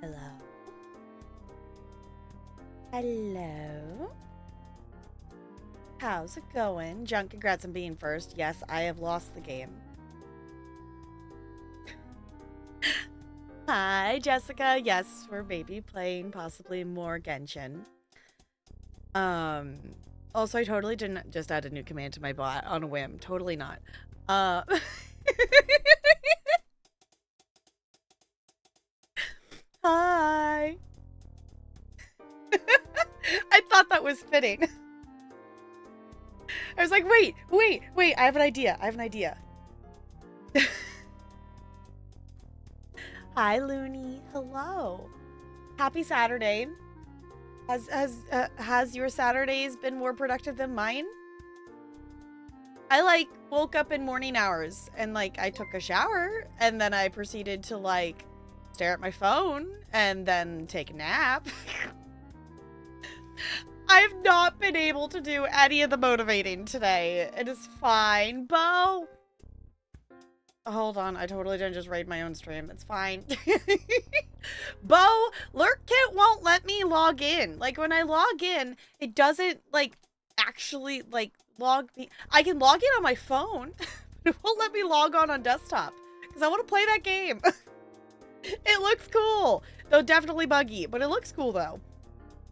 Hello. Hello. How's it going? Junk, congrats on being first. Yes, I have lost the game. Hi, Jessica. Yes, we're maybe playing possibly more Genshin. Also, I totally didn't just add a new command to my bot on a whim. Totally not. Uh, Hi. I thought that was fitting. I was like, wait, I have an idea. Hi, Looney. Hello. Happy Saturday. Has your Saturdays been more productive than mine? I woke up in morning hours and I took a shower and then I proceeded to stare at my phone and then take a nap. I've not been able to do any of the motivating today. It is fine. Bo! Hold on, I totally didn't just raid my own stream. It's fine. Bo, LurkKit won't let me log in. When I log in, it doesn't, actually, log me. I can log in on my phone, but it won't let me log on desktop. Because I want to play that game. It looks cool. Though definitely buggy, but it looks cool, though.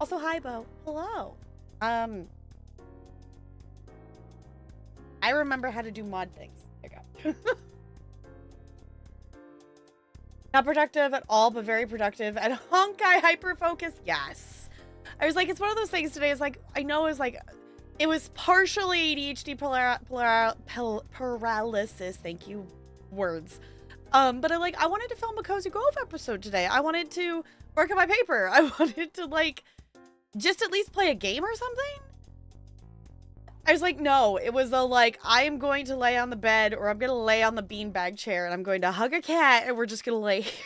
Also, hi, Bo. Hello. I remember how to do mod things. There you go. Not productive at all, but very productive. And Honkai Hyperfocus, yes. I was it's one of those things today. It's I know it's it was partially ADHD paralysis. Thank you, words. But I wanted to film a Cozy Grove episode today. I wanted to work on my paper. I wanted to just at least play a game or something. I was no, it was I am going to lay on the bed or I'm going to lay on the beanbag chair and I'm going to hug a cat and we're just going to lay here.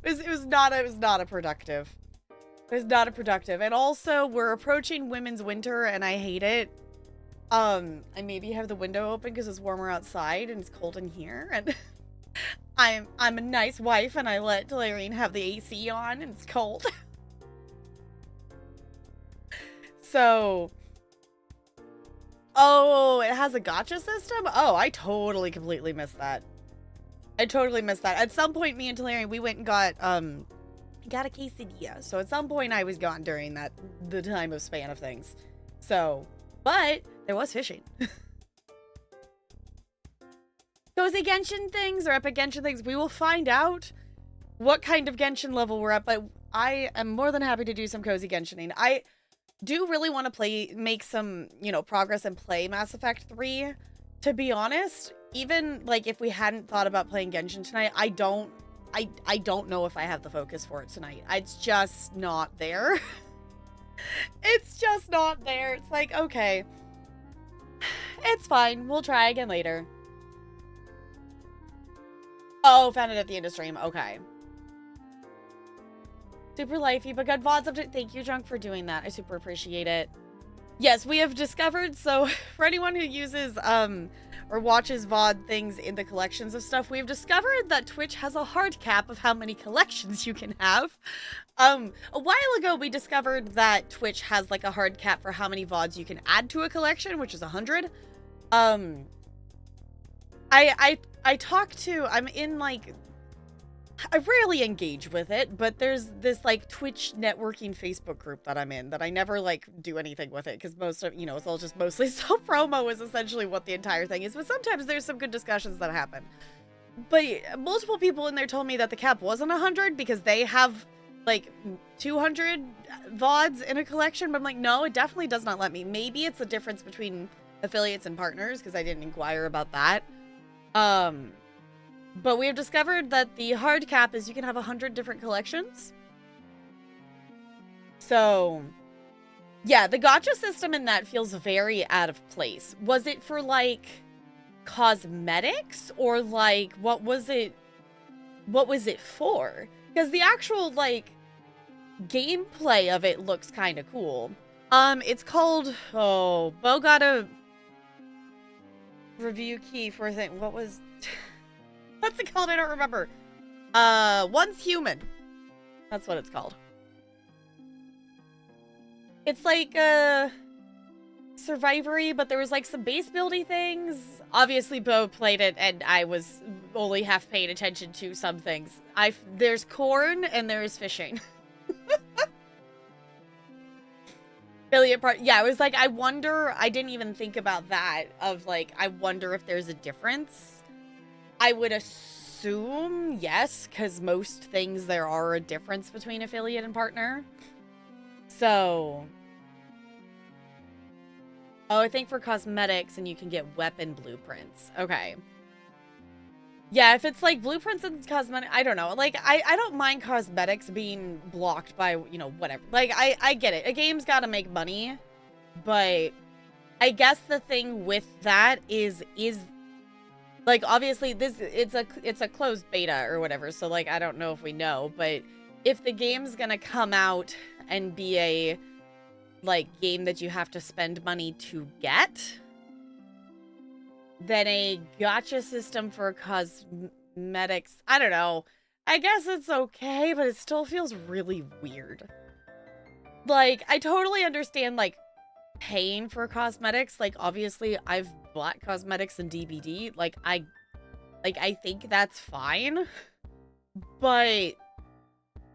It was not a productive. It was not a productive. And also we're approaching women's winter and I hate it. I maybe have the window open because it's warmer outside and it's cold in here and I'm a nice wife and I let Delarine have the AC on and it's cold. So, oh, it has a gacha system? Oh, I totally completely missed that. At some point, me and Talarian, we went and got a quesadilla. So at some point I was gone during the time of span of things. So, but there was fishing. Cozy Genshin things or epic Genshin things, we will find out what kind of Genshin level we're at, but I am more than happy to do some Cozy Genshining. I do really want to make some, progress and play Mass Effect 3. To be honest, even if we hadn't thought about playing Genshin tonight, I don't know if I have the focus for it tonight. It's just not there. It's just not there. It's okay. It's fine. We'll try again later. Oh, found it at the end of stream. Okay. Super lifey, but good VODs up to. Thank you, Drunk, for doing that. I super appreciate it. Yes, we have discovered, so for anyone who uses or watches VOD things in the collections of stuff, we've discovered that Twitch has a hard cap of how many collections you can have. A while ago, we discovered that Twitch has a hard cap for how many VODs you can add to a collection, which is 100. I talk to, I'm in I rarely engage with it, but there's this Twitch networking Facebook group that I'm in that I never do anything with it because most of, it's all just mostly self-promo is essentially what the entire thing is. But sometimes there's some good discussions that happen. But multiple people in there told me that the cap wasn't 100 because they have 200 VODs in a collection. But I'm no, it definitely does not let me. Maybe it's the difference between affiliates and partners because I didn't inquire about that. But we have discovered that the hard cap is you can have 100 different collections. So, yeah, the gacha system in that feels very out of place. Was it for, cosmetics? Or, what was it for? Because the actual, gameplay of it looks kind of cool. It's called, Bo got a review key for a thing. What was... What's it called? I don't remember. One's Human. That's what it's called. It's like Survivory, but there was like some base building things. Obviously, Bo played it, and I was only half paying attention to some things. There's corn and there's fishing. Affiliate part, yeah. I was like, I wonder. I didn't even think about that. Of like, I wonder if there's a difference. I would assume yes, because most things there are a difference between affiliate and partner. So. Oh, I think for cosmetics and you can get weapon blueprints. Okay. Yeah, if it's like blueprints and cosmetic, I don't know. Like, I don't mind cosmetics being blocked by, you know, whatever. Like, I get it. A game's gotta make money. But I guess the thing with that is like, obviously it's a closed beta or whatever. So like, I don't know if we know, but if the game's gonna come out and be a like game that you have to spend money to get, then a gacha system for cosmetics, I don't know. I guess it's okay, but it still feels really weird. Like, I totally understand like paying for cosmetics. Like, obviously I've bought cosmetics in DBD. Like I think that's fine. But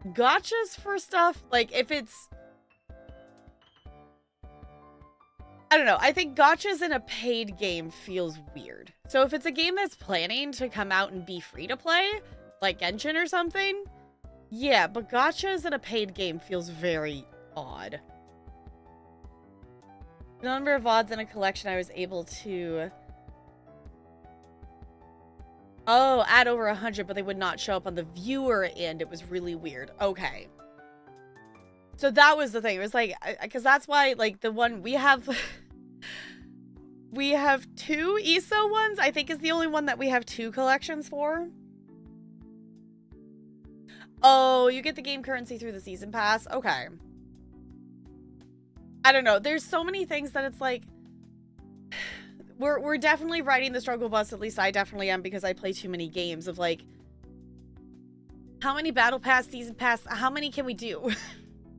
gachas for stuff, like if it's, I don't know. I think gachas in a paid game feels weird. So if it's a game that's planning to come out and be free to play, like Genshin or something, yeah, but gachas in a paid game feels very odd. The number of VODs in a collection I was able to... Oh, add over 100, but they would not show up on the viewer end. It was really weird. Okay. So that was the thing. It was like, because that's why, like, the one we have... we have 2 ESO ones. I think is the only one that we have 2 collections for. Oh, you get the game currency through the season pass? Okay. I don't know. There's so many things that it's like... We're definitely riding the struggle bus. At least I definitely am, because I play too many games of like... How many battle pass, season pass, how many can we do?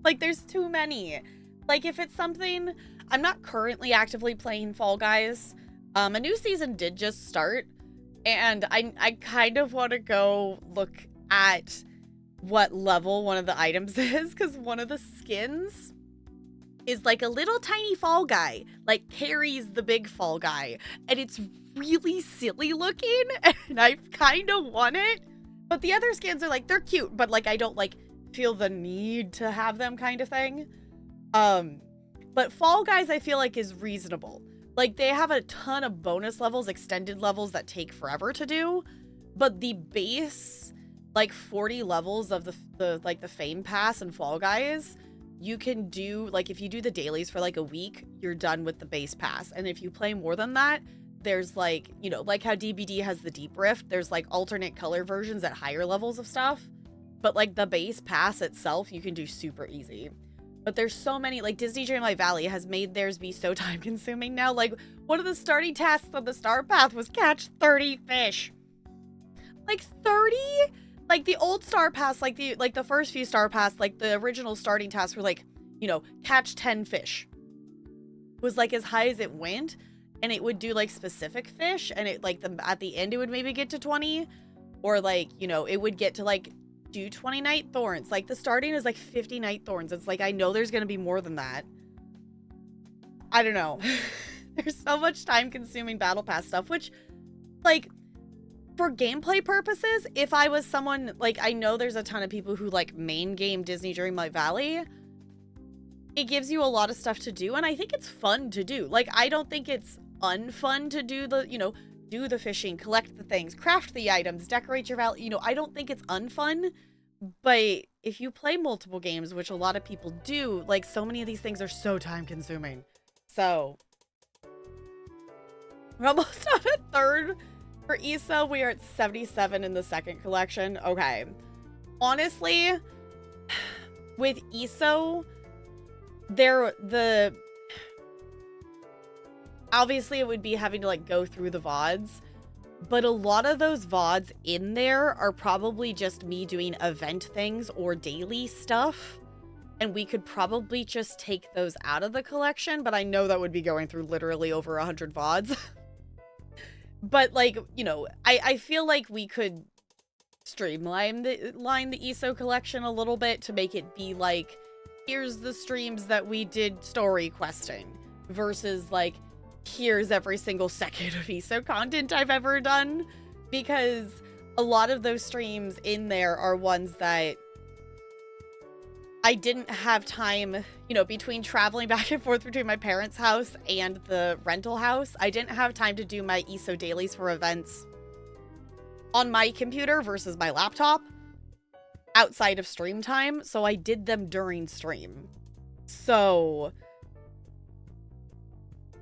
Like, there's too many. Like, if it's something... I'm not currently actively playing Fall Guys. A new season did just start. And I kind of want to go look at what level one of the items is. Because one of the skins is like a little tiny Fall Guy. Like, carries the big Fall Guy. And it's really silly looking. And I kind of want it. But the other skins are like, they're cute. But like, I don't like feel the need to have them kind of thing. But Fall Guys, I feel like, is reasonable. Like, they have a ton of bonus levels, extended levels that take forever to do. But the base, like, 40 levels of the Fame Pass and Fall Guys, you can do, like, if you do the dailies for, like, a week, you're done with the base pass. And if you play more than that, there's, like, you know, like how DBD has the Deep Rift, there's, like, alternate color versions at higher levels of stuff. But, like, the base pass itself, you can do super easy. But there's so many, like, Disney Dreamlight Valley has made theirs be so time-consuming now. Like, one of the starting tasks on the Star Path was catch 30 fish. Like, 30? Like, the old Star Pass, like the first few Star Pass, like, the original starting tasks were, like, you know, catch 10 fish. Was, like, as high as it went. And it would do, like, specific fish. And it, like, at the end, it would maybe get to 20. Or, like, you know, it would get to, like... do 20 night thorns. Like, the starting is like 50 night thorns. It's like, I know there's gonna be more than that. I don't know. There's so much time consuming battle pass stuff, which, like, for gameplay purposes, if I was someone, like, I know there's a ton of people who like main game Disney Dreamlight Valley. It gives you a lot of stuff to do, and I think it's fun to do. Like, I don't think it's unfun to do the, you know, do the fishing, collect the things, craft the items, decorate your valley. You know, I don't think it's unfun, but if you play multiple games, which a lot of people do, like, so many of these things are so time consuming. So, we're almost on a third for ESO. We are at 77 in the second collection. Okay. Honestly, with ESO, obviously it would be having to, like, go through the VODs, But a lot of those VODs in there are probably just me doing event things or daily stuff. And we could probably just take those out of the collection, but I know that would be going through literally over 100 VODs. But, like, you know, I feel like we could streamline the ESO collection a little bit to make it be like, here's the streams that we did story questing versus, like, here's every single second of ESO content I've ever done. Because a lot of those streams in there are ones that I didn't have time, you know, between traveling back and forth between my parents' house and the rental house. I didn't have time to do my ESO dailies for events on my computer versus my laptop outside of stream time. So I did them during stream. So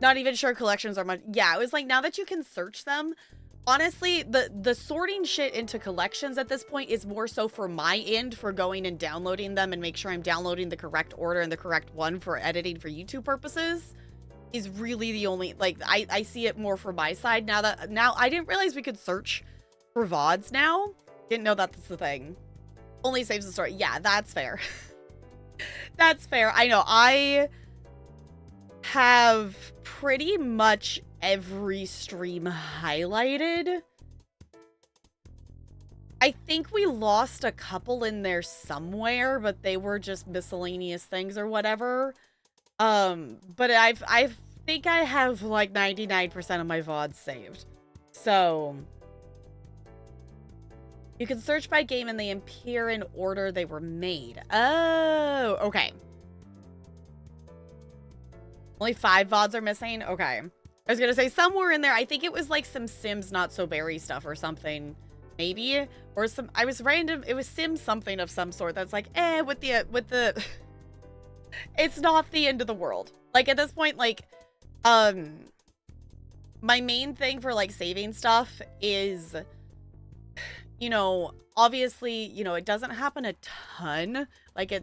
not even sure collections are much. Yeah, it was like, now that you can search them, honestly, the sorting shit into collections at this point is more so for my end, for going and downloading them and make sure I'm downloading the correct order and the correct one for editing for YouTube purposes, is really the only, like, I see it more for my side now. I didn't realize we could search for VODs now. Didn't know that's the thing. Only saves the story. Yeah, that's fair. That's fair. I know. I have pretty much every stream highlighted. I think we lost a couple in there somewhere, but they were just miscellaneous things or whatever. But I think I have like 99% of my VODs saved. So you can search by game and they appear in order they were made. Oh, okay. Only 5 VODs are missing? Okay. I was gonna say somewhere in there, I think it was like some Sims Not So Berry stuff or something. Maybe? Or some, it was Sims something of some sort that's like, with the, it's not the end of the world. Like at this point, like, my main thing for like saving stuff is, you know, obviously, you know, it doesn't happen a ton. Like I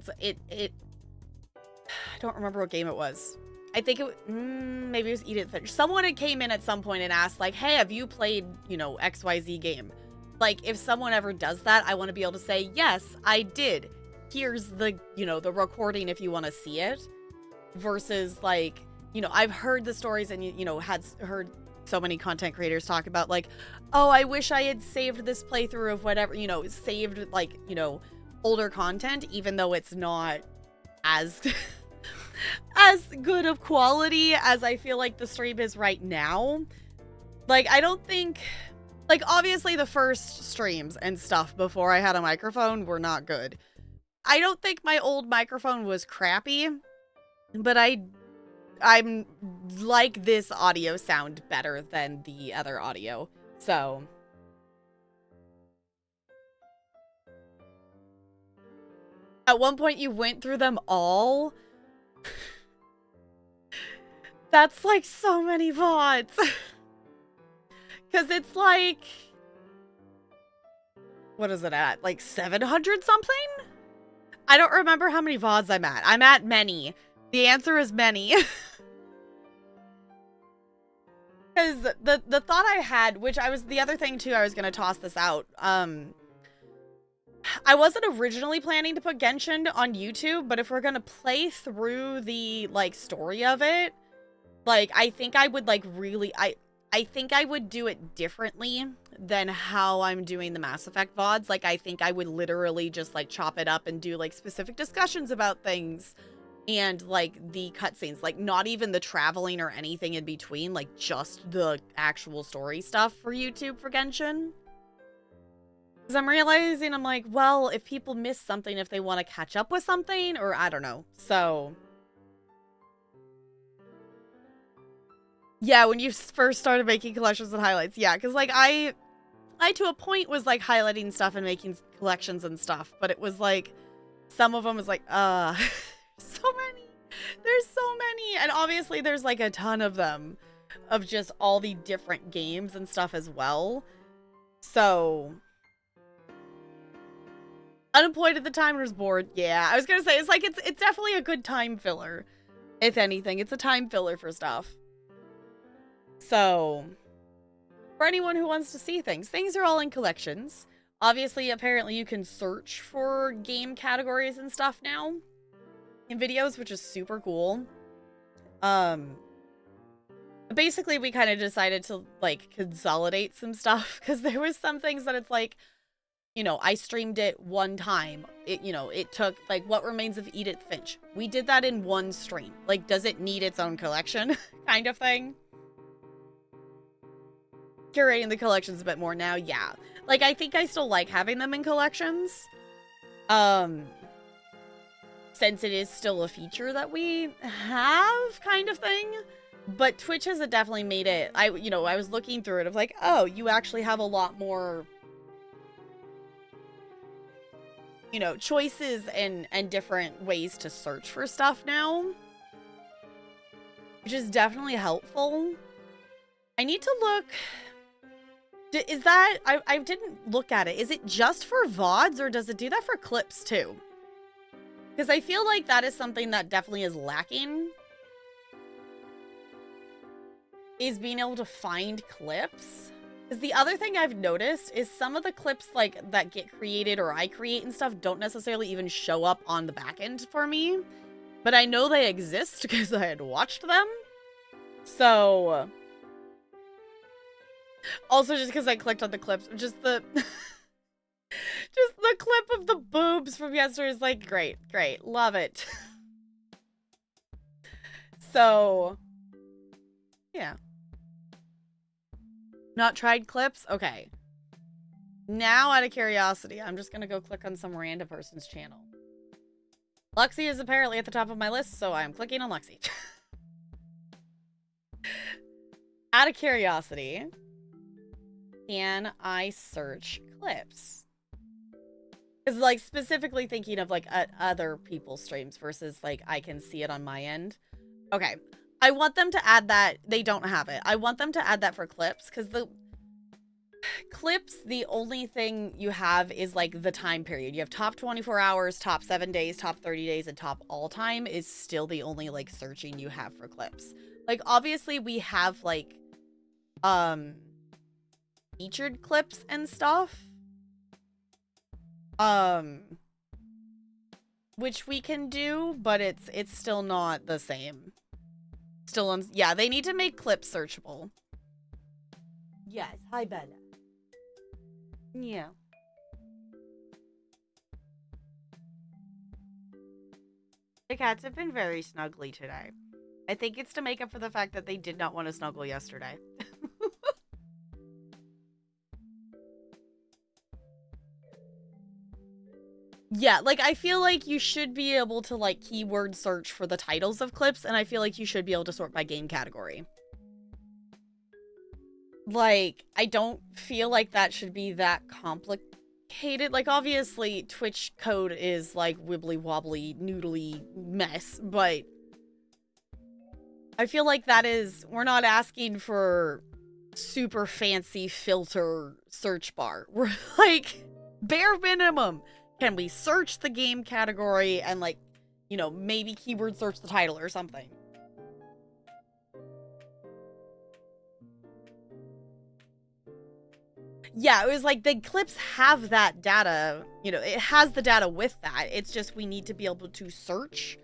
don't remember what game it was. I think it maybe it was Eat It Finish. Someone had came in at some point and asked like, hey, have you played, you know, XYZ game? Like if someone ever does that, I want to be able to say, yes, I did. Here's the, you know, the recording if you want to see it. Versus like, you know, I've heard the stories and, you know, heard so many content creators talk about like, oh, I wish I had saved this playthrough of whatever, you know, saved like, you know, older content, even though it's not as as good of quality as I feel like the stream is right now. Like, I don't think, like, obviously the first streams and stuff before I had a microphone were not good. I don't think my old microphone was crappy, but I'm like this audio sound better than the other audio. So at one point you went through them all. That's like so many VODs. Because it's like, what is it at? Like 700 something? I don't remember how many VODs I'm at. I'm at many. The answer is many. Because the thought I had, which the other thing too, I was going to toss this out. I wasn't originally planning to put Genshin on YouTube, but if we're going to play through the, like, story of it, like, I think I would, like, really, I think I would do it differently than how I'm doing the Mass Effect VODs. Like, I think I would literally just, like, chop it up and do, like, specific discussions about things and, like, the cutscenes. Like, not even the traveling or anything in between, like, just the actual story stuff for YouTube for Genshin. Because I'm realizing, I'm like, well, if people miss something, if they want to catch up with something, or I don't know. So yeah, when you first started making collections and highlights, yeah, because like I to a point was like highlighting stuff and making collections and stuff, but it was like some of them was like, so many. There's so many, and obviously there's like a ton of them of just all the different games and stuff as well. So unemployed at the time, was bored. Yeah, I was gonna say, it's like, it's definitely a good time filler. If anything, it's a time filler for stuff. So, for anyone who wants to see things. Things are all in collections. Obviously, apparently you can search for game categories and stuff now in videos, which is super cool. Basically, we kind of decided to, like, consolidate some stuff, because there was some things that it's like, you know, I streamed it one time. It took, like, What Remains of Edith Finch. We did that in one stream. Like, does it need its own collection? Kind of thing. Curating the collections a bit more now, yeah. Like, I think I still like having them in collections. Since it is still a feature that we have, kind of thing. But Twitch has definitely made it, I was looking through it of like, oh, you actually have a lot more, you know, choices and different ways to search for stuff now. Which is definitely helpful. I need to look, is that, I didn't look at it. Is it just for VODs or does it do that for clips too? Because I feel like that is something that definitely is lacking. Is being able to find clips. Because the other thing I've noticed is some of the clips like that get created or I create and stuff don't necessarily even show up on the back end for me. But I know they exist because I had watched them. So also just because I clicked on the clips, just the just the clip of the boobs from yesterday is like great, love it. So yeah. Not tried clips? Okay. Now, out of curiosity, I'm just gonna go click on some random person's channel. Luxie is apparently at the top of my list, so I'm clicking on Luxie. Out of curiosity, can I search clips? Because, like, specifically thinking of, like, other people's streams versus, like, I can see it on my end. Okay. I want them to add that. They don't have it. I want them to add that for clips, because the clips, the only thing you have is, like, the time period. You have top 24 hours, top 7 days, top 30 days, and top all time is still the only, like, searching you have for clips. Like, obviously, we have, like, featured clips and stuff. Which we can do, but it's still not the same. Still on, yeah, they need to make clips searchable. Yes, hi Bella. Yeah. The cats have been very snuggly today. I think it's to make up for the fact that they did not want to snuggle yesterday. Yeah, like, I feel like you should be able to, like, keyword search for the titles of clips, and I feel like you should be able to sort by game category. Like, I don't feel like that should be that complicated. Like, obviously, Twitch code is, like, wibbly-wobbly, noodly mess, but I feel like that is, we're not asking for super fancy filter search bar. We're, like, bare minimum. Can we search the game category and, like, you know, maybe keyword search the title or something? Yeah, it was like the clips have that data, you know, it has the data with that. It's just we need to be able to search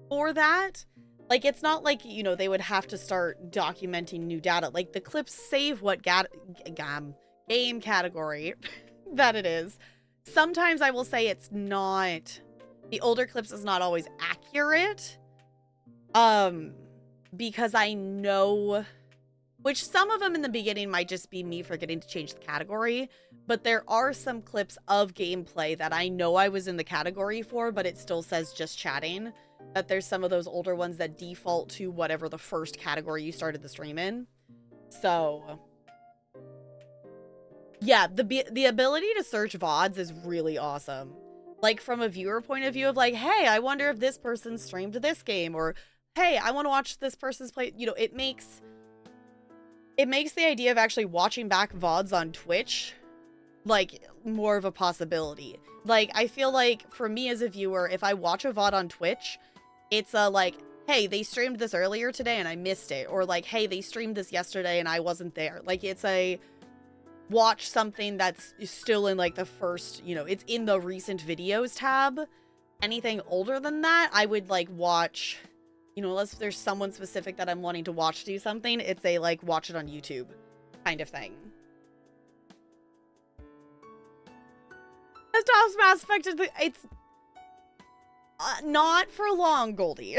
for that. Like, it's not like, you know, they would have to start documenting new data. Like, the clips save what game category that it is. Sometimes I will say it's not, the older clips is not always accurate. Because I know, which some of them in the beginning might just be me forgetting to change the category, but there are some clips of gameplay that I know I was in the category for, but it still says just chatting. That there's some of those older ones that default to whatever the first category you started the stream in. So yeah, the ability to search VODs is really awesome. Like, from a viewer point of view of like, hey, I wonder if this person streamed this game, or hey, I want to watch this person's play. You know, it makes the idea of actually watching back VODs on Twitch, like, more of a possibility. Like, I feel like, for me as a viewer, if I watch a VOD on Twitch, it's a, like, hey, they streamed this earlier today and I missed it. Or like, hey, they streamed this yesterday and I wasn't there. Like, it's a watch something that's still in like the first, you know, it's in the recent videos tab. Anything older than that, I would like watch, you know, unless there's someone specific that I'm wanting to watch do something, it's a like watch it on YouTube kind of thing. The top Mass Effect is it's not for long, Goldie.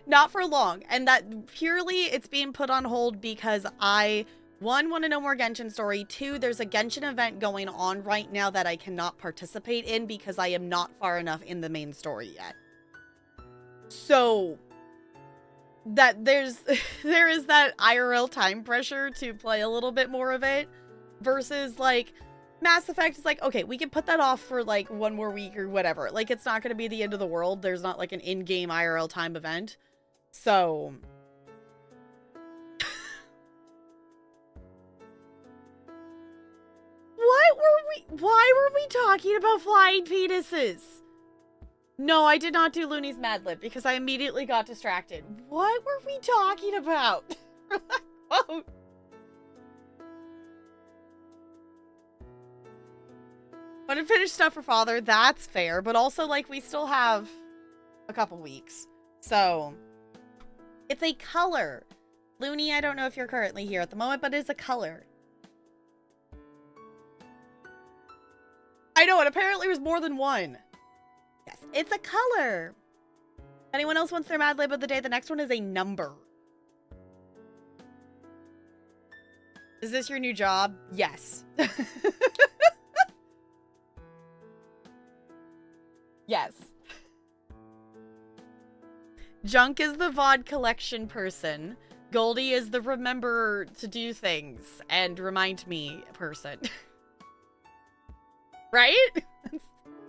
Not for long. And that purely it's being put on hold because I, one, want to know more Genshin story. Two, there's a Genshin event going on right now that I cannot participate in because I am not far enough in the main story yet. So that there is that IRL time pressure to play a little bit more of it versus like Mass Effect is like, okay, we can put that off for like one more week or whatever. Like, it's not going to be the end of the world. There's not like an in-game IRL time event. So why were we talking about flying penises? No, I did not do Looney's Mad Lib because I immediately got distracted. What were we talking about? Oh. Unfinished stuff for father, that's fair, but also like we still have a couple weeks. So it's a color. Looney, I don't know if you're currently here at the moment, but it's a color. I know, and apparently there's more than one. Yes, it's a color. Anyone else wants their Mad Lib of the day? The next one is a number. Is this your new job? Yes. Yes. Junk is the VOD collection person. Goldie is the remember to do things and remind me person. Right? That's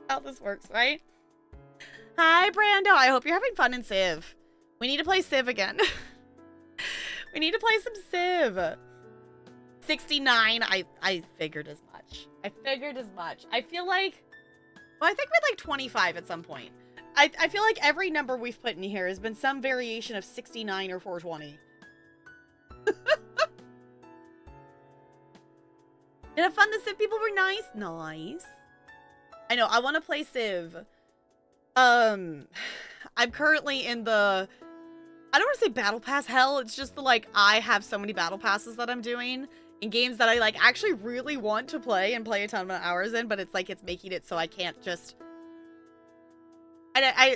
how this works, right? Hi, Brando. I hope you're having fun in Civ. We need to play Civ again. We need to play some Civ. 69. I figured as much. I figured as much. I feel like... Well, I think we're like 25 at some point. I feel like every number we've put in here has been some variation of 69 or 420. Did have fun? The Civ people were nice. Nice. I know. I want to play Civ. I'm currently in the... I don't want to say battle pass hell. It's just the, like, I have so many battle passes that I'm doing in games that I, like, actually really want to play and play a ton of hours in, but it's, like, it's making it so I can't just...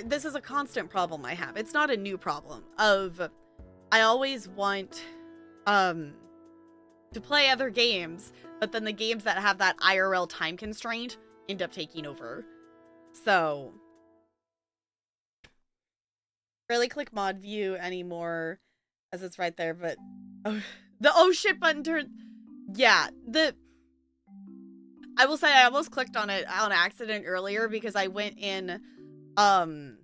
this is a constant problem I have. It's not a new problem of... I always want, to play other games, but then the games that have that IRL time constraint end up taking over. So... Really click mod view anymore as it's right there, but oh, the oh shit button turned. Yeah, I will say I almost clicked on it on accident earlier because I went in the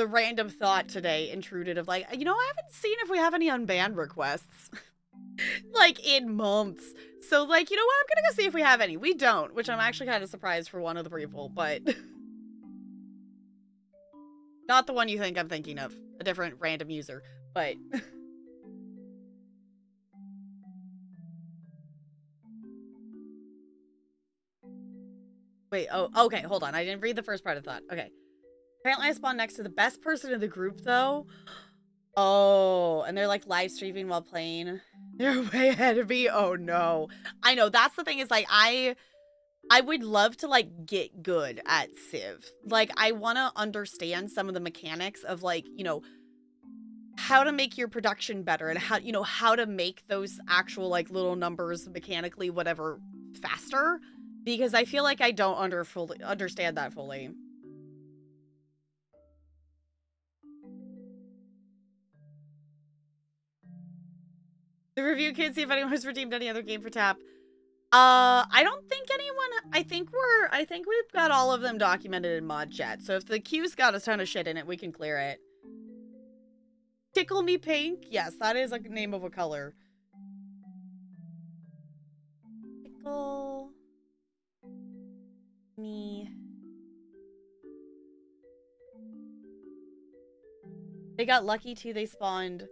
random thought today intruded of like, you know, I haven't seen if we have any unbanned requests like in months. So like, you know what? I'm gonna go see if we have any. We don't, which I'm actually kind of surprised for one of the people, but not the one you think I'm thinking of. A different random user. But... Wait, oh, okay, hold on. I didn't read the first part of the thought. Okay. Apparently I spawned next to the best person in the group, though. Oh, and they're, like, live streaming while playing. They're way ahead of me. Oh, no. I know. That's the thing is, like, I would love to, like, get good at Civ. Like, I want to understand some of the mechanics of, like, you know, how to make your production better and how, you know, how to make those actual, like, little numbers mechanically, whatever, faster. Because I feel like I don't understand that fully. The review can't see if anyone has redeemed any other game for tap. I don't think anyone... I think we've got all of them documented in mod chat. So if the queue's got a ton of shit in it, we can clear it. Tickle Me Pink? Yes, that is a name of a color. Tickle... Me... They got lucky too. They spawned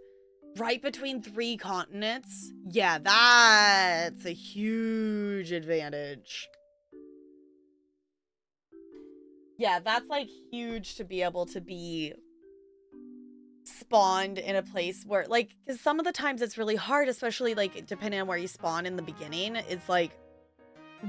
right between 3 continents. Yeah, that's a huge advantage. Yeah, that's like huge to be able to be spawned in a place where, like, because some of the times it's really hard, especially like depending on where you spawn in the beginning. It's like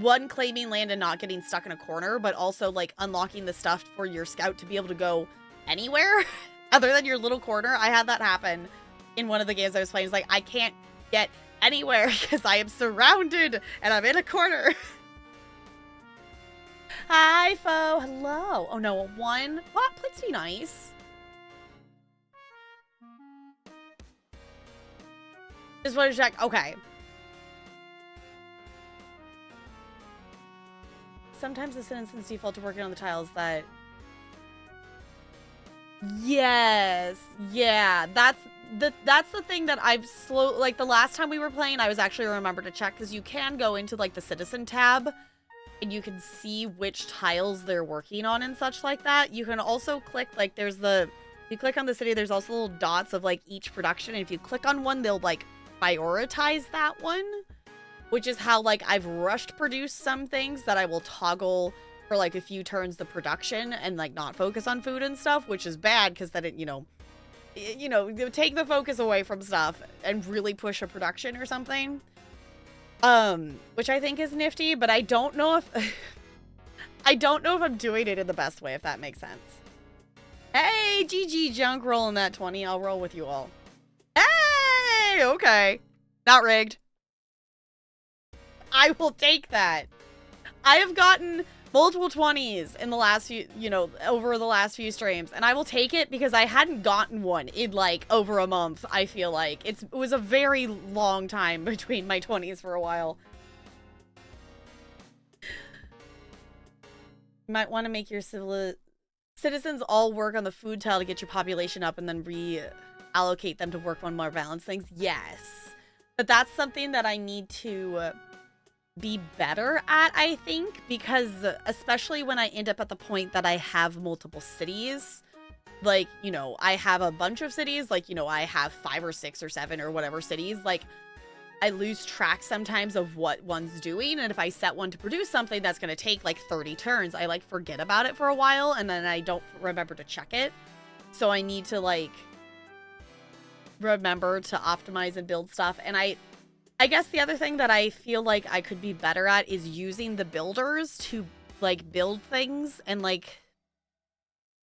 one, claiming land and not getting stuck in a corner, but also like unlocking the stuff for your scout to be able to go anywhere other than your little corner. I had that happen in one of the games I was playing. It's like, I can't get anywhere because I am surrounded and I'm in a corner. Hi, Fo. Hello. Oh no, one. What? Please be nice. Just want to check. Okay. Sometimes the citizens default to working on the tiles that... Yes. Yeah. That's the thing that I've like the last time we were playing, I was actually remembered to check, because you can go into like the citizen tab and you can see which tiles they're working on and such like that. You can also click, like, there's the... You click on the city, there's also little dots of like each production, and if you click on one, they'll like prioritize that one, which is how like I've rushed produced some things that I will toggle for like a few turns the production and like not focus on food and stuff, which is bad because then it, you know, take the focus away from stuff and really push a production or something. Which I think is nifty, but I don't know if I don't know if I'm doing it in the best way, if that makes sense. Hey, GG Junk rolling that 20. I'll roll with you all. Hey, okay. Not rigged. I will take that. I have gotten multiple 20s in the last few, over the last few streams, and I will take it because I hadn't gotten one in like over a month. I feel like it was a very long time between my 20s for a while. You might want to make your citizens all work on the food tile to get your population up, and then reallocate them to work on more balanced things. Yes, but that's something that I need to be better at, I think, because especially when I end up at the point that I have multiple cities, like, I have a bunch of cities, like, I have 5 or 6 or 7 or whatever cities, like, I lose track sometimes of what one's doing, and if I set one to produce something that's going to take like 30 turns, I like forget about it for a while, and then I don't remember to check it. So I need to like remember to optimize and build stuff. And I guess the other thing that I feel like I could be better at is using the builders to like build things, and like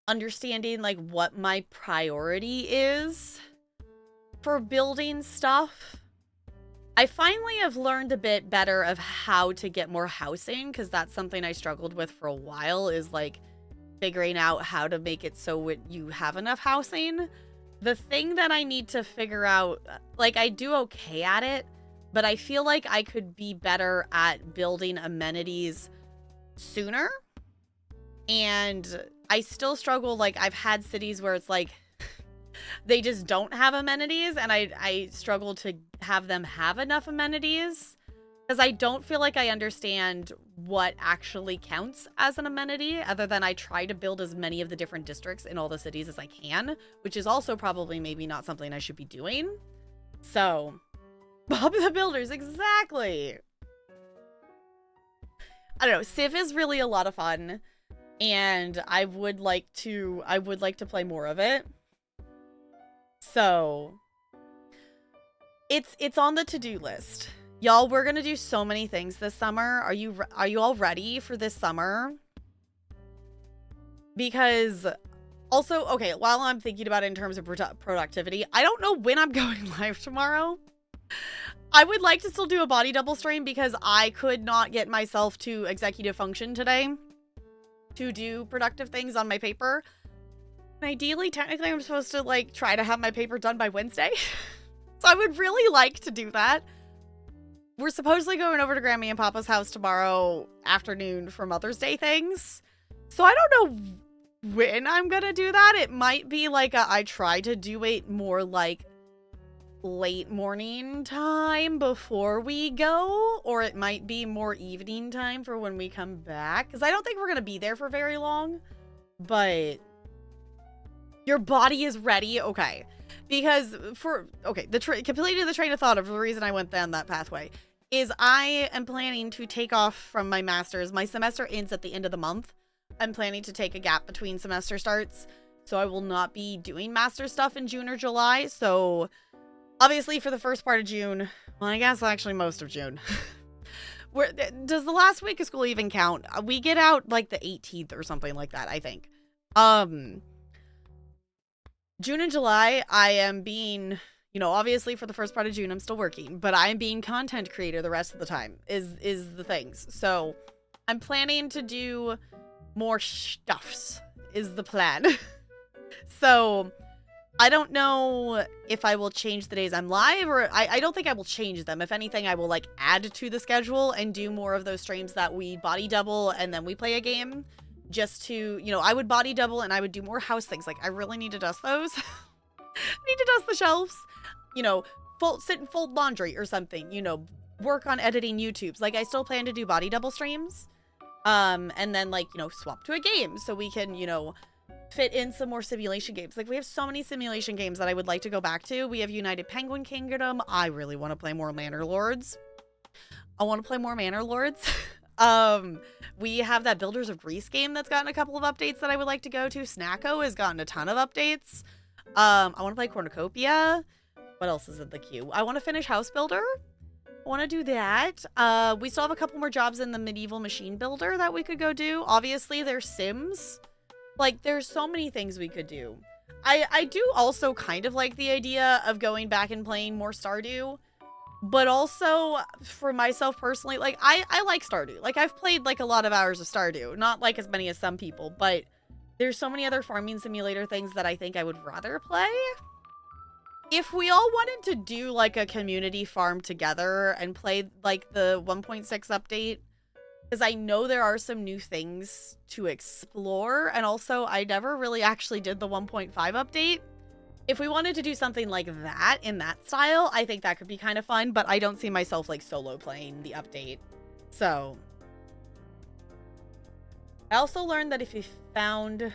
understanding like what my priority is for building stuff. I finally have learned a bit better of how to get more housing, because that's something I struggled with for a while, is like figuring out how to make it so you have enough housing. The thing that I need to figure out, like, I do okay at it, but I feel like I could be better at building amenities sooner. And I still struggle, like, I've had cities where it's like they just don't have amenities, and I struggle to have them have enough amenities, because I don't feel like I understand what actually counts as an amenity, other than I try to build as many of the different districts in all the cities as I can, which is also probably maybe not something I should be doing. So, Bob the Builders, exactly. I don't know, Civ is really a lot of fun, and I would like to play more of it. So, it's on the to-do list. Y'all, we're gonna do so many things this summer. Are you all ready for this summer? Because also, okay, while I'm thinking about it in terms of productivity, I don't know when I'm going live tomorrow. I would like to still do a body double stream, because I could not get myself to executive function today to do productive things on my paper. Ideally, technically, I'm supposed to, like, try to have my paper done by Wednesday. So I would really like to do that. We're supposedly going over to Grammy and Papa's house tomorrow afternoon for Mother's Day things. So I don't know when I'm gonna do that. It might be like I try to do it more like late morning time before we go, or it might be more evening time for when we come back, because I don't think we're gonna be there for very long. But Your body is ready? Okay. Because completing the train of thought of the reason I went down that pathway is I am planning to take off from my master's. My semester ends at the end of the month. I'm planning to take a gap between semester starts. So I will not be doing master stuff in June or July. So obviously for the first part of June, well, I guess actually most of June. Does the last week of school even count? We get out like the 18th or something like that, I think. June and July, I am being, obviously for the first part of June, I'm still working, but I'm being content creator the rest of the time is the things. So I'm planning to do more stuffs is the plan. So I don't know if I will change the days I'm live, or I don't think I will change them. If anything, I will like add to the schedule and do more of those streams that we body double and then we play a game. Just to, I would body double and I would do more house things. Like, I really need to dust those. I need to dust the shelves. Sit and fold laundry or something. Work on editing YouTubes. Like, I still plan to do body double streams. And then, like, swap to a game so we can, fit in some more simulation games. Like, we have so many simulation games that I would like to go back to. We have United Penguin Kingdom. I really want to play more Manor Lords. We have that Builders of Greece game that's gotten a couple of updates that I would like to go to. Snacko has gotten a ton of updates. I want to play Cornucopia. What else is in the queue? I want to finish House Builder. I want to do that. We still have a couple more jobs in the Medieval Machine Builder that we could go do. Obviously, there's Sims. Like, there's so many things we could do. I do also kind of like the idea of going back and playing more Stardew. But also, for myself personally, like, I like Stardew. Like, I've played, like, a lot of hours of Stardew. Not, like, as many as some people, but there's so many other farming simulator things that I think I would rather play. If we all wanted to do, like, a community farm together and play, like, the 1.6 update, because I know there are some new things to explore, and also, I never really actually did the 1.5 update. If we wanted to do something like that in that style, I think that could be kind of fun, but I don't see myself like solo playing the update. So I also learned that if you found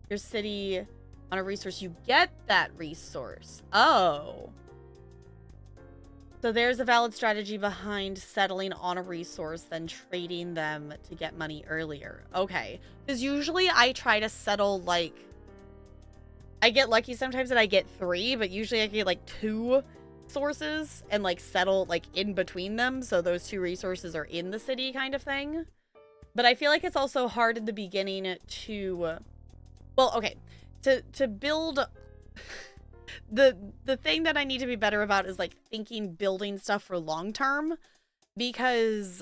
your city on a resource, you get that resource. Oh. So there's a valid strategy behind settling on a resource, then trading them to get money earlier. Okay. Because usually I try to settle like, I get lucky sometimes that I get 3, but usually I get like 2 sources and like settle like in between them. So those 2 resources are in the city kind of thing. But I feel like it's also hard in the beginning to, well, okay, to build, the thing that I need to be better about is like thinking building stuff for long term, because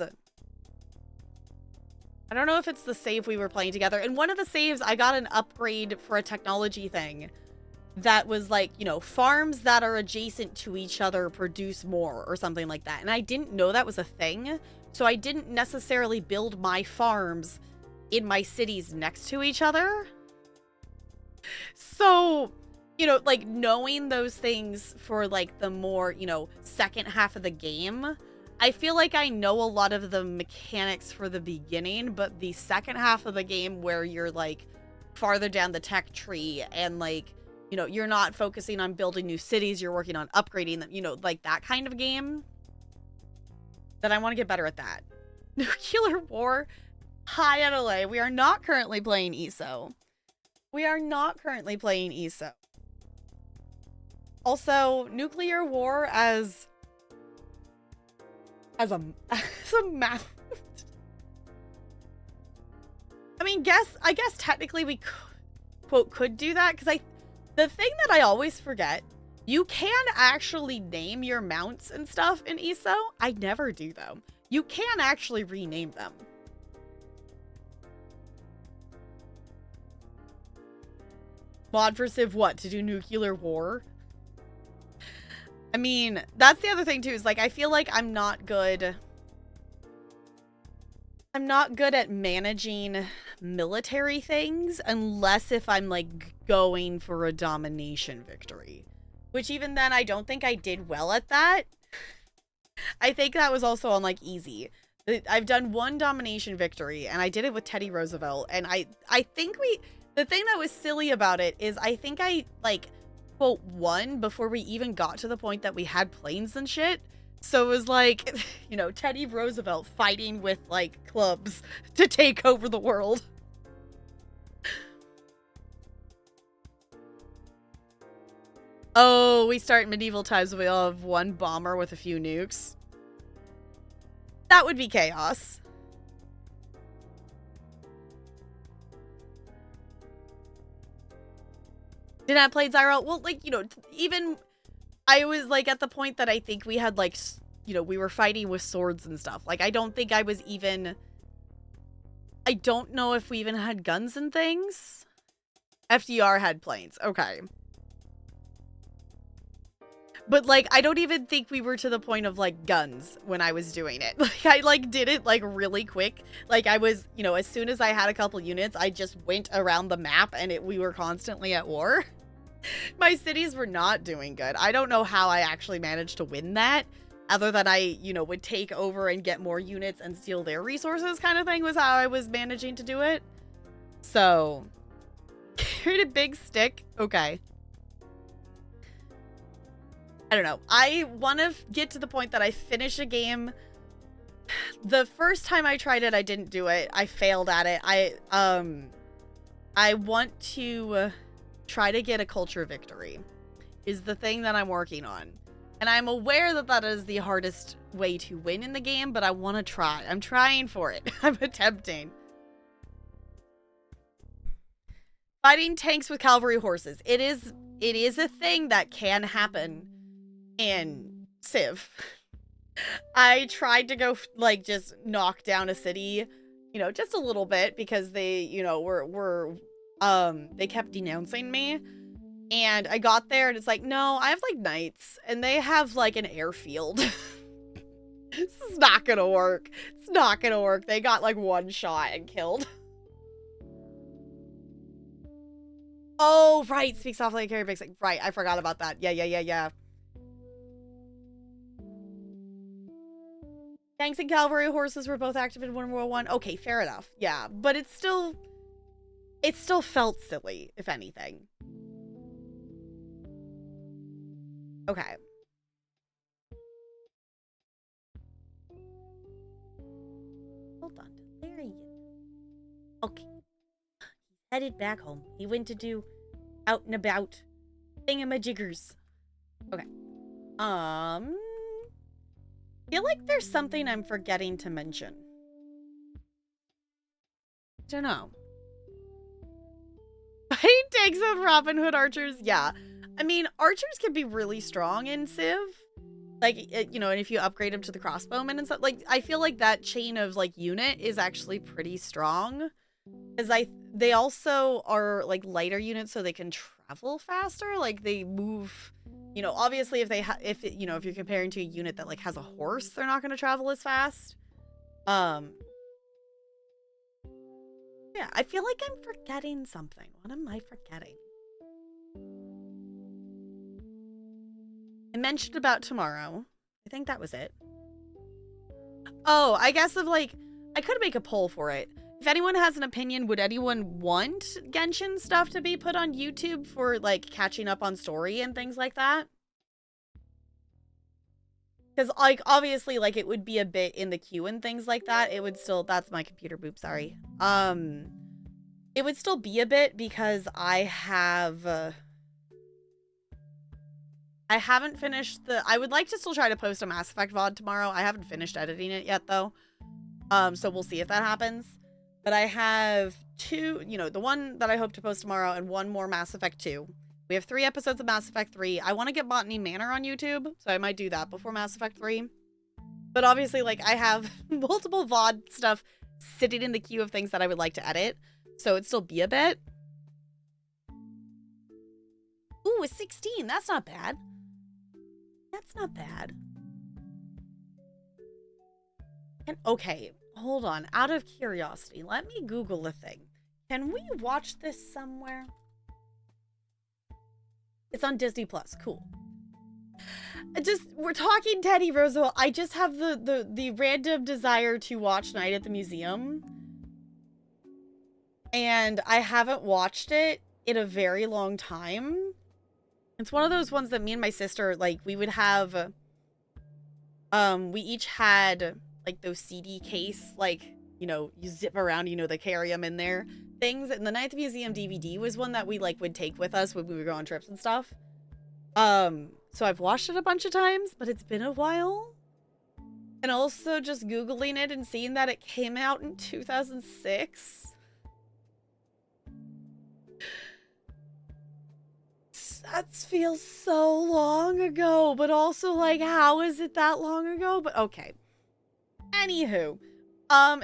I don't know if it's the save we were playing together. In one of the saves, I got an upgrade for a technology thing that was like, farms that are adjacent to each other produce more or something like that. And I didn't know that was a thing. So I didn't necessarily build my farms in my cities next to each other. So, like knowing those things for like the more, second half of the game, I feel like I know a lot of the mechanics for the beginning, but the second half of the game where you're like farther down the tech tree and like, you're not focusing on building new cities, you're working on upgrading them, like that kind of game, that I want to get better at that. Nuclear War. Hi, Adelaide. We are not currently playing ESO. Also, Nuclear War as a map. I mean, I guess technically we could do that, because the thing that I always forget, you can actually name your mounts and stuff in ESO. I never do though. You can actually rename them. Mod for Civ what? To do Nuclear War? I mean, that's the other thing too, is like, I feel like I'm not good at managing military things unless if I'm like going for a domination victory, which even then I don't think I did well at that. I think that was also on like easy. I've done one domination victory, and I did it with Teddy Roosevelt. And I think the thing that was silly about it is I think I, like, quote, won before we even got to the point that we had planes and shit. So it was like, you know, Teddy Roosevelt fighting with, like, clubs to take over the world. Oh, we start medieval times. We all have one bomber with a few nukes. That would be chaos. Did I play Zyro? Well, like, you know, even I was like at the point that I think we had like, you know, we were fighting with swords and stuff. Like, I don't think I was even, I don't know if we even had guns and things. FDR had planes. Okay. But, like, I don't even think we were to the point of, like, guns when I was doing it. Like, I, like, did it, like, really quick. Like, I was, you know, as soon as I had a couple units, I just went around the map and we were constantly at war. My cities were not doing good. I don't know how I actually managed to win that. Other than I, you know, would take over and get more units and steal their resources kind of thing was how I was managing to do it. So, carried a big stick. Okay. I don't know. I want to get to the point that I finish a game. The first time I tried it, I didn't do it. I failed at it. I want to try to get a culture victory is the thing that I'm working on. And I'm aware that that is the hardest way to win in the game, but I want to try. I'm trying for it. I'm attempting. Fighting tanks with cavalry horses. It is a thing that can happen in Civ. I tried to go, like, just knock down a city, you know, just a little bit because they, you know, they kept denouncing me. And I got there and it's like, no, I have, like, knights and they have, like, an airfield. This is not gonna work. It's not gonna work. They got, like, one shot and killed. Oh, right. Speak softly and carry big stick. Right. I forgot about that. Yeah. Tanks and cavalry horses were both active in World War I. Okay, fair enough. Yeah, but it still felt silly, if anything. Okay. Hold on. There he is. Okay. He's headed back home. He went to do out and about thingamajiggers. Okay. I feel like there's something I'm forgetting to mention. I don't know. Fighting tanks with Robin Hood archers? Yeah. I mean, archers can be really strong in Civ. Like, you know, and if you upgrade them to the crossbowmen and stuff, like, I feel like that chain of, like, unit is actually pretty strong. Because they also are, like, lighter units so they can travel faster. Like, they move, you know, obviously if if you're comparing to a unit that, like, has a horse, they're not going to travel as fast. Yeah, I feel like I'm forgetting something. What am I forgetting? I mentioned about tomorrow. I think that was it. Oh, I guess I could make a poll for it. If anyone has an opinion, would anyone want Genshin stuff to be put on YouTube for, like, catching up on story and things like that? Because, like, obviously, like, it would be a bit in the queue and things like that. It would still, that's my computer, boop, sorry. It would still be a bit because I haven't finished I would like to still try to post a Mass Effect VOD tomorrow. I haven't finished editing it yet, though. So we'll see if that happens. But I have two, you know, the one that I hope to post tomorrow and one more Mass Effect 2. We have 3 episodes of Mass Effect 3. I want to get Botany Manor on YouTube, so I might do that before Mass Effect 3. But obviously, like, I have multiple VOD stuff sitting in the queue of things that I would like to edit, so it'd still be a bit. Ooh, a 16. That's not bad. That's not bad. And okay, hold on. Out of curiosity, let me Google a thing. Can we watch this somewhere? It's on Disney Plus. Cool. We're talking Teddy Roosevelt. I just have the random desire to watch Night at the Museum. And I haven't watched it in a very long time. It's one of those ones that me and my sister, like, we would have, we each had, like, those CD case, like, you know, you zip around, you know, they carry them in there things. And the Night at the Museum DVD was one that we, like, would take with us when we would go on trips and stuff. So I've watched it a bunch of times, but it's been a while. And also just Googling it and seeing that it came out in 2006. That feels so long ago, but also, like, how is it that long ago? But okay. Anywho,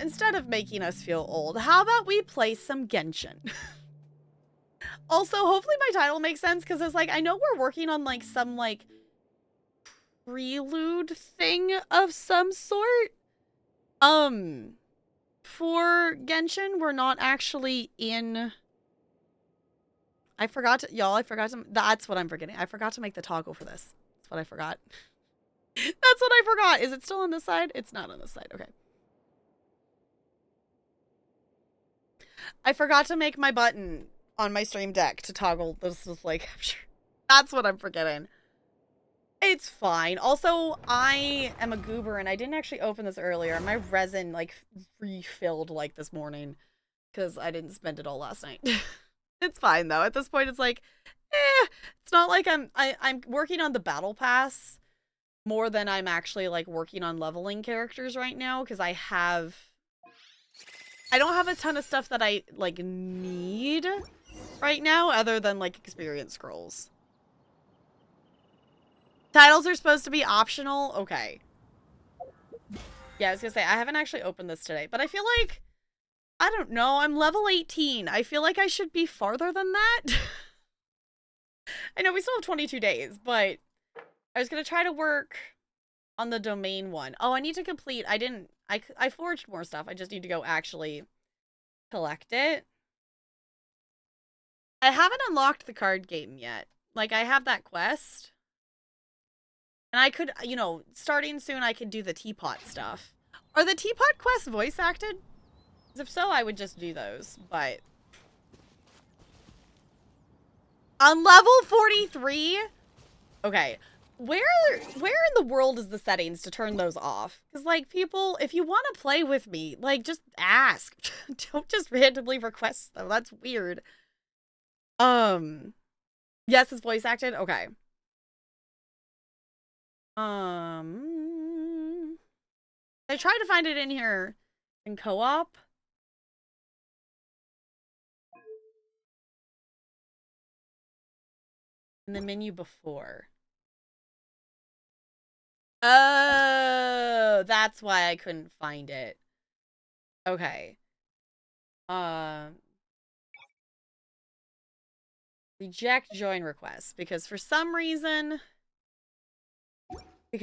instead of making us feel old, how about we play some Genshin? Also, hopefully my title makes sense, because it's like, I know we're working on, like, some, like, prelude thing of some sort. For Genshin, we're not actually in... that's what I'm forgetting. I forgot to make the toggle for this. That's what I forgot. That's what I forgot. Is it still on this side? It's not on this side. Okay. I forgot to make my button on my stream deck to toggle. This is like, that's what I'm forgetting. It's fine. Also, I am a goober and I didn't actually open this earlier. My resin, like, refilled, like, this morning because I didn't spend it all last night. It's fine though. At this point, it's like, it's not like I'm working on the battle pass more than I'm actually, like, working on leveling characters right now, because I don't have a ton of stuff that I, like, need right now other than, like, experience scrolls. Titles are supposed to be optional? Okay. Yeah, I was gonna say, I haven't actually opened this today, but I feel like, I don't know, I'm level 18. I feel like I should be farther than that. I know we still have 22 days, but I was gonna try to work on the domain one. Oh, I need to complete, I forged more stuff. I just need to go actually collect it. I haven't unlocked the card game yet. Like, I have that quest. And I could, you know, starting soon, I could do the teapot stuff. Are the teapot quests voice acted? If so, I would just do those, but... On level 43? Okay. Where in the world is the settings to turn those off? Because, like, people, if you want to play with me, like, just ask. Don't just randomly request them. That's weird. Yes, it's voice acted? Okay. I tried to find it in here in co-op. In the menu before. Oh, that's why I couldn't find it. Okay. Reject join request because for some reason we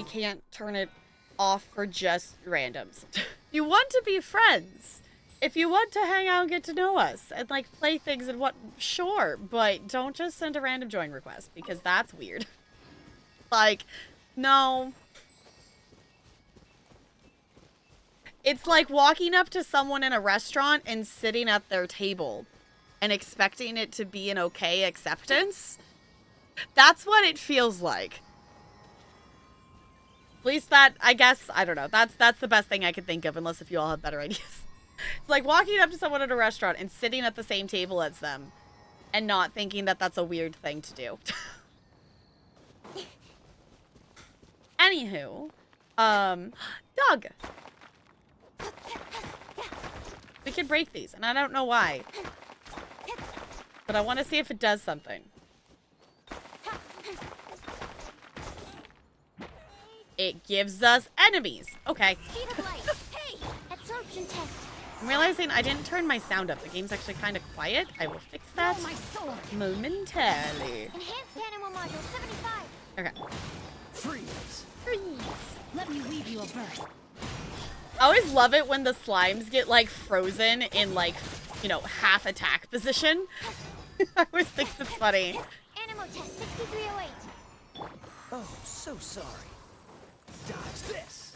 can't turn it off for just randoms. You want to be friends. If you want to hang out and get to know us and, like, play things and what, sure, but don't just send a random join request because that's weird. Like, no. It's like walking up to someone in a restaurant and sitting at their table and expecting it to be an okay acceptance. That's what it feels like. At least that, I guess, I don't know. That's the best thing I could think of, unless if you all have better ideas. It's like walking up to someone at a restaurant and sitting at the same table as them and not thinking that that's a weird thing to do. Anywho, Doug. We could break these, and I don't know why. But I want to see if it does something. It gives us enemies. Okay. Hey, absorption test. I'm realizing I didn't turn my sound up. The game's actually kind of quiet. I will fix that momentarily. Enhanced animal module 75. Okay. Freeze. Let me weave you a verse. I always love it when the slimes get, like, frozen in, like, you know, half attack position. I always think it's funny. Animal test 6308. Oh, so sorry. Dodge this.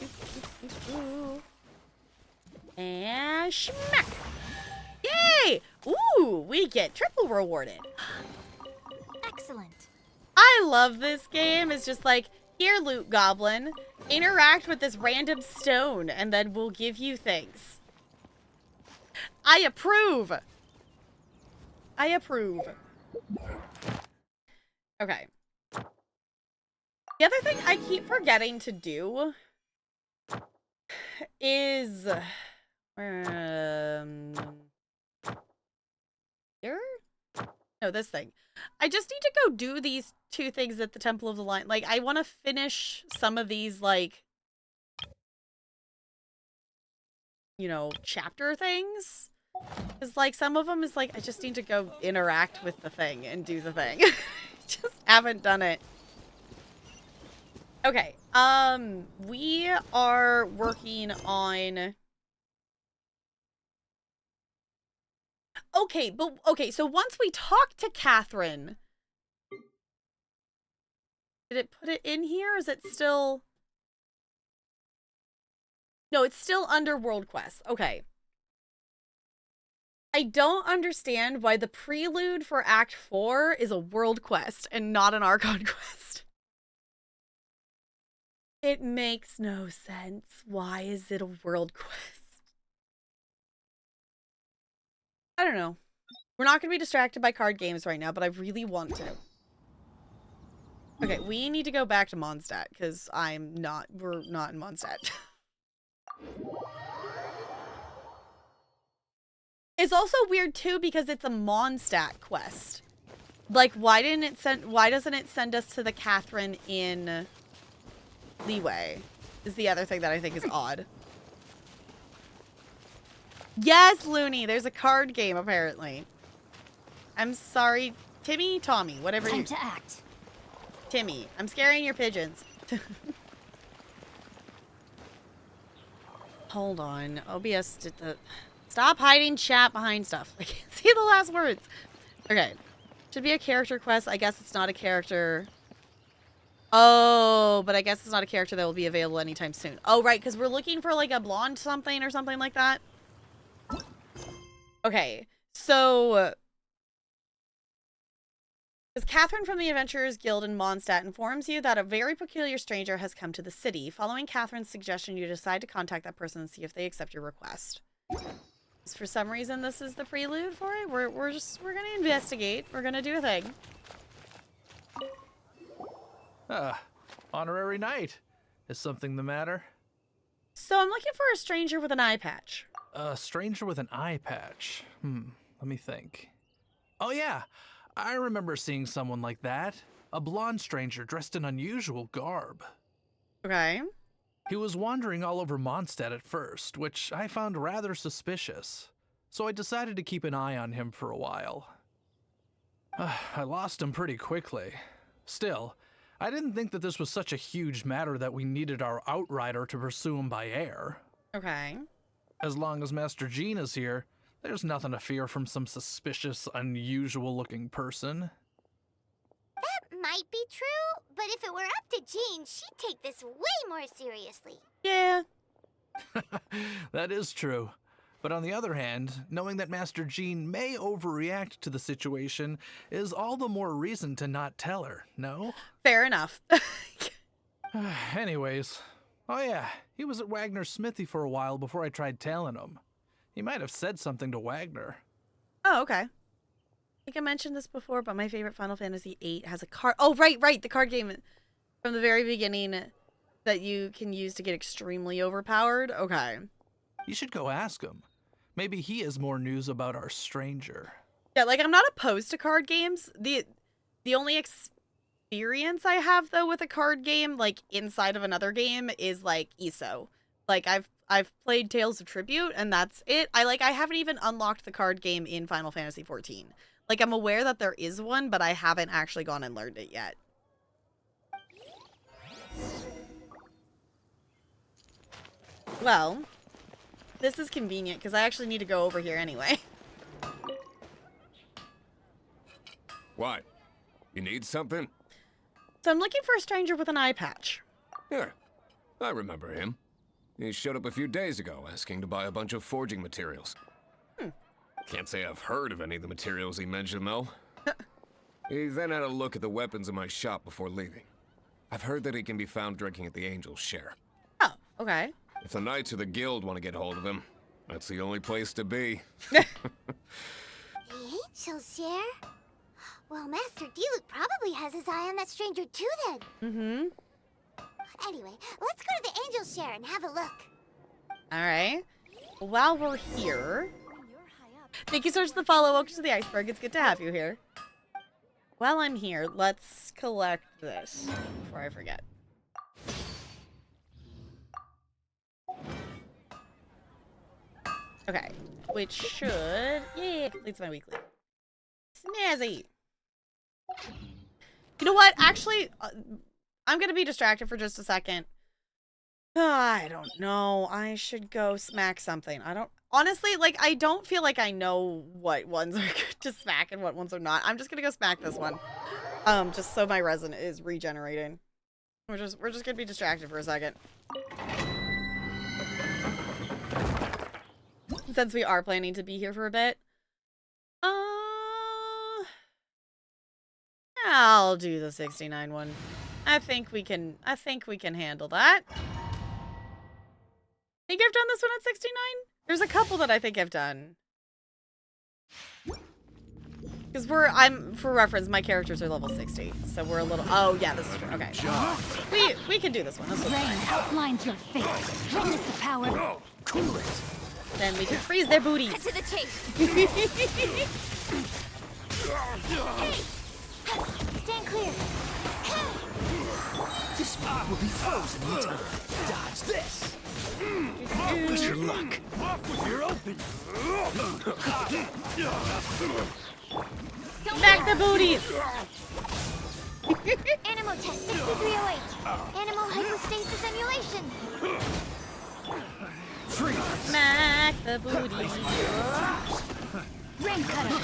And smack! Yay! Ooh, we get triple rewarded. Excellent. I love this game. It's just like, here, Loot Goblin, interact with this random stone, and then we'll give you things. I approve. I approve. Okay. The other thing I keep forgetting to do is here? No, this thing. I just need to go do these 2 things at the Temple of the Lion. Like, I want to finish some of these, like, you know, chapter things. Because, like, some of them is like, I just need to go interact with the thing and do the thing. Just haven't done it. Okay, we are working on... Okay, so once we talk to Catherine... Did it put it in here? Is it still... No, it's still under World Quest. Okay. I don't understand why the prelude for Act 4 is a World Quest and not an Archon Quest. It makes no sense. Why is it a World Quest? I don't know. We're not going to be distracted by card games right now, but I really want to. Okay, we need to go back to Mondstadt, because we're not in Mondstadt. It's also weird, too, because it's a Mondstadt quest. Like, why doesn't it send us to the Catherine in Leeway? Is the other thing that I think is odd. Yes, Looney, there's a card game, apparently. I'm sorry, Timmy, Tommy, whatever you... Time to act. Timmy, I'm scaring your pigeons. Hold on, OBS did the... Stop hiding chat behind stuff. I can't see the last words. Okay. Should be a character quest. I guess it's not a character. Oh, but I guess it's not a character that will be available anytime soon. Oh, right, because we're looking for like a blonde something or something like that. Okay, so... Because Catherine from the Adventurers Guild in Mondstadt informs you that a very peculiar stranger has come to the city. Following Catherine's suggestion, you decide to contact that person and see if they accept your request. For some reason, this is the prelude for it. We're gonna investigate. We're gonna do a thing. Honorary knight. Is something the matter? So I'm looking for a stranger with an eye patch. A stranger with an eye patch. Let me think. Oh yeah, I remember seeing someone like that. A blonde stranger dressed in unusual garb. Okay. He was wandering all over Mondstadt at first, which I found rather suspicious. So I decided to keep an eye on him for a while. I lost him pretty quickly. Still, I didn't think that this was such a huge matter that we needed our outrider to pursue him by air. Okay. As long as Master Jean is here, there's nothing to fear from some suspicious, unusual-looking person. That might be true, but if it were up to Jean, she'd take this way more seriously. Yeah. That is true. But on the other hand, knowing that Master Jean may overreact to the situation is all the more reason to not tell her, no? Fair enough. Anyways, oh yeah, he was at Wagner's smithy for a while before I tried tailing him. He might have said something to Wagner. Oh, okay. I think I mentioned this before, but my favorite Final Fantasy VIII has a card. Oh, right. The card game from the very beginning that you can use to get extremely overpowered. Okay. You should go ask him. Maybe he has more news about our stranger. Yeah, like, I'm not opposed to card games. The only experience I have, though, with a card game, like, inside of another game is, like, ESO. Like, I've played Tales of Tribute, and that's it. I haven't even unlocked the card game in Final Fantasy XIV. Like, I'm aware that there is one, but I haven't actually gone and learned it yet. Well, this is convenient, because I actually need to go over here anyway. What? You need something? So I'm looking for a stranger with an eye patch. Here, I remember him. He showed up a few days ago asking to buy a bunch of forging materials. Can't say I've heard of any of the materials he mentioned, though. He then had a look at the weapons in my shop before leaving. I've heard that he can be found drinking at the Angel's Share. Oh, okay. If the Knights of the Guild want to get hold of him, that's the only place to be. The Angel's Share? Well, Master Diluc probably has his eye on that stranger too then. Mm-hmm. Anyway, let's go to the Angel's Share and have a look. All right. While we're here, thank you so much for the follow. Welcome to the Iceberg. It's good to have you here. While I'm here, let's collect this before I forget. Okay, which should, yeah, completes my weekly. Snazzy. You know what? Actually, I'm gonna be distracted for just a second. I don't know. I should go smack something. Honestly, like, I don't feel like I know what ones are good to smack and what ones are not. I'm just gonna go smack this one. Just so my resin is regenerating. We're just gonna be distracted for a second. Since we are planning to be here for a bit. I'll do the 69 one. I think we can handle that. Think I've done this one at 69? There's a couple that I think I've done. Because for reference, my characters are level 60, so we're a little. Oh yeah, this is true. Okay, we can do this one. This one's Rain fine. outlines your fate. Witness the power. Cool it. Then we can freeze their booties. Cut to the chase. Stand clear. This spot will be frozen in time. Dodge this. Wish your luck. You're open. Smack the booties. Animal test 6308. Animal hypostasis emulation. Smack the booties. Rain cutter.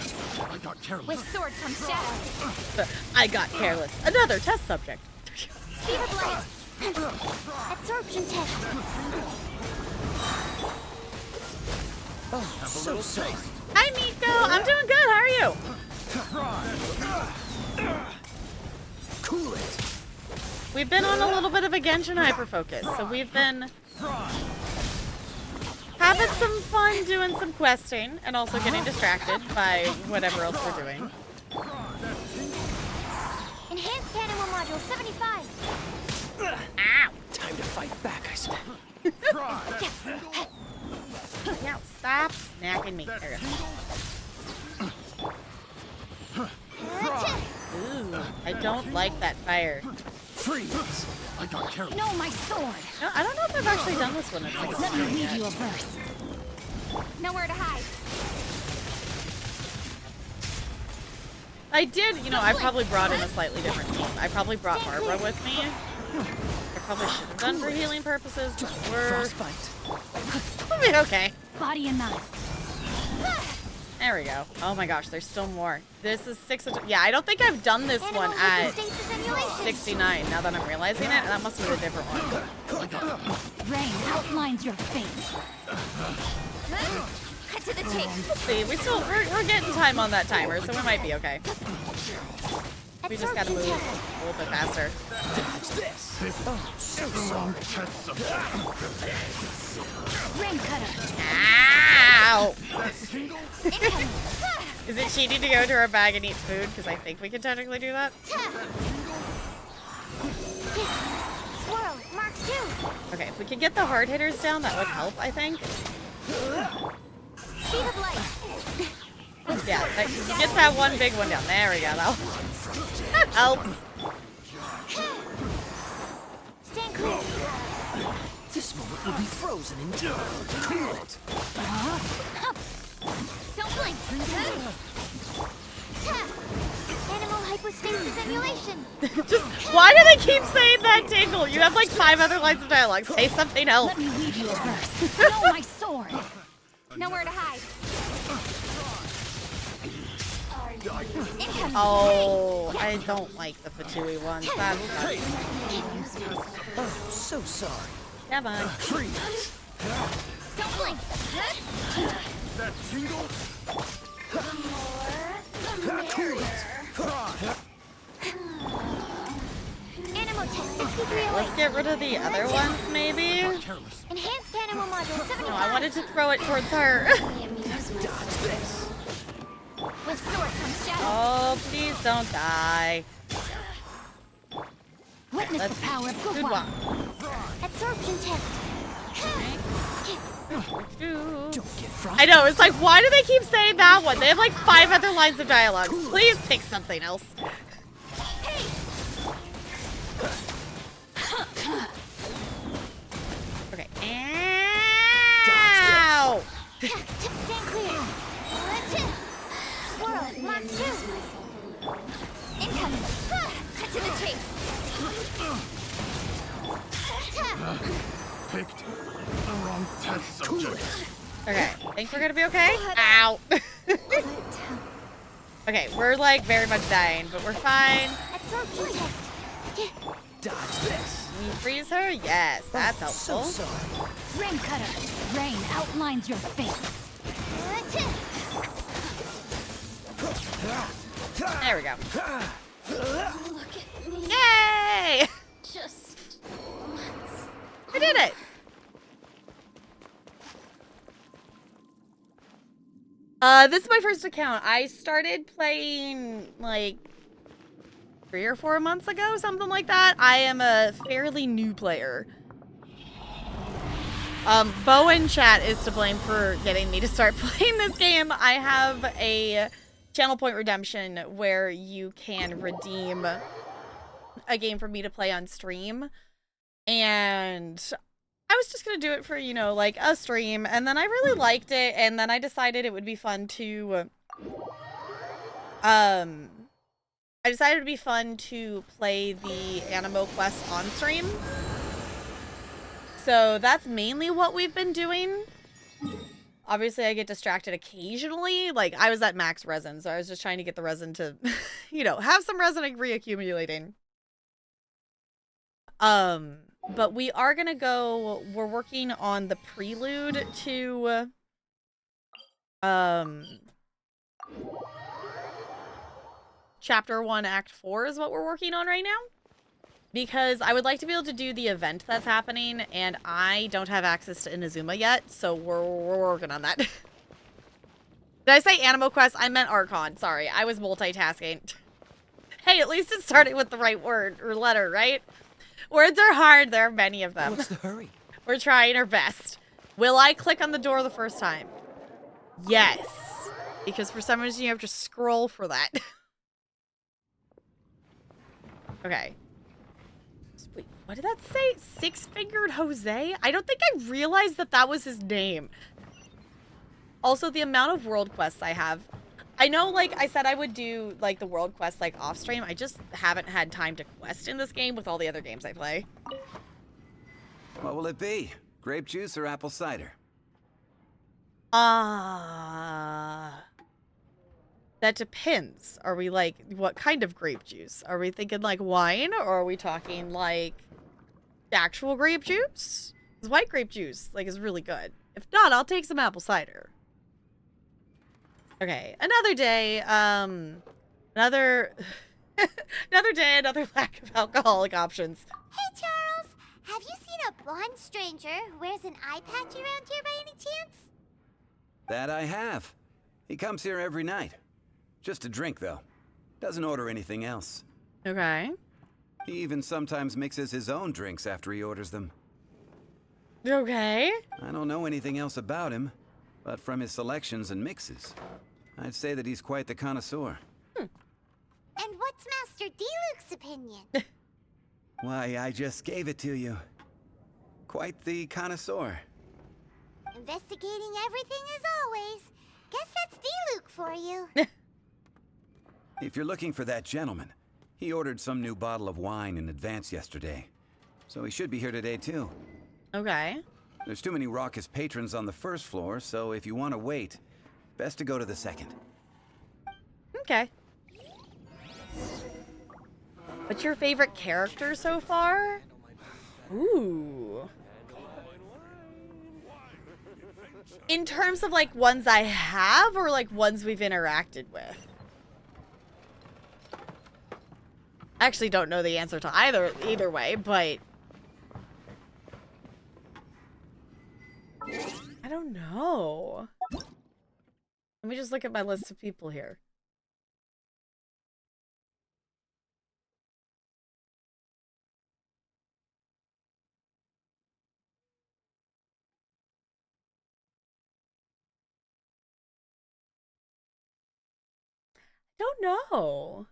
With sword from shadow. I got careless. Another test subject. Speed of light. Absorption test. So sorry. Hi, Miko. I'm doing good. How are you? Cool it. We've been on a little bit of a Genshin hyper focus, so we've been having some fun doing some questing and also getting distracted by whatever else we're doing. Enhanced animal module 75. Ow! Time to fight back, I suppose. Now stop snacking me. There we go. Ooh, I don't like that fire. Freeze. I got careless. No, my sword. No, I don't know if I've actually done this one. Let me read you a verse. Nowhere to hide. I did, I probably brought in a slightly different team. I probably brought Barbara with me. I probably should have done for healing purposes, but we'll be okay. Body and mind. There we go. Oh my gosh, there's still more. This is 6. Yeah, I don't think I've done this one at 69. Now that I'm realizing it, that must be a different one. Rain outlines your fate. Cut to the chase. Let's see, we're getting time on that timer, so we might be okay. We just gotta move a little bit faster. Dodge this. So sorry. Rain cutter. Ow! Is it cheating to go to our bag and eat food? Because I think we can technically do that. Swirl, Mark 2. Okay, if we could get the hard hitters down, that would help, I think. Speed of light. Yeah, get that one big one down. There we go. That helps. Stand clear. This moment will be frozen in time. Cool it. Don't blink. Animal hypostasis emulation. Just, why do they keep saying that, Tingle? You have like 5 other lines of dialogue. Say something else. Let me read you a verse. No, my sword. Nowhere to hide. Incoming. Oh, I don't like the Fatui ones. That's not... Oh, so sorry. Come on. Freeze. Don't blink. That tingle? Animal test 63 away. Let's get rid of the other ones, maybe? Enhanced animal module 75. No, I wanted to throw it towards her. Dodge this. With sword comes shadow. Oh, please don't die. Witness Let's the power of good good one. Absorption test. Ooh. Don't get I frosty. know, it's like, why do they keep saying that one? They have like 5 other lines of dialogue. Please pick something else. Okay. Ow! Stand clear. Swirl. Mark 2. Incoming. Cut to the chase. Picked the wrong test subject. Okay, think we're gonna be okay? Ow! Okay, we're like very much dying, but we're fine. Absorption test. Dodge this. Can you freeze her? Yes, that's So helpful. sorry. Rain cutter. Rain outlines your fate. There we go. Look at me. Yay! Just once. I did it! This is my first account. I started playing like 3 or 4 months ago, something like that. I am a fairly new player. Bo in chat is to blame for getting me to start playing this game. I have a channel point redemption where you can redeem a game for me to play on stream. And I was just gonna do it for, you know, like a stream, and then I really liked it, and then I decided it would be fun to play the Animo Quest on stream. So that's mainly what we've been doing. Obviously, I get distracted occasionally. Like, I was at max resin, so I was just trying to get the resin to, you know, have some resin reaccumulating. But we are gonna go, we're working on the prelude to, Chapter 1, Act 4 is what we're working on right now. Because I would like to be able to do the event that's happening, and I don't have access to Inazuma yet, so we're working on that. Did I say Animo Quest? I meant Archon. Sorry, I was multitasking. Hey, at least it started with the right word, or letter, right? Words are hard. There are many of them. What's the hurry? We're trying our best. Will I click on the door the first time? Yes. Because for some reason you have to scroll for that. Okay. Wait, what did that say? Six-fingered Jose? I don't think I realized that that was his name. Also, the amount of world quests I have. I know, like, I said I would do, like, the world quest, like, off-stream. I just haven't had time to quest in this game with all the other games I play. What will it be? Grape juice or apple cider? That depends. Are we, like, what kind of grape juice? Are we thinking, like, wine? Or are we talking, like, actual grape juice? Because white grape juice, like, is really good. If not, I'll take some apple cider. Okay, another day, another day, another lack of alcoholic options. Hey, Charles. Have you seen a blonde stranger who wears an eye patch around here by any chance? That I have. He comes here every night. Just a drink, though. Doesn't order anything else. Okay. He even sometimes mixes his own drinks after he orders them. Okay. I don't know anything else about him, but from his selections and mixes, I'd say that he's quite the connoisseur. And what's Master D-Luke's opinion? Why, I just gave it to you. Quite the connoisseur. Investigating everything as always. Guess that's D-Luke for you. If you're looking for that gentleman, he ordered some new bottle of wine in advance yesterday. So he should be here today, too. Okay. There's too many raucous patrons on the first floor, so if you want to wait, best to go to the second. Okay. What's your favorite character so far? Ooh. In terms of like ones I have or like ones we've interacted with? I actually don't know the answer to either way, but I don't know. Let me just look at my list of people here. Don't know.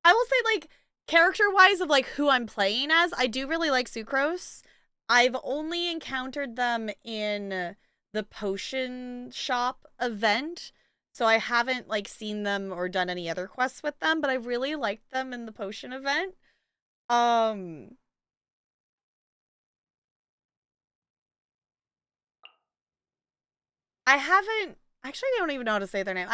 I will say, like, character-wise of, like, who I'm playing as, I do really like Sucrose. I've only encountered them in the potion shop event, so I haven't, like, seen them or done any other quests with them, but I really liked them in the potion event. I haven't... Actually, I don't even know how to say their name.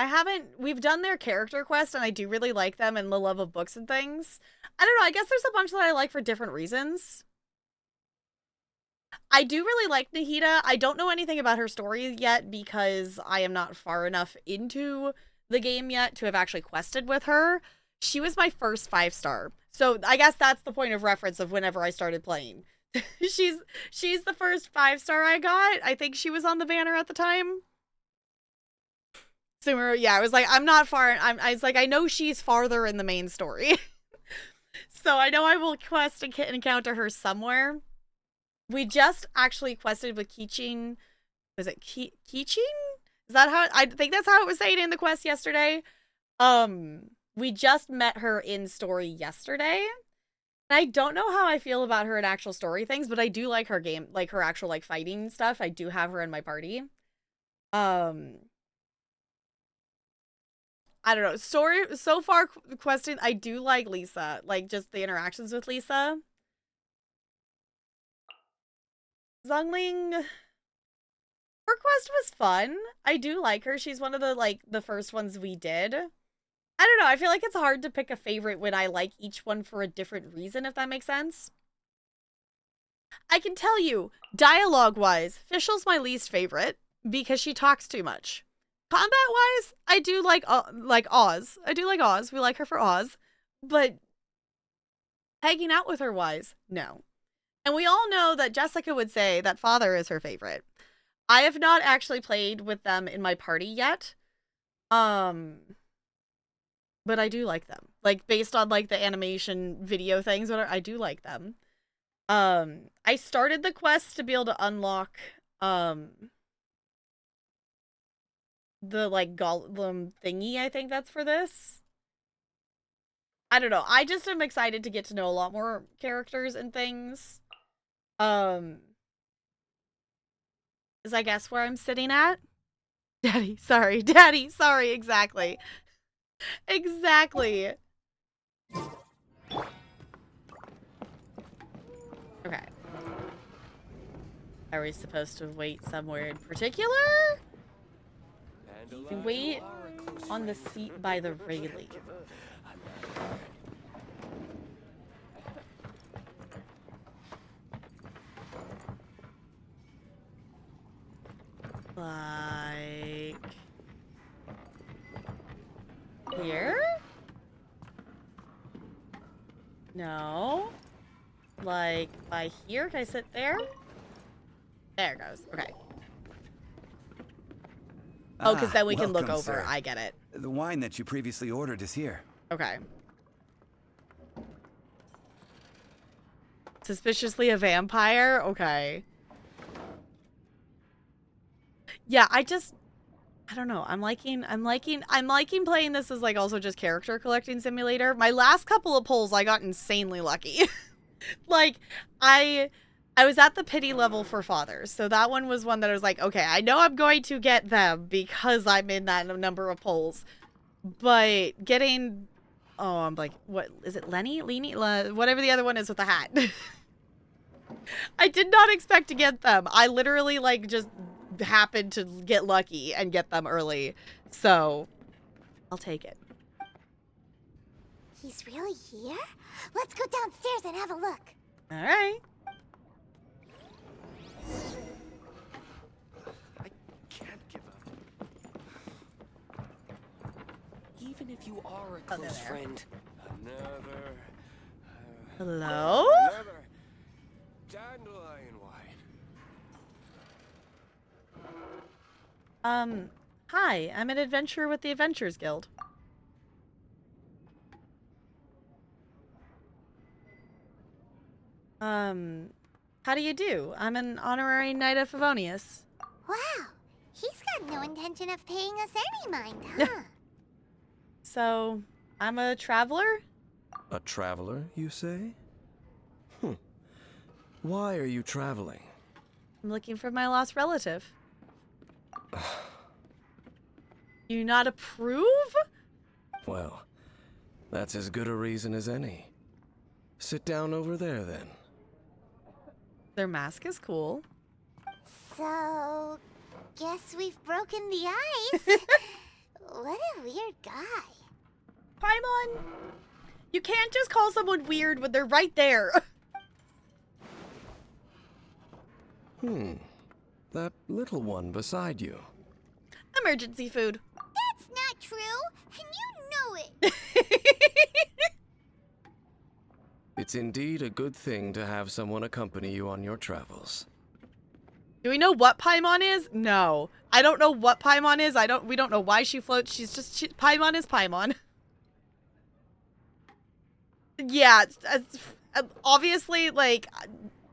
We've done their character quest, and I do really like them and the love of books and things. I don't know, I guess there's a bunch that I like for different reasons. I do really like Nahida. I don't know anything about her story yet because I am not far enough into the game yet to have actually quested with her. She was my first 5-star. So I guess that's the point of reference of whenever I started playing. She's the first 5-star I got. I think she was on the banner at the time. So yeah, I was like, I'm not far. I was like, I know she's farther in the main story. So I know I will quest and encounter her somewhere. We just actually quested with Keichin. Was it Keichin? Is that how? I think that's how it was saying in the quest yesterday. We just met her in story yesterday. And I don't know how I feel about her in actual story things, but I do like her game, like her actual like fighting stuff. I do have her in my party. I don't know. So far questing, I do like Lisa. Like just the interactions with Lisa. Zhongling, her quest was fun. I do like her. She's one of the first ones we did. I don't know. I feel like it's hard to pick a favorite when I like each one for a different reason, if that makes sense. I can tell you, dialogue-wise, Fischl's my least favorite because she talks too much. Combat-wise, I do like Oz. I do like Oz. We like her for Oz. But hanging out with her wise, no. And we all know that Jessica would say that Father is her favorite. I have not actually played with them in my party yet. But I do like them. Like, based on, like, the animation video things, whatever, I do like them. I started the quest to be able to unlock, the, like, golem thingy, I think that's for this. I don't know. I just am excited to get to know a lot more characters and things. Is I guess where I'm sitting at? Daddy, sorry, exactly. Exactly. Okay. Are we supposed to wait somewhere in particular? You can wait on the seat by the railing. Like... here? No. Like, by here? Can I sit there? There it goes. Okay. Oh, because then we can look over. Sir. I get it. The wine that you previously ordered is here. Okay. Suspiciously a vampire? Okay. Yeah, I don't know. I'm liking playing this as like also just character collecting simulator. My last couple of pulls I got insanely lucky. Like I was at the pity level for fathers. So that one was one that I was like, okay, I know I'm going to get them because I'm in that number of pulls. But getting I'm like, what is it? Lenny? Whatever the other one is with the hat. I did not expect to get them. I literally like just happened to get lucky and get them early. So I'll take it. He's really here? Let's go downstairs and have a look. All right. I can't give up. Even if you are a close there. friend, Hello? Another dandelion wine. Hi, I'm an adventurer with the Adventurers Guild. How do you do? I'm an honorary Knight of Favonius. Wow, he's got no intention of paying us any mind, huh? So, I'm a traveler? A traveler, you say? Why are you traveling? I'm looking for my lost relative. You not approve? Well, that's as good a reason as any. Sit down over there, then. Their mask is cool. So, guess we've broken the ice. What a weird guy. Paimon! You can't just call someone weird when they're right there. That little one beside you. Emergency food. That's not true, and you know it. It's indeed a good thing to have someone accompany you on your travels. Do we know what Paimon is? No. I don't know what Paimon is. We don't know why she floats. Paimon is Paimon. Yeah, obviously, like,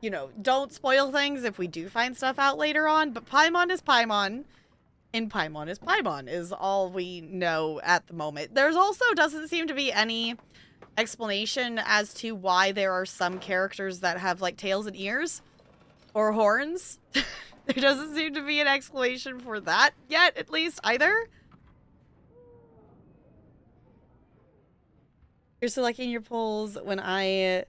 you know, don't spoil things if we do find stuff out later on, but Paimon is Paimon, and Paimon is Paimon is all we know at the moment. There's also doesn't seem to be any explanation as to why there are some characters that have, like, tails and ears or horns. There doesn't seem to be an explanation for that yet, at least, either. You're selecting your polls when I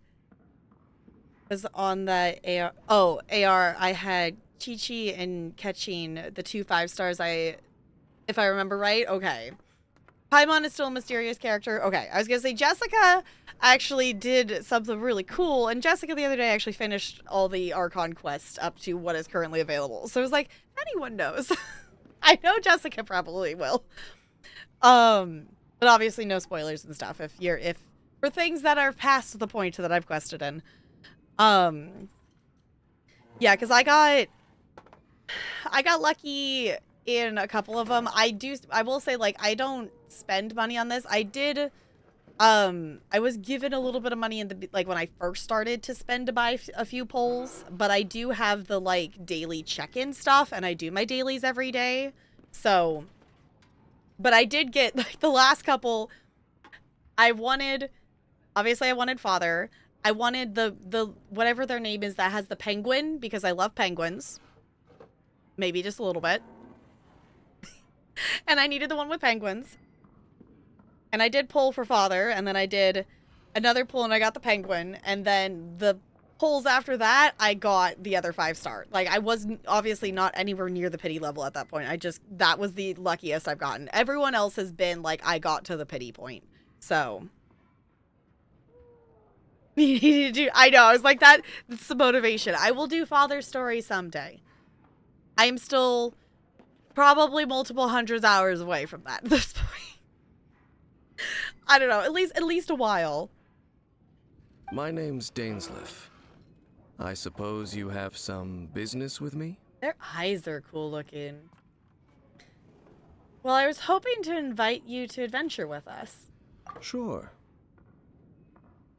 was on the AR. Oh, AR, I had Chi-Chi and Ketchin, the 2 5 stars. If I remember right. Okay. Paimon is still a mysterious character. Okay, I was going to say Jessica actually did something really cool, and Jessica the other day actually finished all the Archon quests up to what is currently available. So it was like, if anyone knows. I know Jessica probably will. But obviously no spoilers and stuff if for things that are past the point that I've quested in. Yeah, because I got lucky in a couple of them. I will say, like, I don't spend money on this. I was given a little bit of money in the, like, when I first started to spend to buy a few polls, but I do have the, like, daily check-in stuff, and I do my dailies every day. So, but I did get, like, the last couple, obviously I wanted Father. I wanted the whatever their name is that has the penguin, because I love penguins. Maybe just a little bit. And I needed the one with penguins. And I did pull for Father, and then I did another pull and I got the penguin, and then the pulls after that, I got the other 5-star. Like, I was obviously not anywhere near the pity level at that point. That was the luckiest I've gotten. Everyone else has been, like, I got to the pity point. So, I know, I was like, that's the motivation. I will do Father's story someday. I am still probably multiple hundreds of hours away from that at this point. I don't know, at least a while. My name's Dainsleif. I suppose you have some business with me? Their eyes are cool looking. Well, I was hoping to invite you to adventure with us. Sure.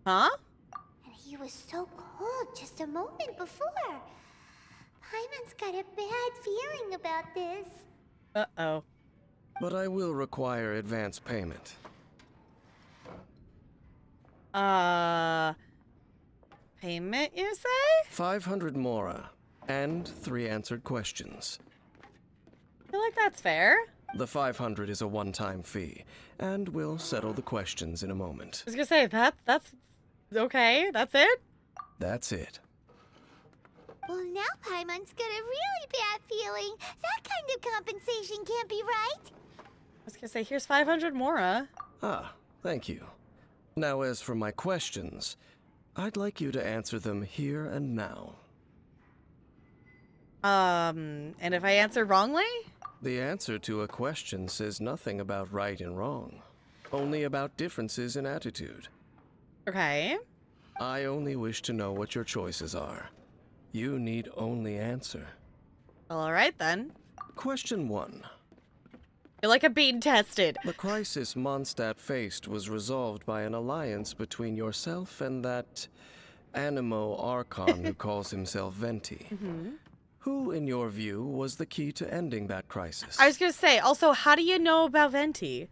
Huh? And he was so cold just a moment before. Paimon's got a bad feeling about this. Uh-oh. But I will require advance payment. Payment, you say? 500 mora, and 3 answered questions. I feel like that's fair. The 500 is a one-time fee, and we'll settle the questions in a moment. I was gonna say, that's okay, that's it? That's it. Well, now Paimon's got a really bad feeling. That kind of compensation can't be right. I was gonna say, here's 500 mora. Ah, thank you. Now, as for my questions, I'd like you to answer them here and now. And if I answer wrongly? The answer to a question says nothing about right and wrong, only about differences in attitude. Okay. I only wish to know what your choices are. You need only answer. Well, all right then. Question 1. You're like a being tested. The crisis Mondstadt faced was resolved by an alliance between yourself and that Animo Archon who calls himself Venti. Who, in your view, was the key to ending that crisis? I was gonna say, also, how do you know about Venti?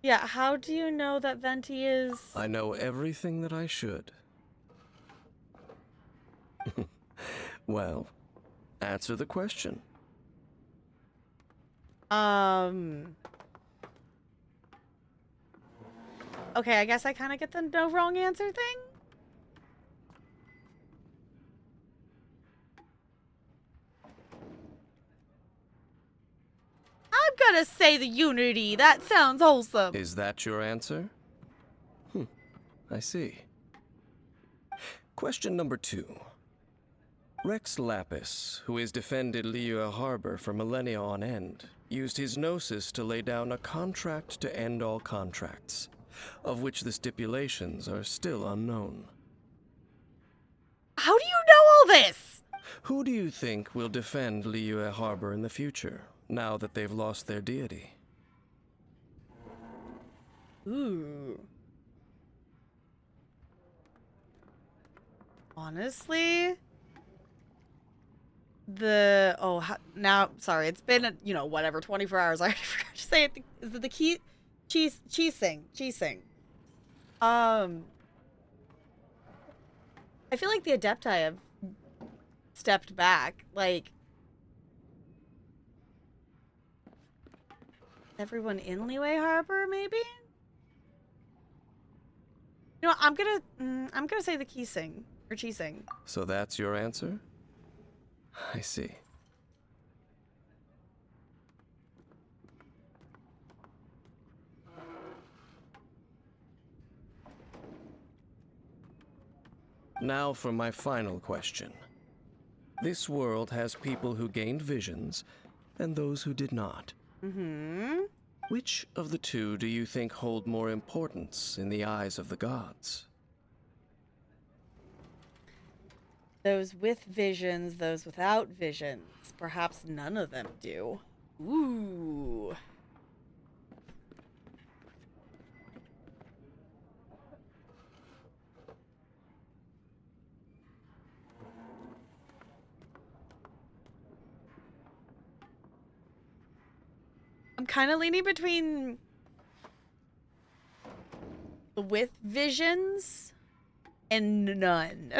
Yeah, how do you know that Venti is... I know everything that I should. Well, answer the question. Okay, I guess I kind of get the no wrong answer thing. I'm gonna say the Unity. That sounds wholesome. Is that your answer? I see. Question number 2. Rex Lapis, who has defended Liyue Harbor for millennia on end, used his gnosis to lay down a contract to end all contracts, of which the stipulations are still unknown. How do you know all this? Who do you think will defend Liyue Harbor in the future, now that they've lost their deity? Ooh. Honestly, now, sorry, it's been, whatever, 24 hours. I forgot to say it. Is it the key? Qixing. I feel like the Adepti have stepped back. Like, everyone in Liyue Harbor, maybe? You know what, I'm gonna say the Qixing. Or Qixing. So that's your answer? I see. Now for my final question. This world has people who gained visions and those who did not. Which of the two do you think hold more importance in the eyes of the gods? Those with visions, those without visions. Perhaps none of them do. Ooh. I'm kind of leaning between the with visions and none.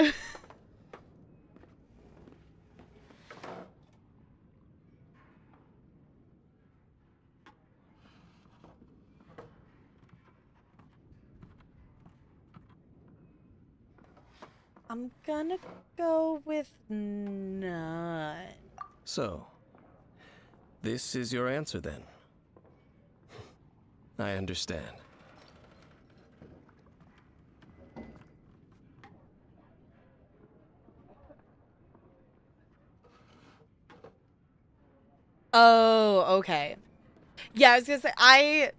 I'm gonna go with none. So, this is your answer then? I understand. Oh, okay. Yeah, I was gonna say, I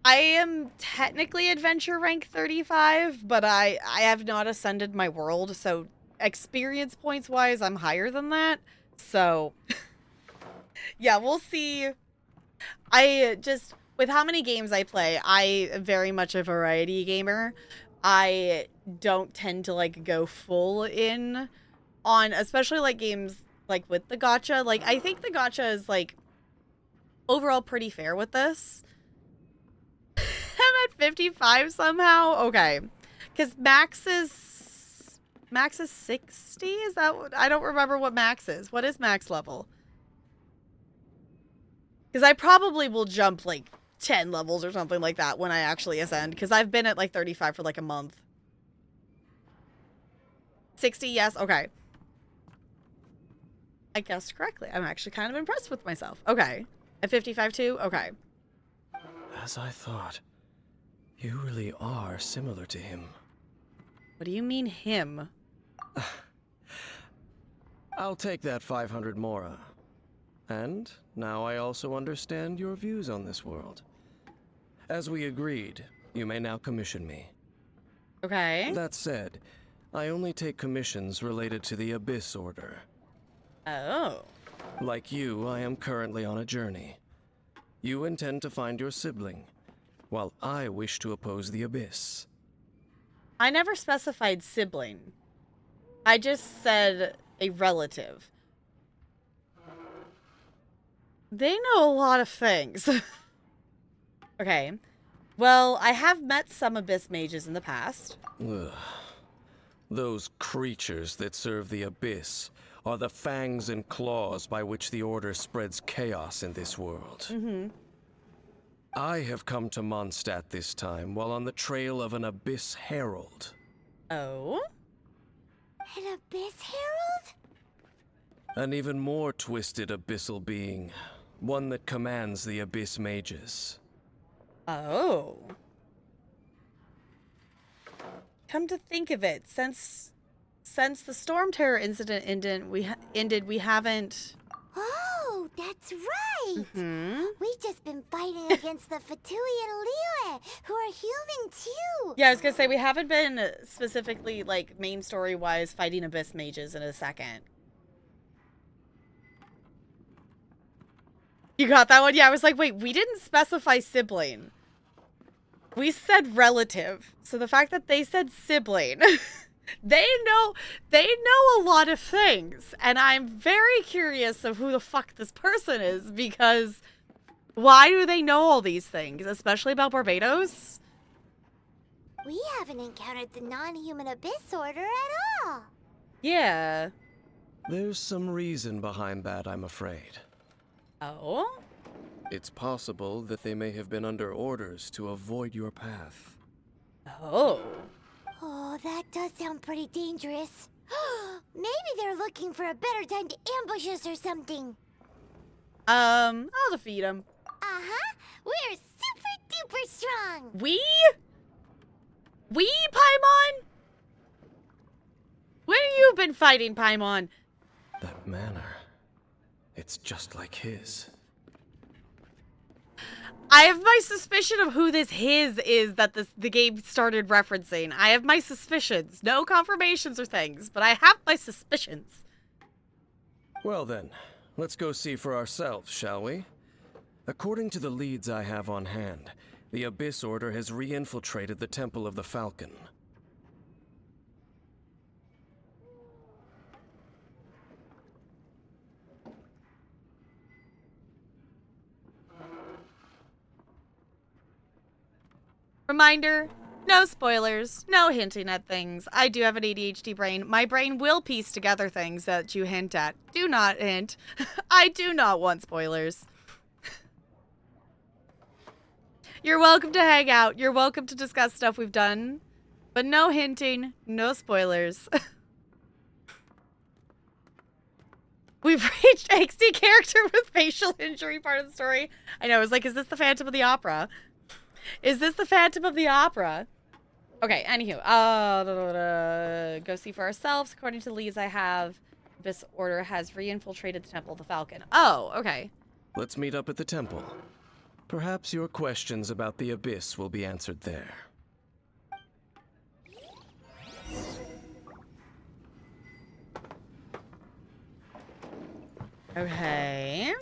am technically adventure rank 35, but I have not ascended my world, so experience points wise, I'm higher than that. So, yeah, we'll see. With how many games I play, I am very much a variety gamer. I don't tend to, like, go full in on, especially, like, games, like, with the gacha. Like, I think the gacha is, like, overall pretty fair with this. I'm at 55 somehow? Okay. Because max is 60? Is that what? I don't remember what max is. What is max level? Because I probably will jump, like, 10 levels or something like that when I actually ascend, because I've been at like 35 for like a month. 60, yes, okay. I guessed correctly. I'm actually kind of impressed with myself. Okay. At 55 too? Okay. As I thought. You really are similar to him. What do you mean, him? I'll take that 500 mora. And now I also understand your views on this world. As we agreed, you may now commission me. Okay. That said, I only take commissions related to the Abyss Order. Oh. Like you, I am currently on a journey. You intend to find your sibling, while I wish to oppose the Abyss. I never specified sibling. I just said a relative. They know a lot of things. Okay. Well, I have met some Abyss mages in the past. Ugh. Those creatures that serve the Abyss are the fangs and claws by which the Order spreads chaos in this world. Mm-hmm. I have come to Mondstadt this time while on the trail of an Abyss Herald. Oh? An Abyss Herald? An even more twisted abyssal being. One that commands the Abyss mages. Oh. Come to think of it, since the Storm Terror incident ended, we haven't... Oh, that's right! Hmm? We've just been fighting against the Fatui and Liyue, who are human too! Yeah, I was gonna say, we haven't been specifically, like, main story-wise fighting Abyss mages in a second. You got that one? Yeah, I was like, wait, we didn't specify sibling. We said relative. So the fact that they said sibling, they know a lot of things. And I'm very curious of who the fuck this person is, because why do they know all these things, especially about Barbados? We haven't encountered the non-human Abyss Order at all! Yeah. There's some reason behind that, I'm afraid. Oh? It's possible that they may have been under orders to avoid your path. Oh. Oh, that does sound pretty dangerous. Maybe they're looking for a better time to ambush us or something. I'll defeat him. Uh-huh. We're super duper strong. We, Paimon? Where you been fighting, Paimon? That manner. It's just like his. I have my suspicion of who this his is that the game started referencing. I have my suspicions. No confirmations or things, but I have my suspicions. Well then, let's go see for ourselves, shall we? According to the leads I have on hand, the Abyss Order has re-infiltrated the Temple of the Falcon. Reminder, no spoilers, no hinting at things. I do have an ADHD brain. My brain will piece together things that you hint at. Do not hint. I do not want spoilers. You're welcome to hang out. You're welcome to discuss stuff we've done. But no hinting, no spoilers. We've reached angsty character with facial injury part of the story. I know, I was like, is this the Phantom of the Opera? Is this the Phantom of the Opera? Okay, anywho. Go see for ourselves. According to the leads I have, this order has re-infiltrated the Temple of the Falcon. Oh, okay. Let's meet up at the temple. Perhaps your questions about the Abyss will be answered there. Okay.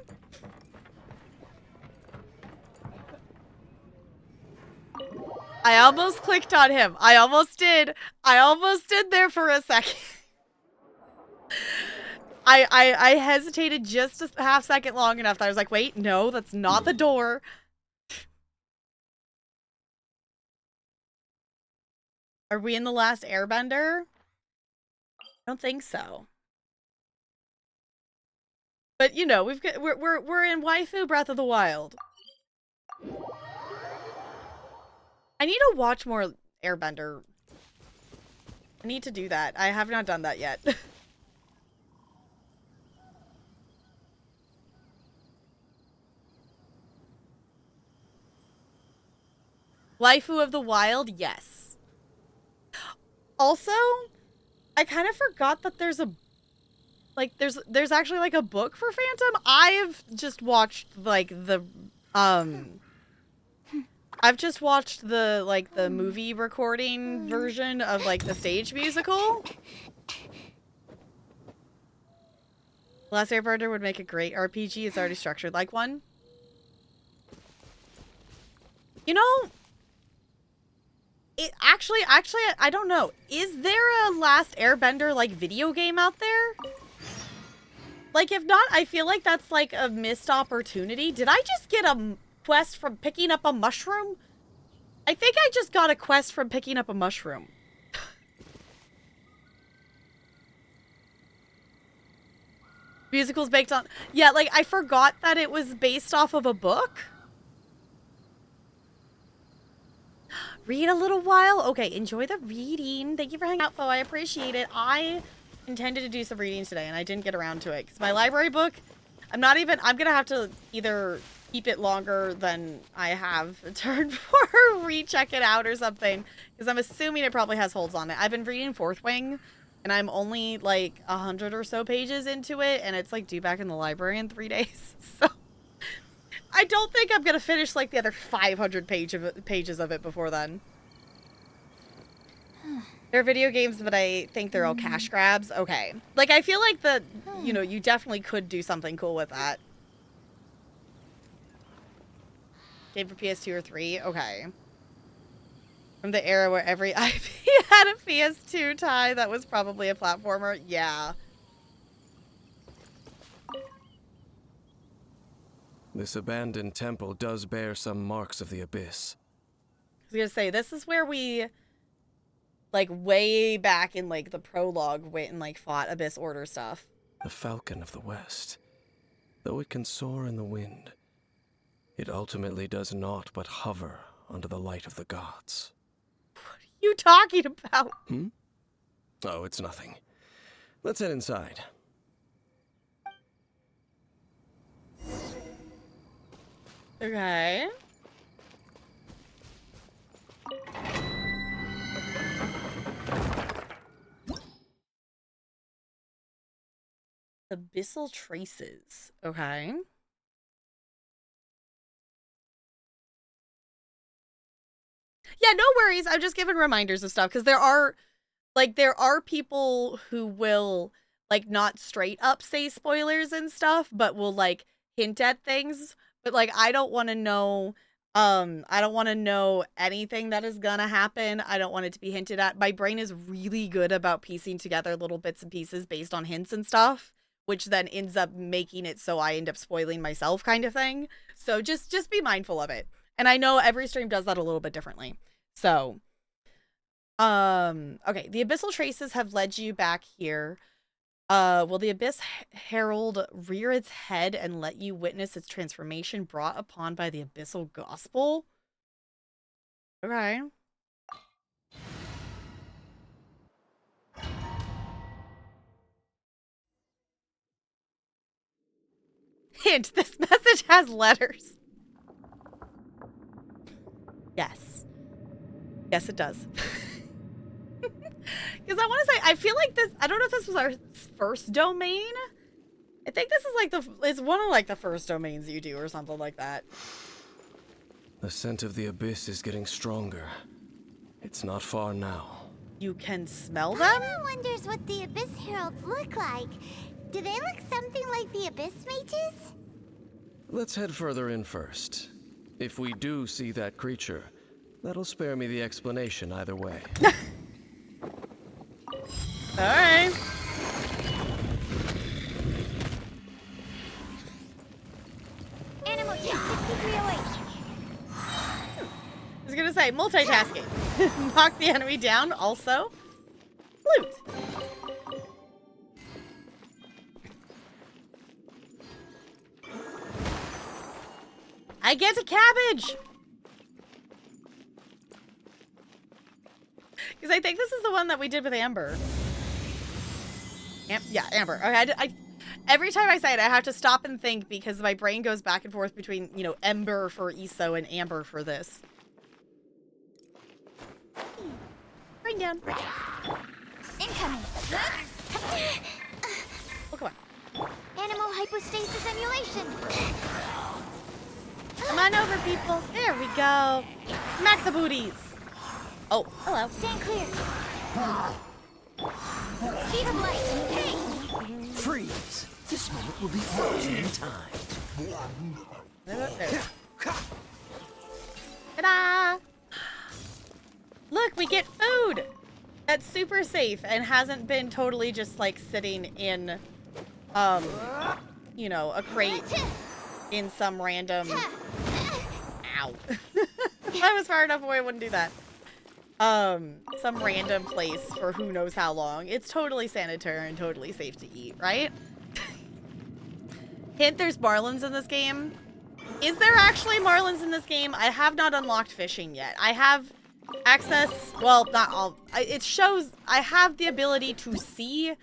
I almost clicked on him. I almost did. I almost did there for a second. I hesitated just a half second long enough that I was like, wait, no, that's not the door. Are we in the last Airbender? I don't think so. But you know, we're in Waifu Breath of the Wild. I need to watch more Airbender. I need to do that. I have not done that yet. Waifu of the Wild, yes. Also, I kind of forgot that there's a like there's actually like a book for Phantom. I've just watched like the I've just watched the like the movie recording version of like the stage musical. Last Airbender would make a great RPG. It's already structured like one. You know, it actually, I don't know. Is there a Last Airbender like video game out there? Like, if not, I feel like that's like a missed opportunity. Did I just get a quest from picking up a mushroom? I think I just got a quest from picking up a mushroom. Musicals based on... Yeah, like, I forgot that it was based off of a book. Read a little while? Okay, enjoy the reading. Thank you for hanging out, Fo. I appreciate it. I intended to do some reading today, and I didn't get around to it. Because my library book, I'm going to have to either keep it longer than I have turned for, recheck it out or something. Because I'm assuming it probably has holds on it. I've been reading Fourth Wing, and I'm only like 100 or so pages into it, and it's like due back in the library in 3 days. So I don't think I'm going to finish like the other 500 pages of it before then. They're video games, but I think they're all cash grabs. Okay. Like, I feel like the, you know, you definitely could do something cool with that. Game for PS2 or 3? Okay. From the era where every IP had a PS2 tie, that was probably a platformer. Yeah. This abandoned temple does bear some marks of the Abyss. I was gonna say, this is where we, like, way back in, like, the prologue went and, like, fought Abyss Order stuff. The Falcon of the West. Though it can soar in the wind, it ultimately does naught but hover under the light of the gods. What are you talking about? Oh, it's nothing. Let's head inside. Okay. Abyssal traces. Okay. Yeah, no worries. I'm just giving reminders of stuff because there are people who will like not straight up say spoilers and stuff, but will like hint at things. But like I don't want to know anything that is gonna happen. I don't want it to be hinted at. My brain is really good about piecing together little bits and pieces based on hints and stuff, which then ends up making it so I end up spoiling myself kind of thing. So just be mindful of it. And I know every stream does that a little bit differently. So, okay, the Abyssal Traces have led you back here. Will the Abyss Herald rear its head and let you witness its transformation brought upon by the Abyssal Gospel? Okay. Hint, this message has letters. Yes. Yes, it does. Because I want to say, I feel like this, I don't know if this was our first domain. I think this is like it's one of like the first domains you do or something like that. The scent of the Abyss is getting stronger. It's not far now. You can smell them? Paimon wonders what the Abyss Heralds look like. Do they look something like the Abyss Mages? Let's head further in first. If we do see that creature, that'll spare me the explanation either way. Alright. Animal Tech 6308. I was gonna say, multitasking. Knock the enemy down, also. Loot. I get a cabbage! Because I think this is the one that we did with Amber. Yeah, Amber. Okay, every time I say it, I have to stop and think because my brain goes back and forth between, you know, Ember for ESO and Amber for this. going down. Incoming. Oh, come on. Animal hypostasis emulation. Come on over, people. There we go. Smack the booties. Oh, hello. Stand clear. Speed of light. Hey. Freeze. This moment will be frozen in time. Ta-da! Look, we get food. That's super safe and hasn't been totally just like sitting in, you know, a crate in some random. Ow! If I was far enough away, I wouldn't do that. Some random place for who knows how long. It's totally sanitary and totally safe to eat, right? Hint, there's marlins in this game. Is there actually marlins in this game? I have not unlocked fishing yet. I have access, well, not all. It shows I have the ability to see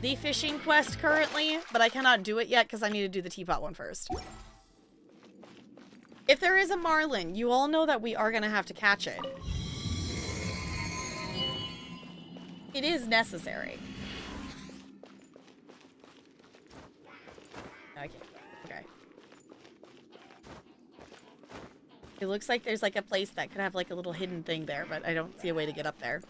the fishing quest currently, but I cannot do it yet because I need to do the teapot one first. If there is a marlin, you all know that we are going to have to catch it. It is necessary. No, I can't. Okay. It looks like there's like a place that could have like a little hidden thing there, but I don't see a way to get up there.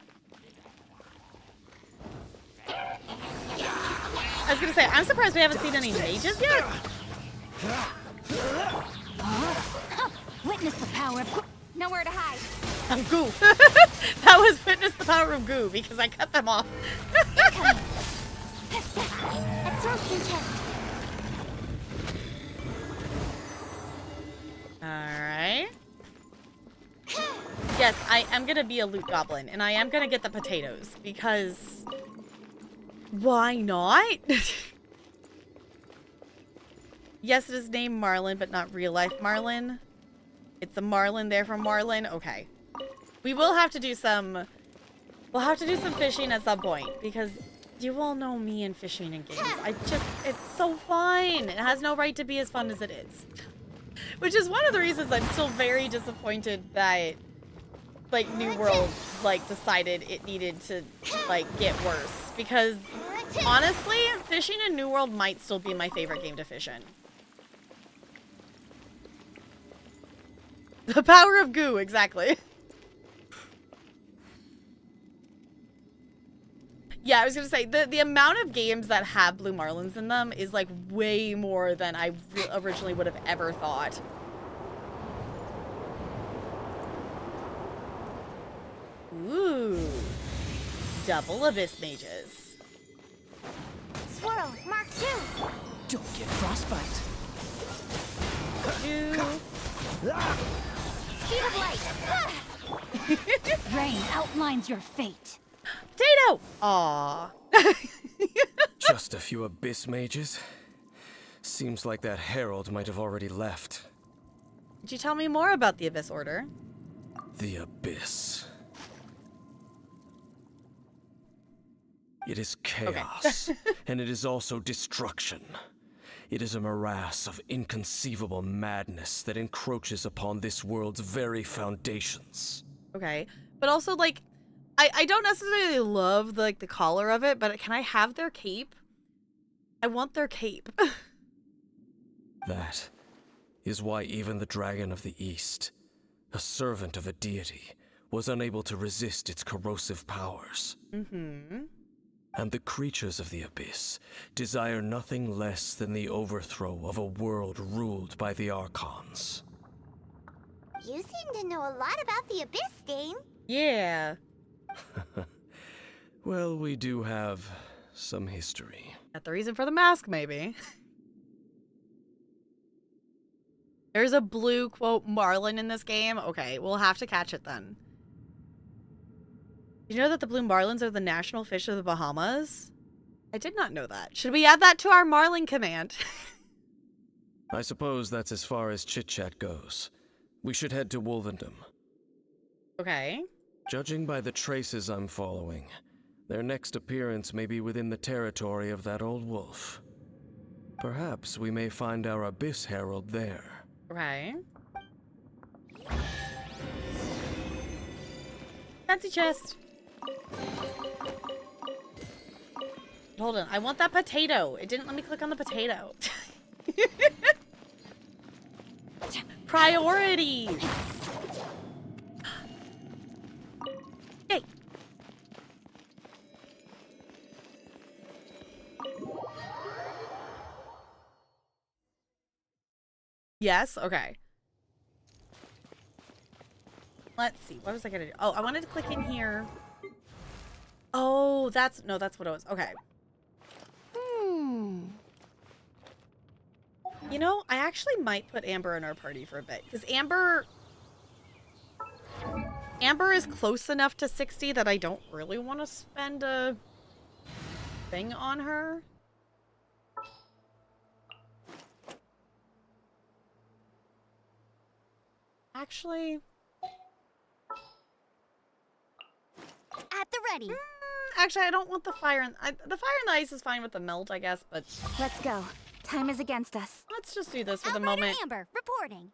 I was gonna say, I'm surprised we haven't seen any mages yet. Witness the power of Nowhere to hide. Of goo. That was witness the power of goo because I cut them off. Absorption test. Alright. Yes, I am gonna be a loot goblin, and I am gonna get the potatoes, because... why not? Yes, it is named Marlin, but not real life Marlin. It's a Marlin there from Marlin. Okay. We will have to do some... we'll have to do some fishing at some point, because you all know me and fishing in games. It's so fun. It has no right to be as fun as it is. Which is one of the reasons I'm still very disappointed that, like, New World, like, decided it needed to, like, get worse. Because, honestly, fishing in New World might still be my favorite game to fish in. The power of goo, exactly. Yeah, I was gonna say, the amount of games that have blue marlins in them is, like, way more than I originally would have ever thought. Ooh. Double Abyss Mages. Swirl, Mark 2. Don't get frostbite. Speed of light. rain outlines your fate. Potato! Aww. Just a few abyss mages? Seems like that herald might have already left. Could you tell me more about the Abyss Order? The abyss. It is chaos, and it is also destruction. It is a morass of inconceivable madness that encroaches upon this world's very foundations. Okay. But also, like, I don't necessarily love, the collar of it, but can I have their cape? I want their cape. That is why even the Dragon of the East, a servant of a deity, was unable to resist its corrosive powers. Mm-hmm. And the creatures of the Abyss desire nothing less than the overthrow of a world ruled by the Archons. You seem to know a lot about the Abyss, Dane. Yeah. Well, we do have some history. That's the reason for the mask, maybe. There's a blue, quote, marlin in this game. Okay, we'll have to catch it then. You know that the blue marlins are the national fish of the Bahamas? I did not know that. Should we add that to our marlin command? I suppose that's as far as chit-chat goes. We should head to Wolvendom. Okay. Judging by the traces I'm following, their next appearance may be within the territory of that old wolf. Perhaps we may find our Abyss Herald there. Okay. Fancy chest. Hold on, I want that potato. It didn't let me click on the potato. Priorities. Yay. Yes, okay. Let's see. What was I gonna do? Oh, I wanted to click in here. Oh, that's what it was. Okay. You know, I actually might put Amber in our party for a bit because Amber is close enough to 60 that I don't really want to spend a thing on her. Actually, At the ready. actually, I don't want the fire and the fire and the ice is fine with the melt, I guess, but Let's go. Time is against us. let's just do this for the Outrider moment. Amber, reporting.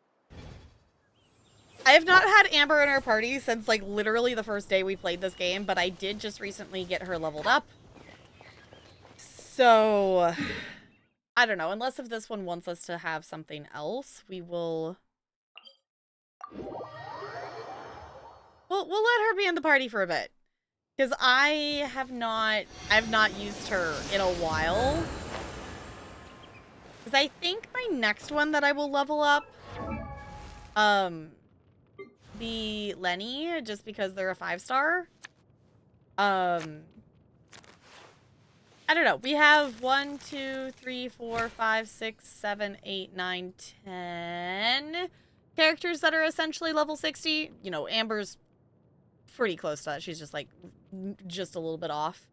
I have not had Amber in our party since like literally the first day we played this game, but I did just recently get her leveled up. So I don't know, unless if this one wants us to have something else, we'll let her be in the party for a bit. Because I've not used her in a while. Because I think my next one that I will level up be Lenny, just because they're a 5-star. I don't know. We have 1, 2, 3, 4, 5, 6, 7, 8, 9, 10 characters that are essentially level 60. You know, Amber's pretty close to that. She's just like just a little bit off.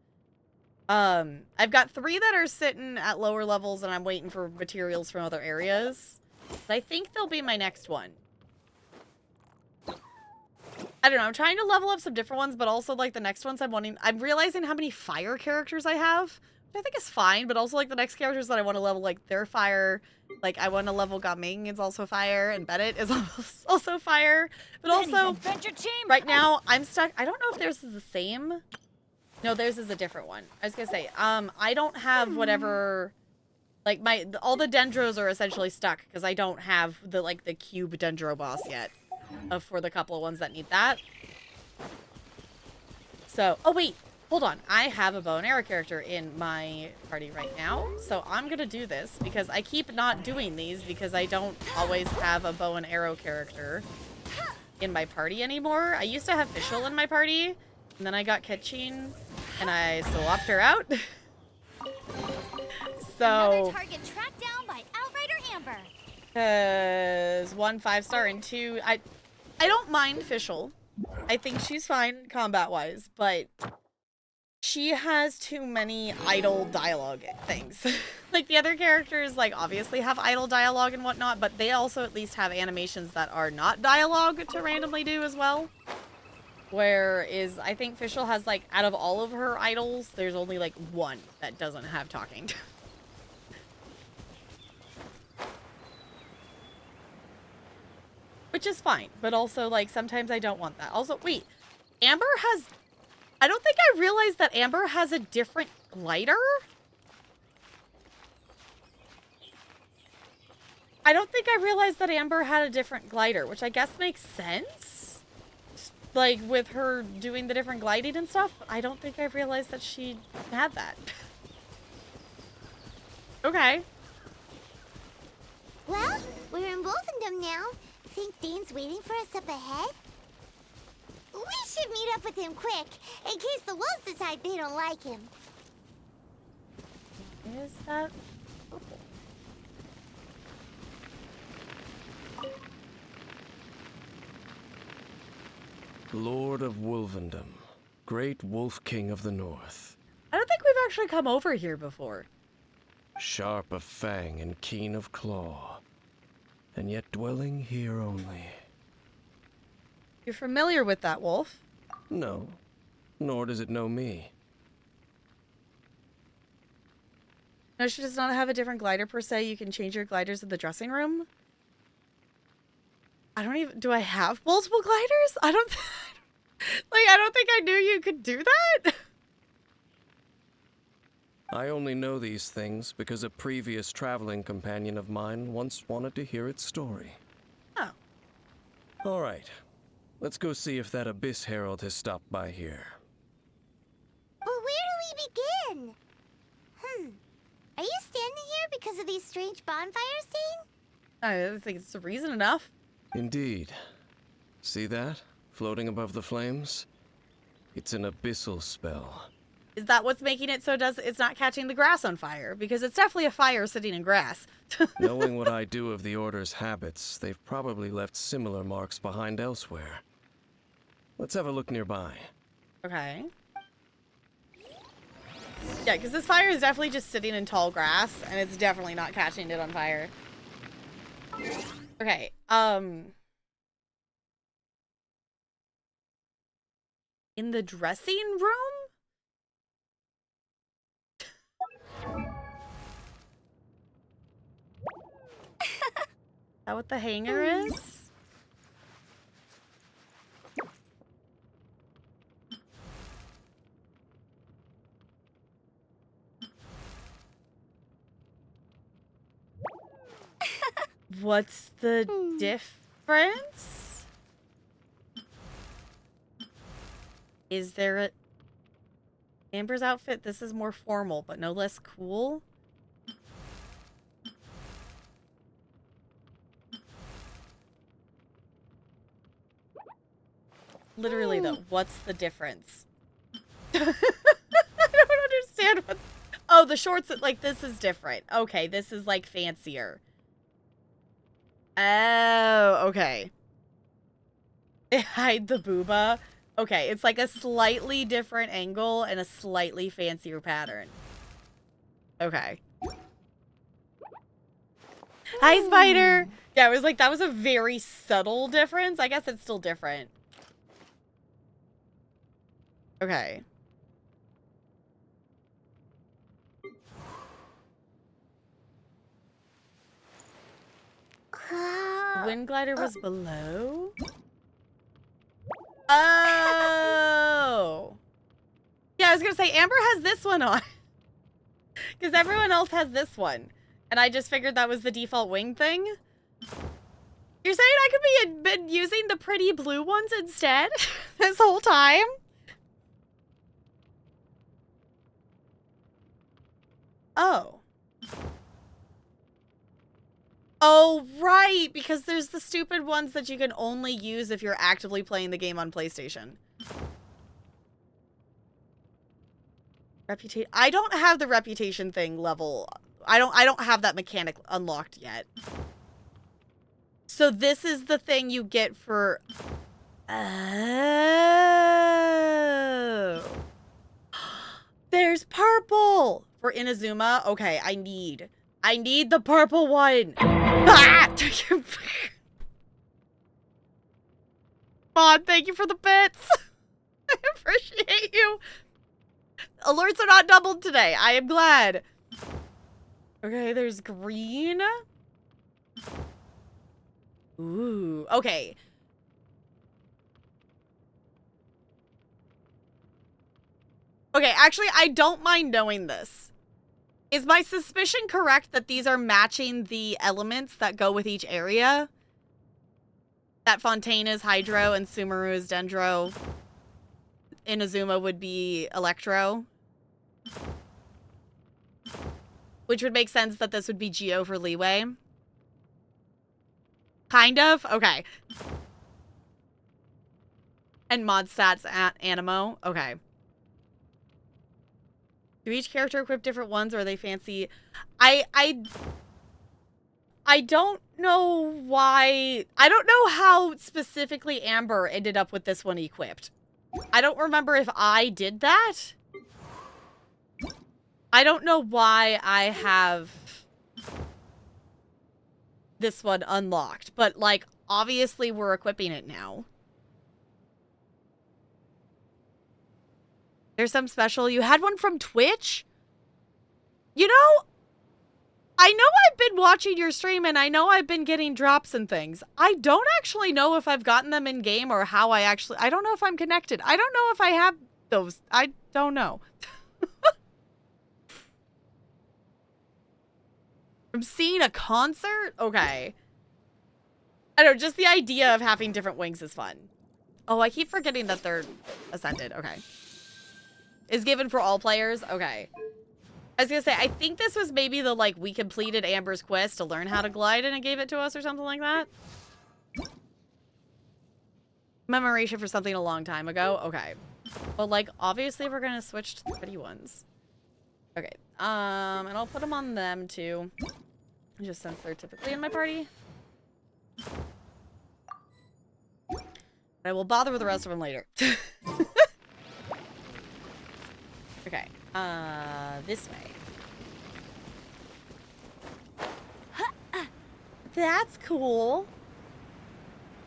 I've got 3 that are sitting at lower levels and I'm waiting for materials from other areas. But I think they'll be my next one. I don't know, I'm trying to level up some different ones, but also like the next ones I'm realizing how many fire characters I have, which I think is fine, but also like the next characters that I want to level, like they're fire. Like I want to level Gaming is also fire, and Bennett is also fire. But also, right now I'm stuck. I don't know if theirs is the same. No, theirs is a different one. I was gonna say, I don't have whatever, like all the Dendros are essentially stuck because I don't have the cube Dendro boss yet. For the couple of ones that need that. So, oh wait, hold on. I have a bow and arrow character in my party right now. So I'm gonna do this because I keep not doing these because I don't always have a bow and arrow character in my party anymore. I used to have Fischl in my party, and then I got Ketching, and I swapped her out. So... Another target tracked down by Outrider Amber. Because 1 5-star and 2, I don't mind Fischl. I think she's fine combat-wise, but she has too many idle dialogue things. Like the other characters, like obviously have idle dialogue and whatnot, but they also at least have animations that are not dialogue to randomly do as well. Whereas I think Fischl has like, out of all of her idols, there's only like 1 that doesn't have talking. Which is fine, but also, like, sometimes I don't want that. Also, wait, Amber has... I don't think I realized that Amber has a different glider? I don't think I realized that Amber had a different glider, which I guess makes sense. Like, with her doing the different gliding and stuff, but I don't think I realized that she had that. Okay. Well, we're in Wolfendom now. Think Dane's waiting for us up ahead? We should meet up with him quick, in case the wolves decide they don't like him. Is that... Lord of Wolvendom, great Wolf King of the North. I don't think we've actually come over here before. Sharp of fang and keen of claw, and yet dwelling here only. You're familiar with that wolf? No, nor does it know me. No, she does not have a different glider per se. You can change your gliders in the dressing room. I don't even... Do I have multiple gliders? I don't... Like, I don't think I knew you could do that. I only know these things because a previous traveling companion of mine once wanted to hear its story. Oh. All right. Let's go see if that Abyss Herald has stopped by here. But where do we begin? Are you standing here because of these strange bonfires, Dane? I think it's reason enough. Indeed. See that? Floating above the flames? It's an abyssal spell. Is that what's making it so it's not catching the grass on fire? Because it's definitely a fire sitting in grass. Knowing what I do of the Order's habits, they've probably left similar marks behind elsewhere. Let's have a look nearby. Okay. Yeah, because this fire is definitely just sitting in tall grass, and it's definitely not catching it on fire. Okay, in the dressing room? Is that what the hanger is? What's the difference? Is there a... Amber's outfit, this is more formal, but no less cool. Literally, though, what's the difference? I don't understand what... Oh, the shorts, like, this is different. Okay, this is, like, fancier. Oh, okay. Hide the booba. Okay, it's like a slightly different angle and a slightly fancier pattern. Okay. Hi, Spider! Yeah, it was like, that was a very subtle difference. I guess it's still different. Okay. Wind glider was below? Oh! Yeah, I was gonna say, Amber has this one on. Because everyone else has this one. And I just figured that was the default wing thing. You're saying I could been using the pretty blue ones instead? This whole time? Oh. Oh, right, because there's the stupid ones that you can only use if you're actively playing the game on PlayStation. I don't have the reputation thing level. I don't have that mechanic unlocked yet. So this is the thing you get for... Oh. There's purple for Inazuma. Okay, I need the purple one. Ah! Bon, thank you for the bits. I appreciate you. Alerts are not doubled today. I am glad. Okay, there's green. Ooh, okay. Okay, actually, I don't mind knowing this. Is my suspicion correct that these are matching the elements that go with each area? That Fontaine is Hydro and Sumeru is Dendro. Inazuma would be Electro. Which would make sense that this would be Geo for Leeway. Kind of? Okay. And mod stats at Animo? Okay. Do each character equip different ones, or are they fancy? I don't know why. I don't know how specifically Amber ended up with this one equipped. I don't remember if I did that. I don't know why I have this one unlocked, but like, obviously we're equipping it now. There's some special. You had one from Twitch? You know, I know I've been watching your stream and I know I've been getting drops and things. I don't actually know if I've gotten them in game or how I don't know if I'm connected. I don't know if I have those. I don't know. I'm seeing a concert? Okay. I don't know, just the idea of having different wings is fun. Oh, I keep forgetting that they're ascended. Okay. Is given for all players? Okay. I was gonna say, I think this was maybe the, like, we completed Amber's quest to learn how to glide and it gave it to us or something like that. Commemoration for something a long time ago? Okay. Well, like, obviously we're gonna switch to the pretty ones. Okay. And I'll put them on them, too. Just since they're typically in my party. I will bother with the rest of them later. Okay. This way. That's cool.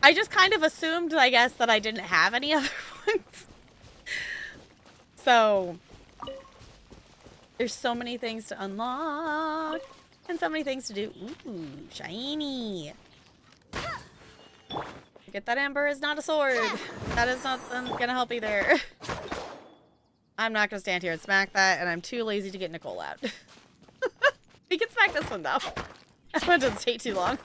I just kind of assumed, I guess, that I didn't have any other ones. So, there's so many things to unlock. And so many things to do. Ooh, shiny. Get that Amber is not a sword. That is not gonna help either. I'm not gonna stand here and smack that, and I'm too lazy to get Nicole out. We can smack this one, though. That one doesn't take too long.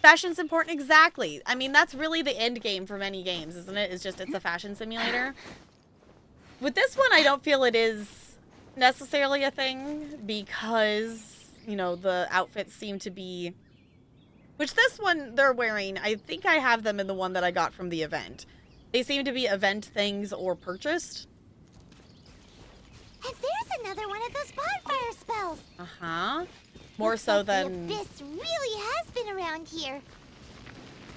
Fashion's important, exactly. I mean, that's really the end game for many games, isn't it? It's just, it's a fashion simulator. With this one, I don't feel it is necessarily a thing, because, you know, the outfits seem to be... Which this one they're wearing, I think I have them in the one that I got from the event. They seem to be event things or purchased. And there's another one of those bonfire spells. Uh-huh. More so than... The abyss really has been around here.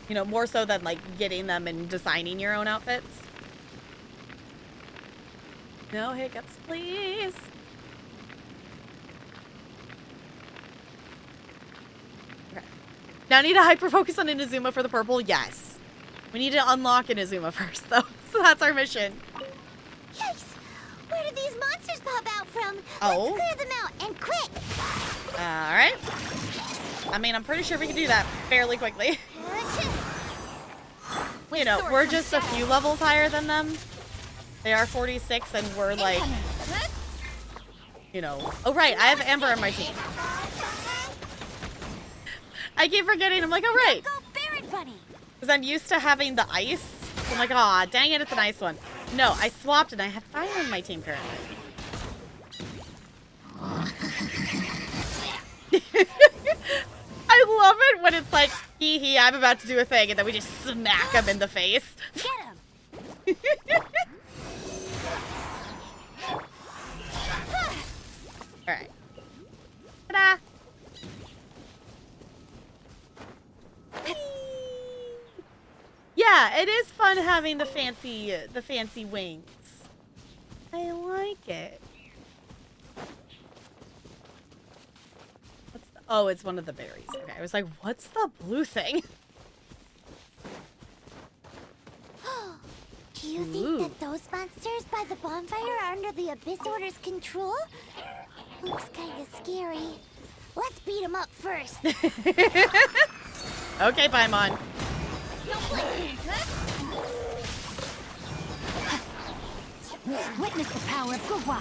You know, more so than, like, getting them and designing your own outfits. No hiccups, please. Okay. Now I need to hyper-focus on Inazuma for the purple? Yes. We need to unlock Inazuma first, though. So that's our mission. Yikes! Where did these monsters pop out from? Oh. Let's clear them out, and quick! Alright. I mean, I'm pretty sure we can do that fairly quickly. You know, we're just a few levels higher than them. They are 46 and we're like, you know. Oh, right, I have Amber on my team. I keep forgetting. I'm like, oh, right. Because I'm used to having the ice. So I'm like, aw, dang it, it's an ice one. No, I swapped and I have fire on my team currently. I love it when it's like, hee hee, I'm about to do a thing, and then we just smack him in the face. Get him! Alright. Ta-da! Yeah, it is fun having the fancy wings. I like it. Oh, it's one of the berries. Okay, I was like, what's the blue thing? Do you think that those monsters by the bonfire are under the Abyss Order's control? Looks kind of scary. Let's beat them up first. Okay, Paimon. Witness the power of Gugwa.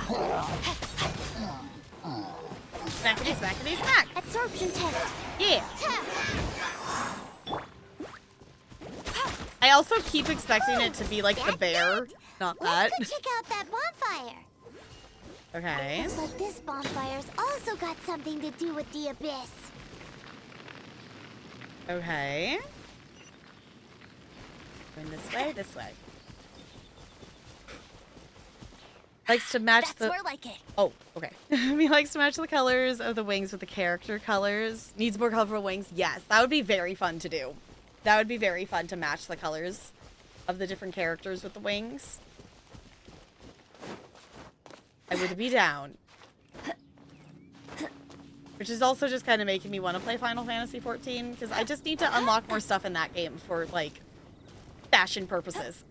Smackity, smackity, smack. Absorption test. Yeah. I also keep expecting it to be like the bear, not that. Let's go check out that bonfire. Okay. Looks like this bonfire's also got something to do with the Abyss. Okay. Going this way, this way. Likes to match That's the... more like it. Oh, okay. He likes to match the colors of the wings with the character colors. Needs more colorful wings. Yes, that would be very fun to do. That would be very fun to match the colors of the different characters with the wings. I would be down. Which is also just kind of making me want to play Final Fantasy XIV, because I just need to unlock more stuff in that game for, like, fashion purposes.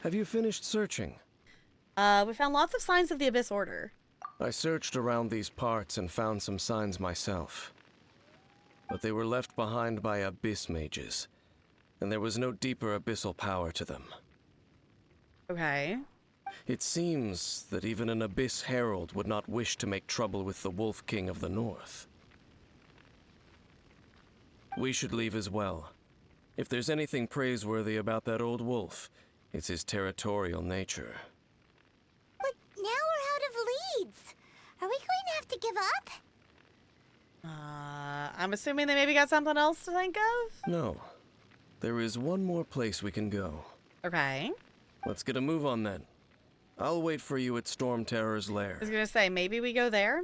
Have you finished searching? We found lots of signs of the Abyss Order. I searched around these parts and found some signs myself. But they were left behind by Abyss mages, and there was no deeper abyssal power to them. Okay. It seems that even an Abyss Herald would not wish to make trouble with the Wolf King of the North. We should leave as well. If there's anything praiseworthy about that old wolf, it's his territorial nature. But now we're out of leads. Are we going to have to give up? I'm assuming they maybe got something else to think of? No. There is one more place we can go. Okay. Let's get a move on then. I'll wait for you at Storm Terror's lair. I was gonna say, maybe we go there?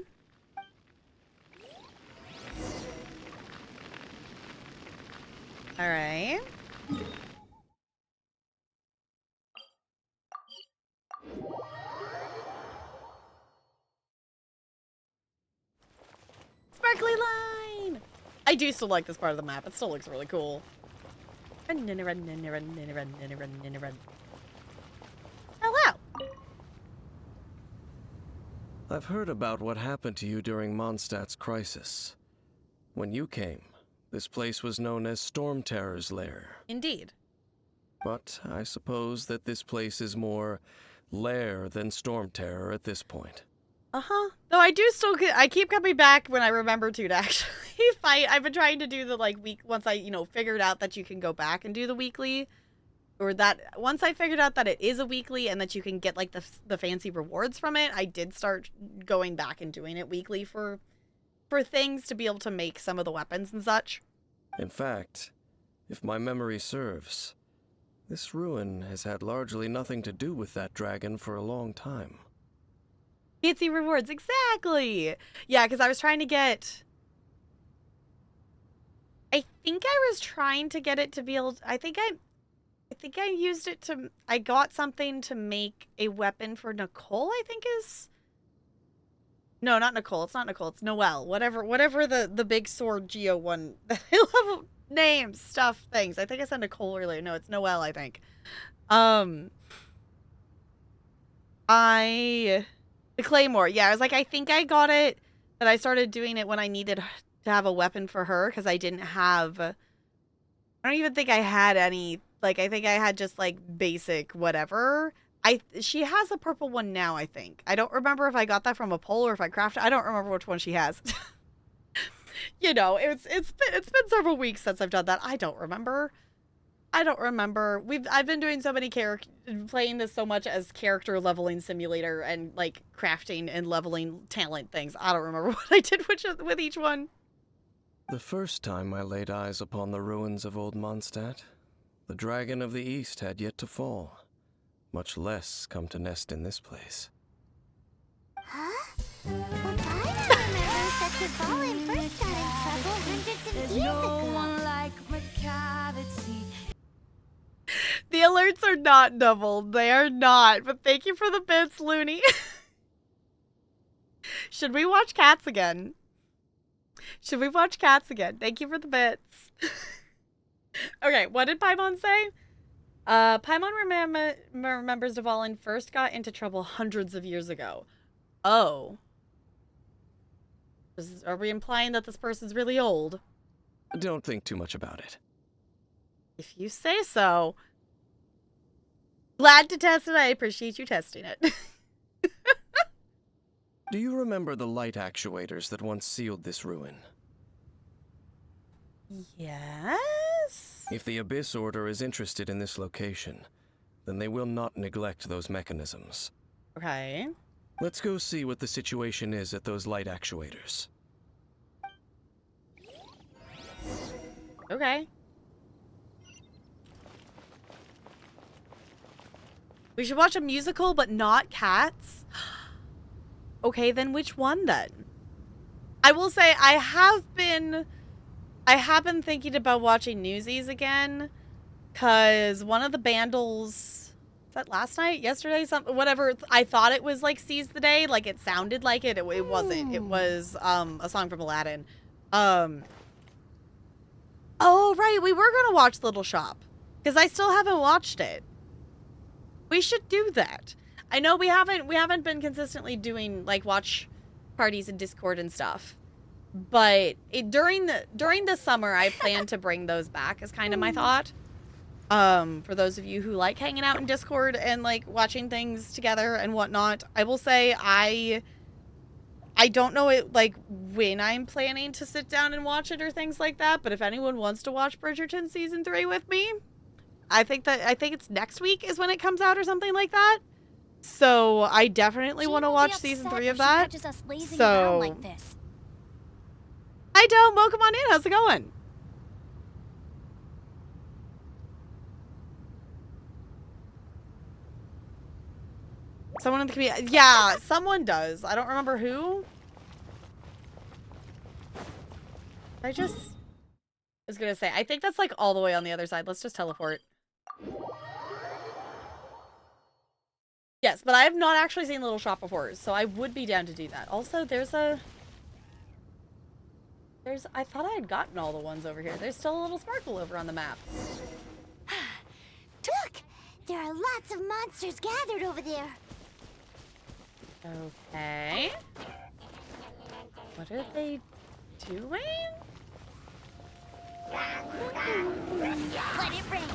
Alright. Sparkly line! I do still like this part of the map. It still looks really cool. Run, run, run, run, run, run, run, run, run. Hello! I've heard about what happened to you during Mondstadt's crisis. When you came, this place was known as Storm Terror's lair. Indeed. But I suppose that this place is more lair than Storm Terror at this point. Uh-huh. Though I do still, I keep coming back when I remember to actually fight. I've been trying to do the, like, week, once I, figured out that you can go back and do the weekly. Or that, once I figured out that it is a weekly and that you can get, like, the fancy rewards from it, I did start going back and doing it weekly for things to be able to make some of the weapons and such. In fact, if my memory serves, this ruin has had largely nothing to do with that dragon for a long time. Fancy rewards, exactly! Yeah, because I was trying to get... I think I was trying to get it to be able... I think I used it to... I got something to make a weapon for Nicole, I think is... No, not Nicole. It's not Nicole. It's Noelle. Whatever the big sword Geo one. I love names, stuff, things. I think I said Nicole earlier. No, it's Noelle, I think. The Claymore. Yeah, I was like, I think I got it, but I started doing it when I needed to have a weapon for her because I didn't have... I don't even think I had any... Like, I think I had just, like, basic whatever. She has a purple one now, I think. I don't remember if I got that from a poll or if I crafted. I don't remember which one she has. It's been several weeks since I've done that. I don't remember. I've been doing so many playing this so much as character leveling simulator and like crafting and leveling talent things. I don't remember what I did with each one. The first time I laid eyes upon the ruins of Old Mondstadt, the Dragon of the East had yet to fall. Much less come to nest in this place. Huh? Well, I remember that the Fallen first got in trouble hundreds of years ago. The alerts are not doubled. They are not. But thank you for the bits, Looney. Should we watch Cats again? Thank you for the bits. Okay, what did Paimon say? Paimon remembers Dvalin first got into trouble hundreds of years ago. Oh. Are we implying that this person's really old? Don't think too much about it. If you say so. Glad to test it. I appreciate you testing it. Do you remember the light actuators that once sealed this ruin? Yes? If the Abyss Order is interested in this location, then they will not neglect those mechanisms. Okay. Let's go see what the situation is at those light actuators. Okay. We should watch a musical, but not Cats. Okay, then which one then? I will say I have been thinking about watching Newsies again, cause one of the Bandles, was that last night, yesterday, something, whatever. I thought it was like Seize the Day, like it sounded like it. It wasn't. It was a song from Aladdin. Oh right, we were gonna watch Little Shop, cause I still haven't watched it. We should do that. I know we haven't been consistently doing like watch parties in Discord and stuff. But during the summer I plan to bring those back is kind of my thought. For those of you who like hanging out in Discord and like watching things together and whatnot, I will say I don't know like when I'm planning to sit down and watch it or things like that, but if anyone wants to watch Bridgerton season 3 with me, I think it's next week is when it comes out or something like that. So I definitely want to watch season 3 of that. So like this. Hi Dome, welcome on in. How's it going? Someone in the community. Yeah, someone does. I don't remember who. I was gonna say, I think that's like all the way on the other side. Let's just teleport. Yes, but I have not actually seen Little Shop before, so I would be down to do that. Also, I thought I had gotten all the ones over here. There's still a little sparkle over on the map. Look! There are lots of monsters gathered over there. Okay. What are they doing? Let it rain.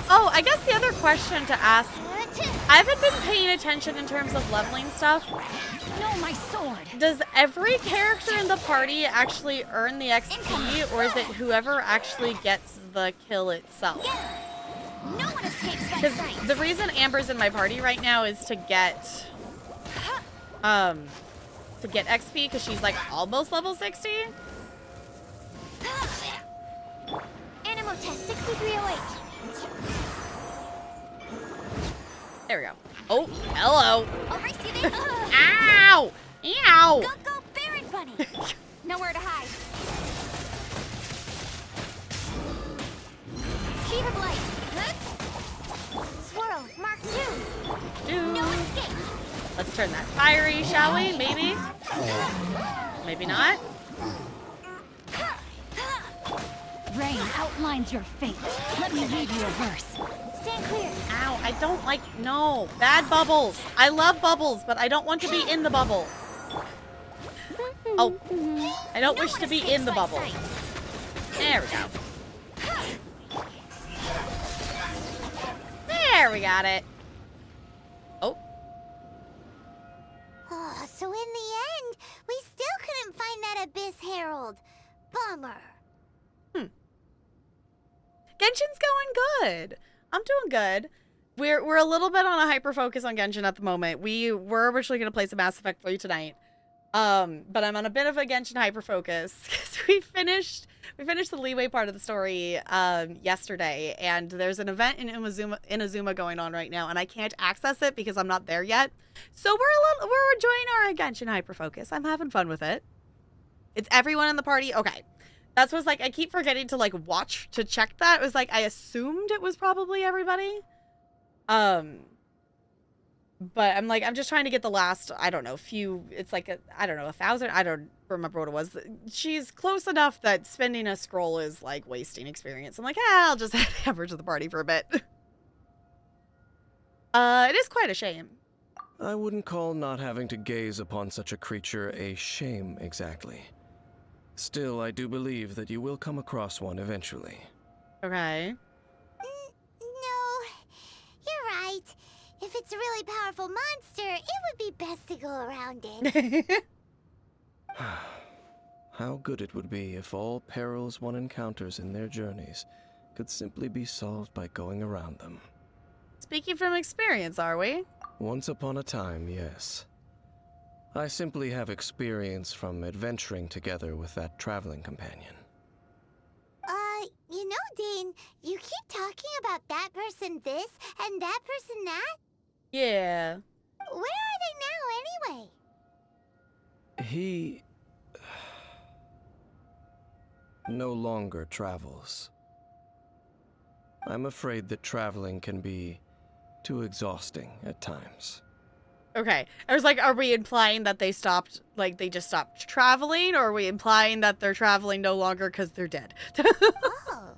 Oh, I guess the other question to ask, I haven't been paying attention in terms of leveling stuff. No, my sword. Does every character in the party actually earn the XP, or is it whoever actually gets the kill itself? No one escapes my Because sight. the reason Amber's in my party right now is to get XP, because she's like almost level 60. Animal test 6308. There we go. Oh, hello. I'll race you there. Ow! Ow! Go, Baron Bunny. Nowhere to hide. Sheet of light. Swirl, Mark 2. No escape. Let's turn that fiery, shall we? Maybe? Maybe not? Rain outlines your fate. Let me read you a verse. Stand clear. Ow, I don't like, no. Bad bubbles. I love bubbles, but I don't want to be in the bubble. Oh, I don't wish to be in the bubble. There we go. There, we got it. Oh. Oh, so in the end, we still couldn't find that Abyss Herald. Bummer. Genshin's going good. I'm doing good. We're a little bit on a hyper focus on Genshin at the moment. We were originally going to play some Mass Effect 3 tonight. But I'm on a bit of a Genshin hyper focus because we finished the Leeway part of the story yesterday, and there's an event in Inazuma going on right now, and I can't access it because I'm not there yet. So we're enjoying our Genshin hyper focus. I'm having fun with it. It's everyone in the party. Okay. That's what's like, I keep forgetting to like watch to check that. It was like, I assumed it was probably everybody. But I'm like, I'm just trying to get the last, I don't know, few, it's like, I don't know, 1,000. I don't remember what it was. She's close enough that spending a scroll is like wasting experience. I'm like, I'll just add Amber to the party for a bit. It is quite a shame. I wouldn't call not having to gaze upon such a creature a shame exactly. Still, I do believe that you will come across one eventually. Okay. No, you're right. If it's a really powerful monster, it would be best to go around it. How good it would be if all perils one encounters in their journeys could simply be solved by going around them. Speaking from experience, are we? Once upon a time, yes. I simply have experience from adventuring together with that traveling companion. You know, Dane, you keep talking about that person this and that person that. Yeah. Where are they now, anyway? He no longer travels. I'm afraid that traveling can be too exhausting at times. Okay. I was like, are we implying that they stopped, like, they just stopped traveling, or are we implying that they're traveling no longer because they're dead? Oh,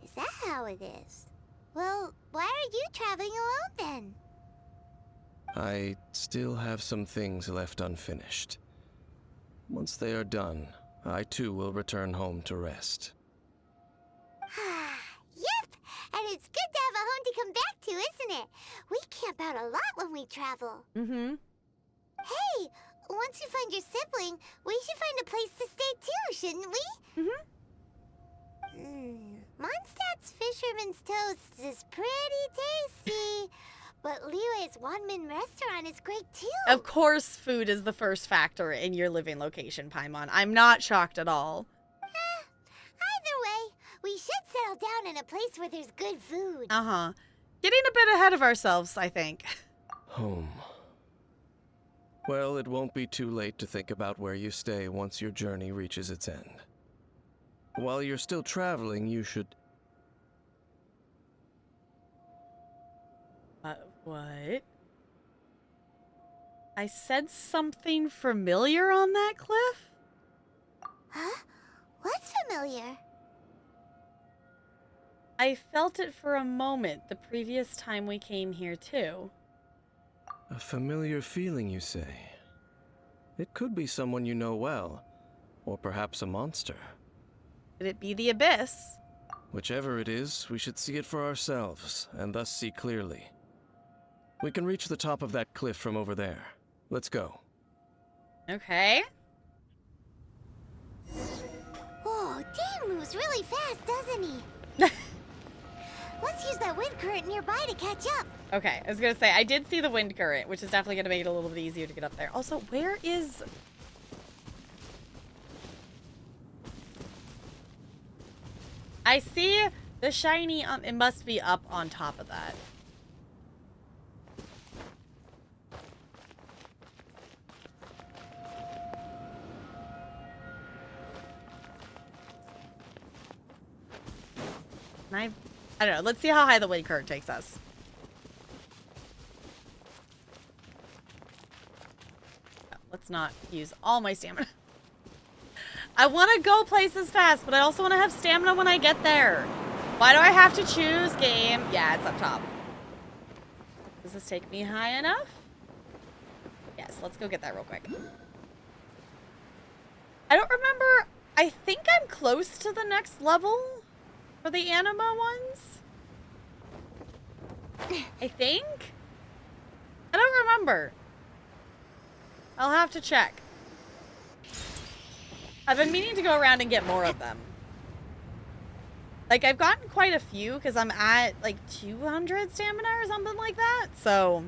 is that how it is? Well, why are you traveling alone then? I still have some things left unfinished. Once they are done, I too will return home to rest. Yep, and it's good to have a home to come back to, isn't it? We camp out a lot when we travel. Mm-hmm. Hey, once you find your sibling, we should find a place to stay too, shouldn't we? Mm-hmm. Mondstadt's Fisherman's Toast is pretty tasty, but Liyue's Wanmin restaurant is great too. Of course, food is the first factor in your living location, Paimon. I'm not shocked at all. Either way, we should settle down in a place where there's good food. Uh-huh. Getting a bit ahead of ourselves, I think. Home. Well, it won't be too late to think about where you stay once your journey reaches its end. While you're still traveling, you should... What? I said something familiar on that cliff? Huh? What's familiar? I felt it for a moment the previous time we came here, too. A familiar feeling, you say? It could be someone you know well, or perhaps a monster. Could it be the Abyss? Whichever it is, we should see it for ourselves, and thus see clearly. We can reach the top of that cliff from over there. Let's go. Okay. Whoa, Dan moves really fast, doesn't he? Let's use that wind current nearby to catch up. Okay, I was gonna say, I did see the wind current, which is definitely gonna make it a little bit easier to get up there. Also, where is... I see the shiny, it must be up on top of that. I don't know. Let's see how high the wind current takes us. Let's not use all my stamina. I want to go places fast, but I also want to have stamina when I get there. Why do I have to choose game? Yeah, it's up top. Does this take me high enough? Yes, let's go get that real quick. I don't remember. I think I'm close to the next level for the anima ones. I think? I don't remember. I'll have to check. I've been meaning to go around and get more of them. Like, I've gotten quite a few because I'm at, like, 200 stamina or something like that, so...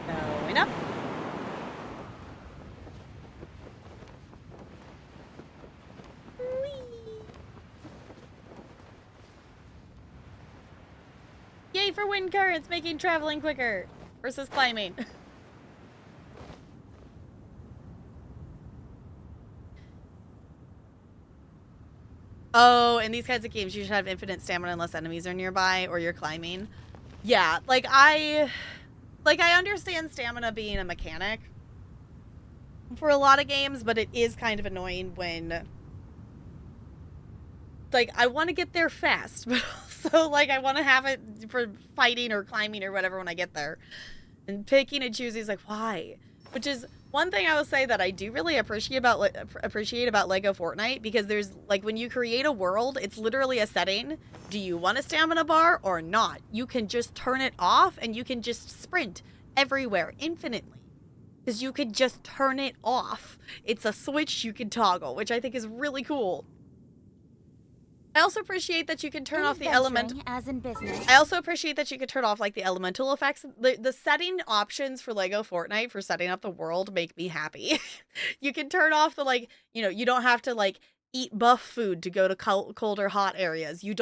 Going up. Yay for wind currents, making traveling quicker versus climbing. Oh, in these kinds of games, you should have infinite stamina unless enemies are nearby or you're climbing. Yeah, like I understand stamina being a mechanic for a lot of games, but it is kind of annoying when, like, I want to get there fast, but also, like, I want to have it for fighting or climbing or whatever when I get there. And picking and choosing is like, why? Which is one thing I will say that I do really appreciate about Lego Fortnite, because there's, like, when you create a world, it's literally a setting. Do you want a stamina bar or not? You can just turn it off and you can just sprint everywhere infinitely. Because you could just turn it off. It's a switch you can toggle, which I think is really cool. I also appreciate that you can turn off the elemental. As in business. I also appreciate that you can turn off, like, the elemental effects. The setting options for Lego Fortnite for setting up the world make me happy. You can turn off the, like, you know, you don't have to, like, eat buff food to go to cold or hot areas. You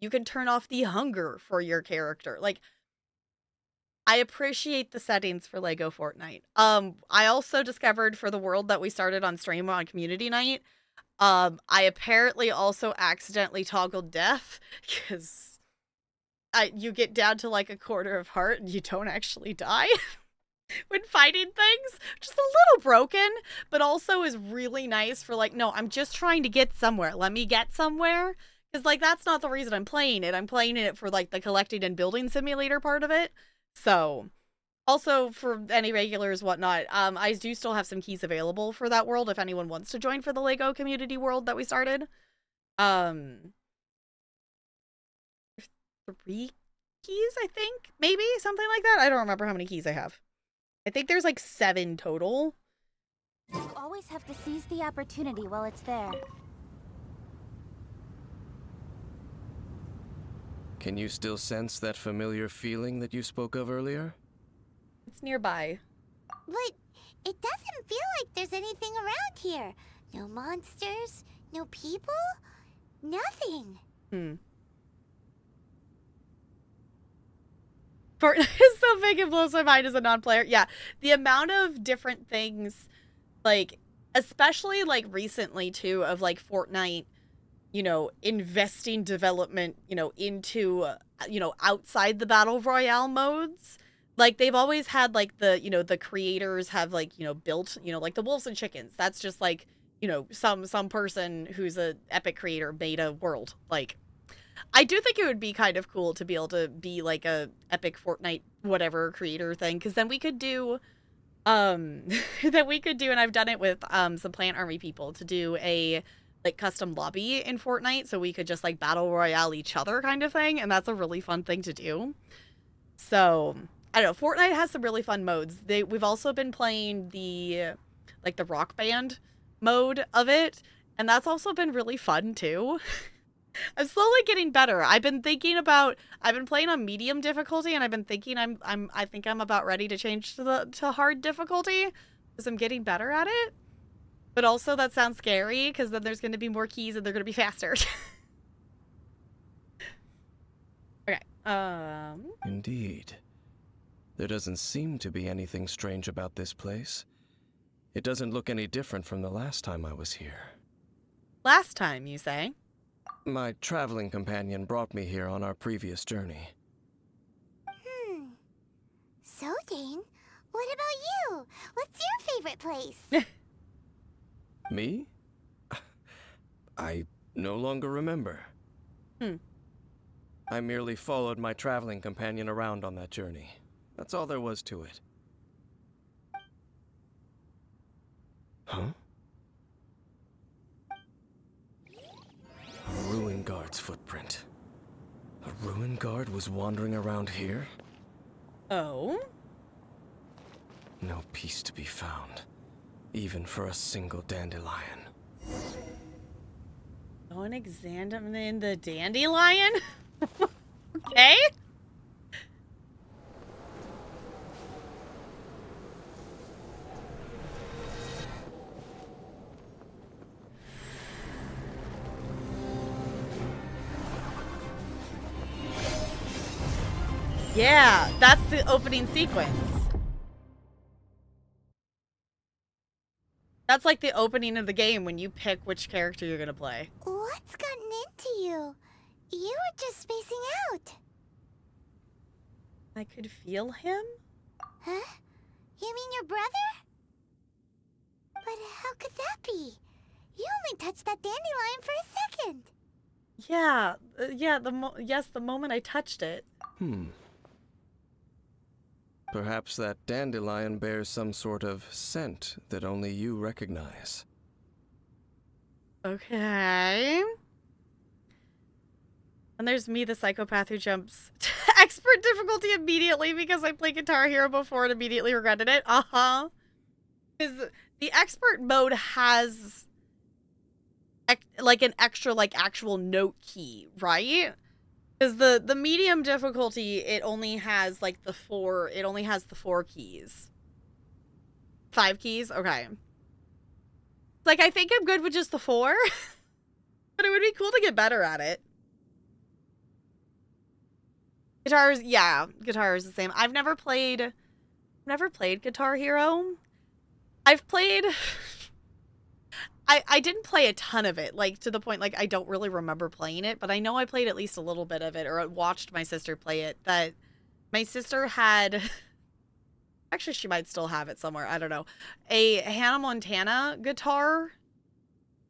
can turn off the hunger for your character. Like, I appreciate the settings for Lego Fortnite. I also discovered for the world that we started on stream on community night, I apparently also accidentally toggled death, because you get down to like a quarter of heart and you don't actually die when fighting things. Just a little broken, but also is really nice for, like, no, I'm just trying to get somewhere. Let me get somewhere, Because, like, that's not the reason I'm playing it. I'm playing it for, like, the collecting and building simulator part of it. So, also for any regulars, whatnot, I do still have some keys available for that world if anyone wants to join for the Lego community world that we started. 3 keys, I think? Maybe? Something like that? I don't remember how many keys I have. I think there's, like, 7 total. You always have to seize the opportunity while it's there. Can you still sense that familiar feeling that you spoke of earlier? It's nearby. But it doesn't feel like there's anything around here. No monsters, no people, nothing. Fortnite is so big it blows my mind as a non-player. Yeah, the amount of different things, like, especially, like, recently, too, of, like, Fortnite, you know, investing development, you know, into, you know, outside the Battle Royale modes. Like, they've always had, like, the, you know, the creators have, like, you know, built, you know, like, the Wolves and Chickens. That's just, like, you know, some person who's a epic creator made a world. Like, I do think it would be kind of cool to be able to be, like, a epic Fortnite whatever creator thing, because then we could do, and I've done it with, some Plant Army people, to do a, like, custom lobby in Fortnite, so we could just, like, battle royale each other kind of thing, and that's a really fun thing to do. So, I don't know, Fortnite has some really fun modes. We've also been playing the, like, the Rock Band mode of it, and that's also been really fun, too. I'm slowly getting better. I've been playing on medium difficulty, and I've been thinking I think I'm about ready to change to hard difficulty, because I'm getting better at it. But also that sounds scary, because then there's going to be more keys and they're going to be faster. Okay. Indeed. There doesn't seem to be anything strange about this place. It doesn't look any different from the last time I was here. Last time, you say? My traveling companion brought me here on our previous journey. So, Dane, what about you? What's your favorite place? Me? I no longer remember. I merely followed my traveling companion around on that journey. That's all there was to it. Huh? A ruin guard's footprint. A ruin guard was wandering around here? Oh? No peace to be found, even for a single dandelion. Go and examine the dandelion? Okay. Yeah, that's the opening sequence. That's like the opening of the game when you pick which character you're gonna play. What's gotten into you? You were just spacing out. I could feel him? Huh? You mean your brother? But how could that be? You only touched that dandelion for a second. Yeah, yes, the moment I touched it. Perhaps that dandelion bears some sort of scent that only you recognize. Okay. And there's me, the psychopath who jumps to expert difficulty immediately because I played Guitar Hero before and immediately regretted it. Because the expert mode has like an extra like actual note key, right? Because the medium difficulty, it only has like the 4 keys. 5 keys? Okay. Like, I think I'm good with just the 4. But it would be cool to get better at it. Guitar is the same. I've never played Guitar Hero. I've played... I didn't play a ton of it, like, to the point, like, I don't really remember playing it, but I know I played at least a little bit of it, or watched my sister play it, that my sister had... Actually, she might still have it somewhere, I don't know. A Hannah Montana guitar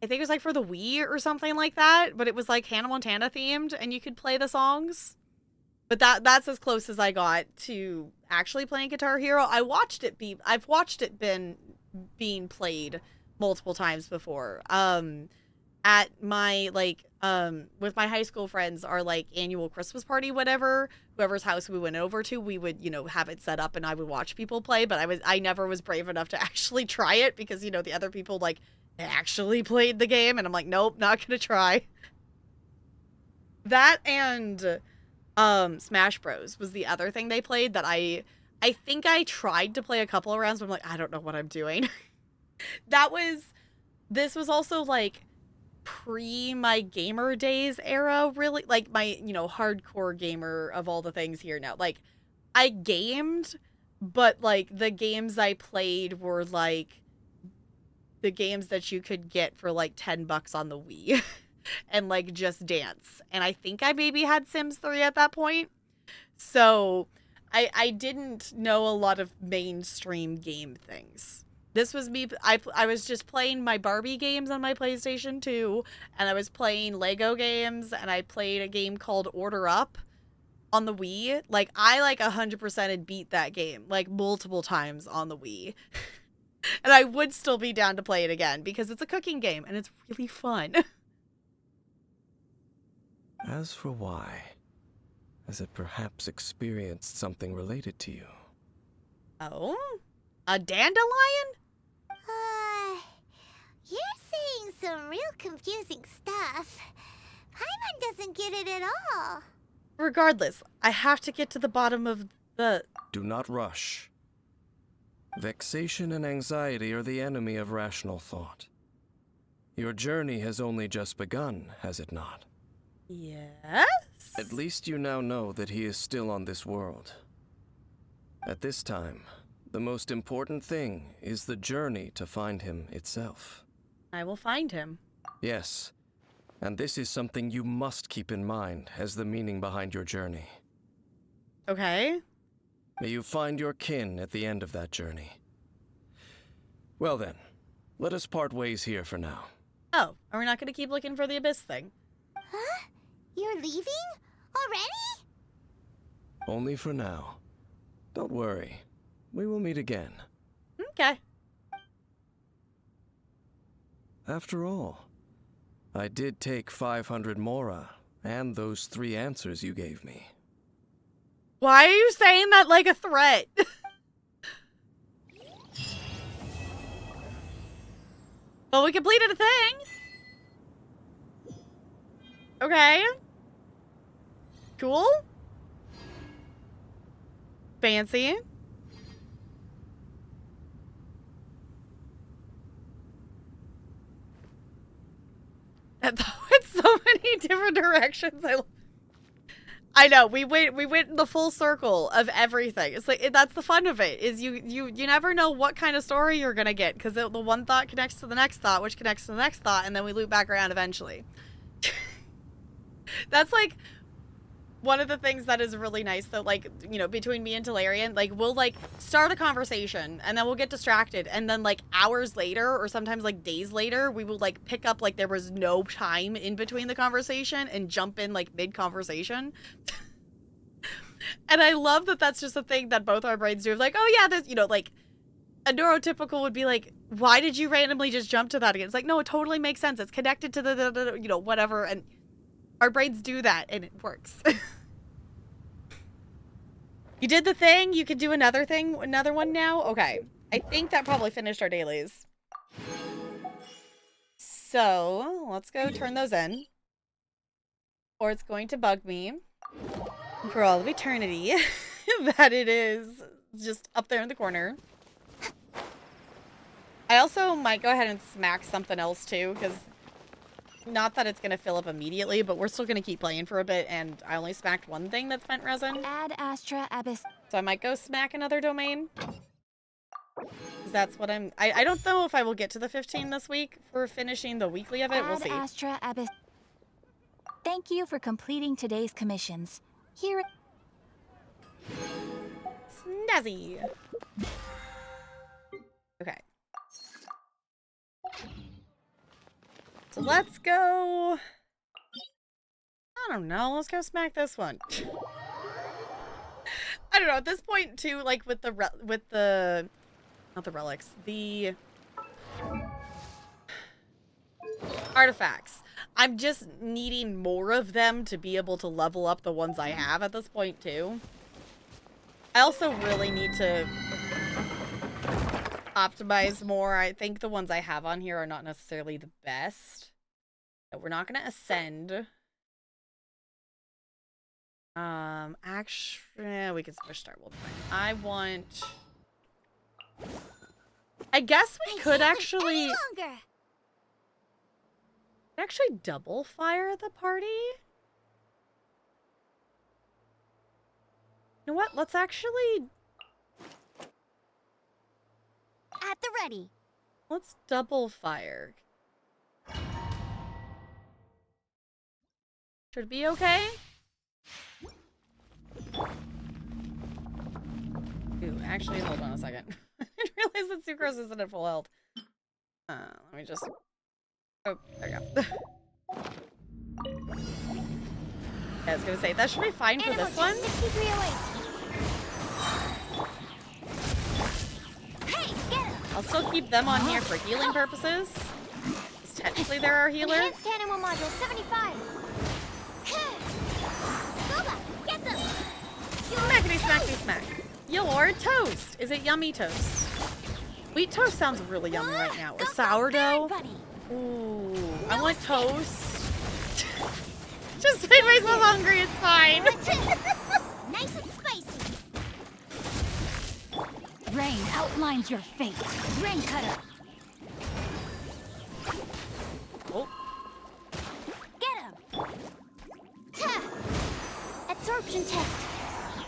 I think it was like for the Wii or something like that, but it was like Hannah Montana themed and you could play the songs. But that's as close as I got to actually playing Guitar Hero. I've watched it being played multiple times before. At my with my high school friends, our like annual Christmas party, whatever, whoever's house we went over to, we would, have it set up and I would watch people play, but I never was brave enough to actually try it because, the other people like actually played the game and I'm like, nope, not gonna try. That and Smash Bros was the other thing they played that I think I tried to play a couple of rounds, but I'm like, I don't know what I'm doing. This was also like pre my gamer days era, really, like my, hardcore gamer of all the things here now. Like I gamed, but like the games I played were like the games that you could get for like $10 on the Wii. And like Just Dance. And I think I maybe had Sims 3 at that point. So I didn't know a lot of mainstream game things. This was me. I was just playing my Barbie games on my PlayStation 2. And I was playing Lego games. And I played a game called Order Up on the Wii. Like I 100% had beat that game like multiple times on the Wii. And I would still be down to play it again because it's a cooking game and it's really fun. As for why, has it perhaps experienced something related to you? Oh? A dandelion? You're saying some real confusing stuff. Paimon doesn't get it at all. Regardless, I have to get to the bottom of the... Do not rush. Vexation and anxiety are the enemy of rational thought. Your journey has only just begun, has it not? Yes? At least you now know that he is still on this world. At this time, the most important thing is the journey to find him itself. I will find him. Yes, and this is something you must keep in mind as the meaning behind your journey. Okay. May you find your kin at the end of that journey. Well then, let us part ways here for now. Oh, are we not going to keep looking for the Abyss thing? Huh? You're leaving? Already? Only for now. Don't worry. We will meet again. Okay. After all, I did take 500 Mora and those 3 answers you gave me. Why are you saying that like a threat? Well, we completed a thing. Okay. Cool. Fancy. That went so many different directions. I know we went in the full circle of everything. It's like that's the fun of it. Is you never know what kind of story you're gonna get because the one thought connects to the next thought, which connects to the next thought, and then we loop back around eventually. That's like one of the things that is really nice though, like, between me and Talarian, like we'll like start a conversation and then we'll get distracted and then like hours later or sometimes like days later, we will like pick up like there was no time in between the conversation and jump in like mid-conversation. And I love that that's just a thing that both our brains do. Like, oh yeah, there's, like a neurotypical would be like, why did you randomly just jump to that again? It's like, no, it totally makes sense. It's connected to the whatever. And our brains do that, and it works. You did the thing. You could do another one now. Okay. I think that probably finished our dailies. So let's go turn those in. Or it's going to bug me for all of eternity that it is just up there in the corner. I also might go ahead and smack something else too, because not that it's going to fill up immediately, but we're still going to keep playing for a bit, and I only smacked one thing that spent resin. Ad Astra Abyss. So I might go smack another domain. That's what I don't know if I will get to the 15 this week for finishing the weekly of it. We'll see. Ad Astra Abyss. Thank you for completing today's commissions. Here. Snazzy. Okay. let's go. I don't know. Let's go smack this one. I don't know. At this point, too, like with the not the relics, the artifacts. I'm just needing more of them to be able to level up the ones I have at this point, too. I also really need to optimize more. I think the ones I have on here are not necessarily the best. But we're not going to ascend. Actually, we can switch Star World. I want... I guess we could actually double fire the party. You know what? Let's actually... At the ready. Let's double fire. Should it be okay? Ooh, actually, hold on a second. I realized that Sucrose isn't at full health. Let me just... Oh, there you go. Yeah, I was gonna say, that should be fine for this one. 6308. Hey, get him! I'll still keep them on here for healing purposes. Because technically they're our healer. Enhanced Animal Module 75. Boba, get them! Smackety smackety smack. Your toast. Is it yummy toast? Wheat toast sounds really yummy right now. Or sourdough. Ooh, I want toast. Just made myself hungry, it's fine. Nice and spicy. Rain outlines your fate. Rain cutter. Oh. Get him. Absorption test.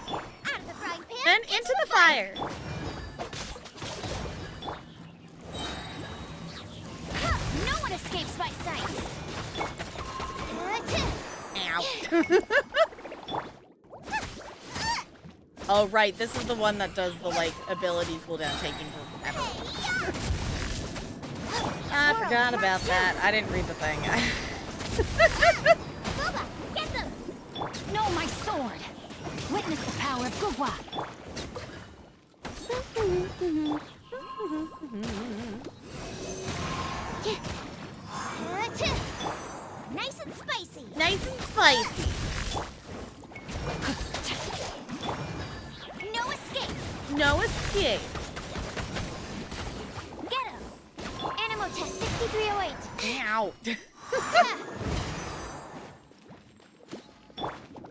Out of the frying pan. And into the fire. No one escapes my sights. Ow. Oh, right. This is the one that does the, like, ability cooldown taking forever. I forgot about that. I didn't read the thing. Boba, get them. No, my sword. Witness the power of Gugwa. Nice and spicy. Nice and spicy. No escape. No escape. Get him. Animal test 6308. Ow.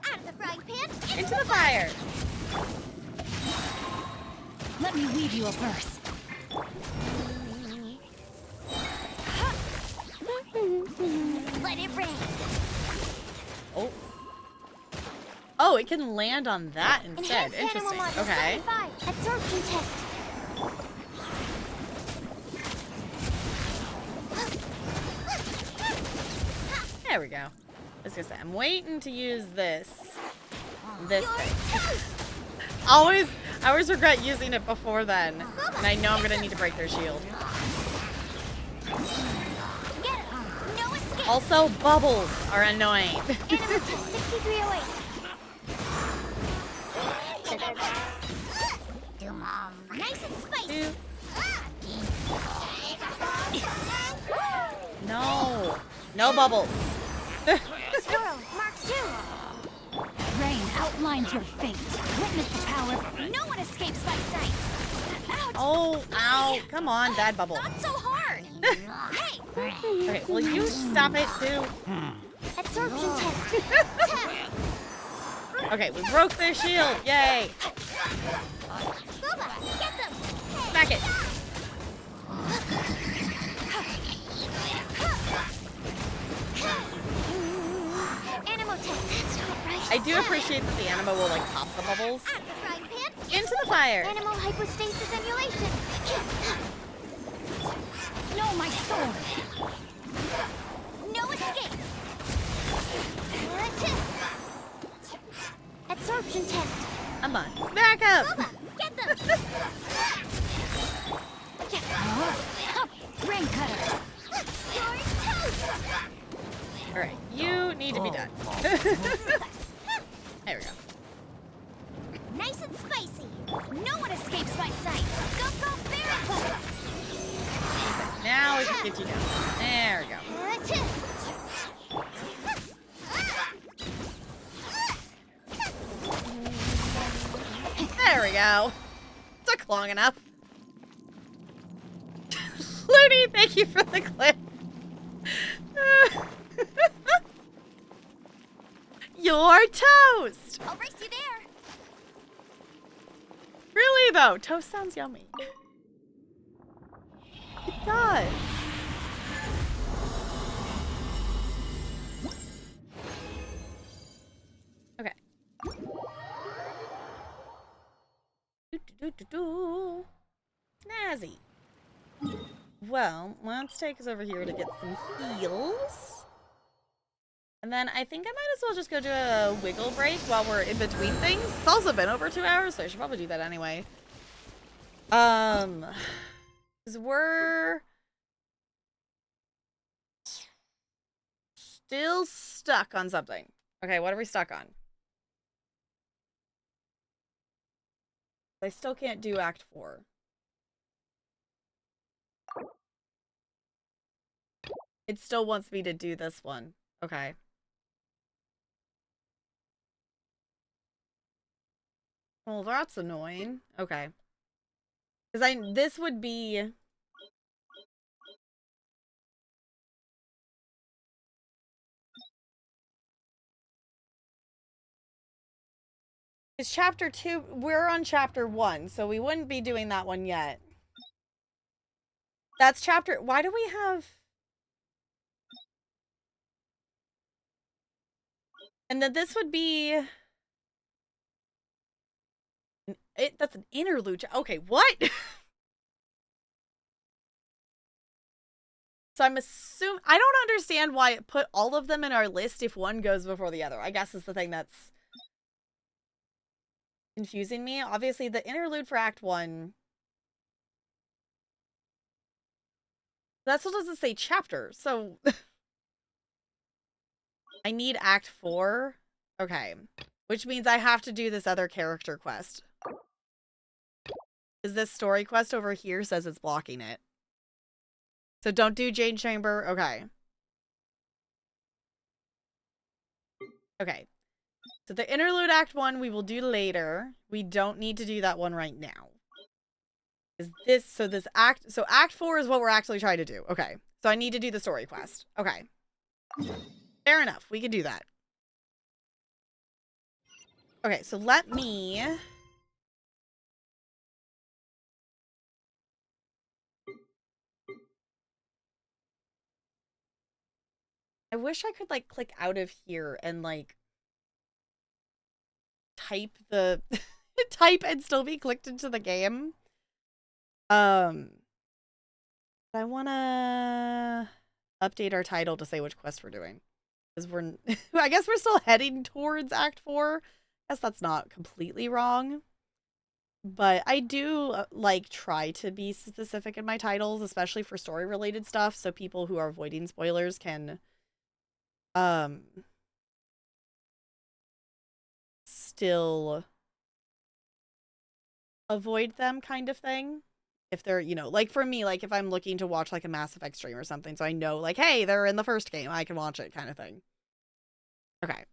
Out of the frying pan. Into the fire. Let me weave you a verse. Let it rain. Oh. Oh, it can land on that instead. Enhanced Animal Interesting. Module Okay. 75. Absorption test. There we go. I was gonna say, I'm waiting to use this. This thing. I always regret using it before then. And I know I'm gonna need to break their shield. Get him. No escape. Also, bubbles are annoying. Animal test 6308. Nice and spicy. No. No bubbles. Swirl, Mark 2. Rain outlines your fate. Witness the power. No one escapes my sights. Ouch. Oh, ow. Come on, bad bubble. Not so hard. Hey. Okay, will you stop it too? Absorption test. Okay, we broke their shield. Yay. Boba, get them. Smack it. Animal test. That's not right. I do appreciate that the anima will like pop the bubbles. Out the frying pan. Into the fire. Animal hypostasis emulation. No, my sword. No escape. Absorption test. I'm on. Back up. Boba, get them. Rain cutter. All right, you need to be done. There we go. Nice and spicy. No one escapes my sight. Go, go, Barracuda! Now we can get you down. There we go. There we go. Took long enough. Looney, thank you for the clip. You're toast. I'll race you there. Really though, toast sounds yummy. It does. Okay. Do. Snazzy. Well, let's take us over here to get some heals. And then I think I might as well just go do a wiggle break while we're in between things. It's also been over 2 hours, so I should probably do that anyway. 'Cause we're still stuck on something. Okay, what are we stuck on? I still can't do Act 4. It still wants me to do this one. Okay. Well, that's annoying. Okay. Because this would be... It's chapter 2. We're on chapter 1, so we wouldn't be doing that one yet. That's chapter... Why do we have... And then this would be... That's an interlude. Okay, what? So I'm assuming... I don't understand why it put all of them in our list if one goes before the other. I guess is the thing that's confusing me. Obviously, the interlude for Act 1... That still doesn't say chapter, so... I need Act 4. Okay. Which means I have to do this other character quest. Is this story quest over here says it's blocking it. So don't do Jade Chamber. Okay. Okay. So the interlude Act 1 we will do later. We don't need to do that one right now. So Act 4 is what we're actually trying to do. Okay. So I need to do the story quest. Okay. Fair enough. We can do that. Okay, so let me... I wish I could, like, click out of here and, like, type the... type and still be clicked into the game. I want to update our title to say which quest we're doing. Because we're... I guess we're still heading towards Act 4. I guess that's not completely wrong. But I do, like, try to be specific in my titles, especially for story-related stuff, so people who are avoiding spoilers can... still avoid them kind of thing. If they're, you know, like for me, like if I'm looking to watch like a Mass Effect stream or something, so I know like, hey, they're in the first game, I can watch it kind of thing. Okay.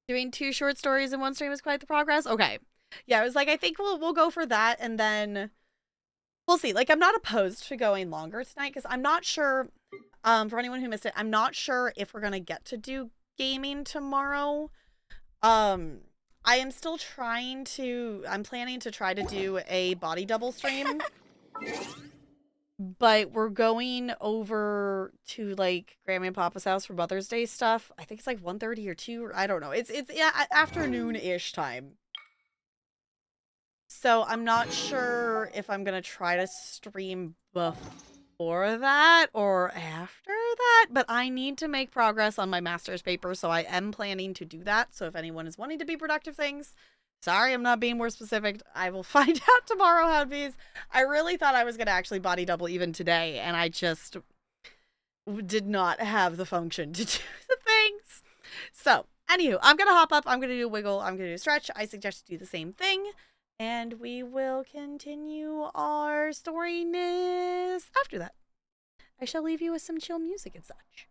Doing 2 short stories in one stream is quite the progress. Okay. Yeah, I was like, I think we'll go for that and then we'll see. Like, I'm not opposed to going longer tonight because I'm not sure, for anyone who missed it, I'm not sure if we're going to get to do gaming tomorrow. I am still trying to, I'm planning to try to do a body double stream, but we're going over to like Grammy and Papa's house for Mother's Day stuff. I think it's like 1:30 or 2, I don't know. It's yeah, afternoon-ish time. So I'm not sure if I'm going to try to stream before that or after that, but I need to make progress on my master's paper, so I am planning to do that. So if anyone is wanting to be productive things, Sorry, I'm not being more specific. I will find out tomorrow how it is. I really thought I was going to actually body double even today, and I just did not have the function to do the things. So, anywho, I'm going to hop up. I'm going to do a wiggle. I'm going to do a stretch. I suggest you do the same thing. And we will continue our storyness after that. I shall leave you with some chill music and such.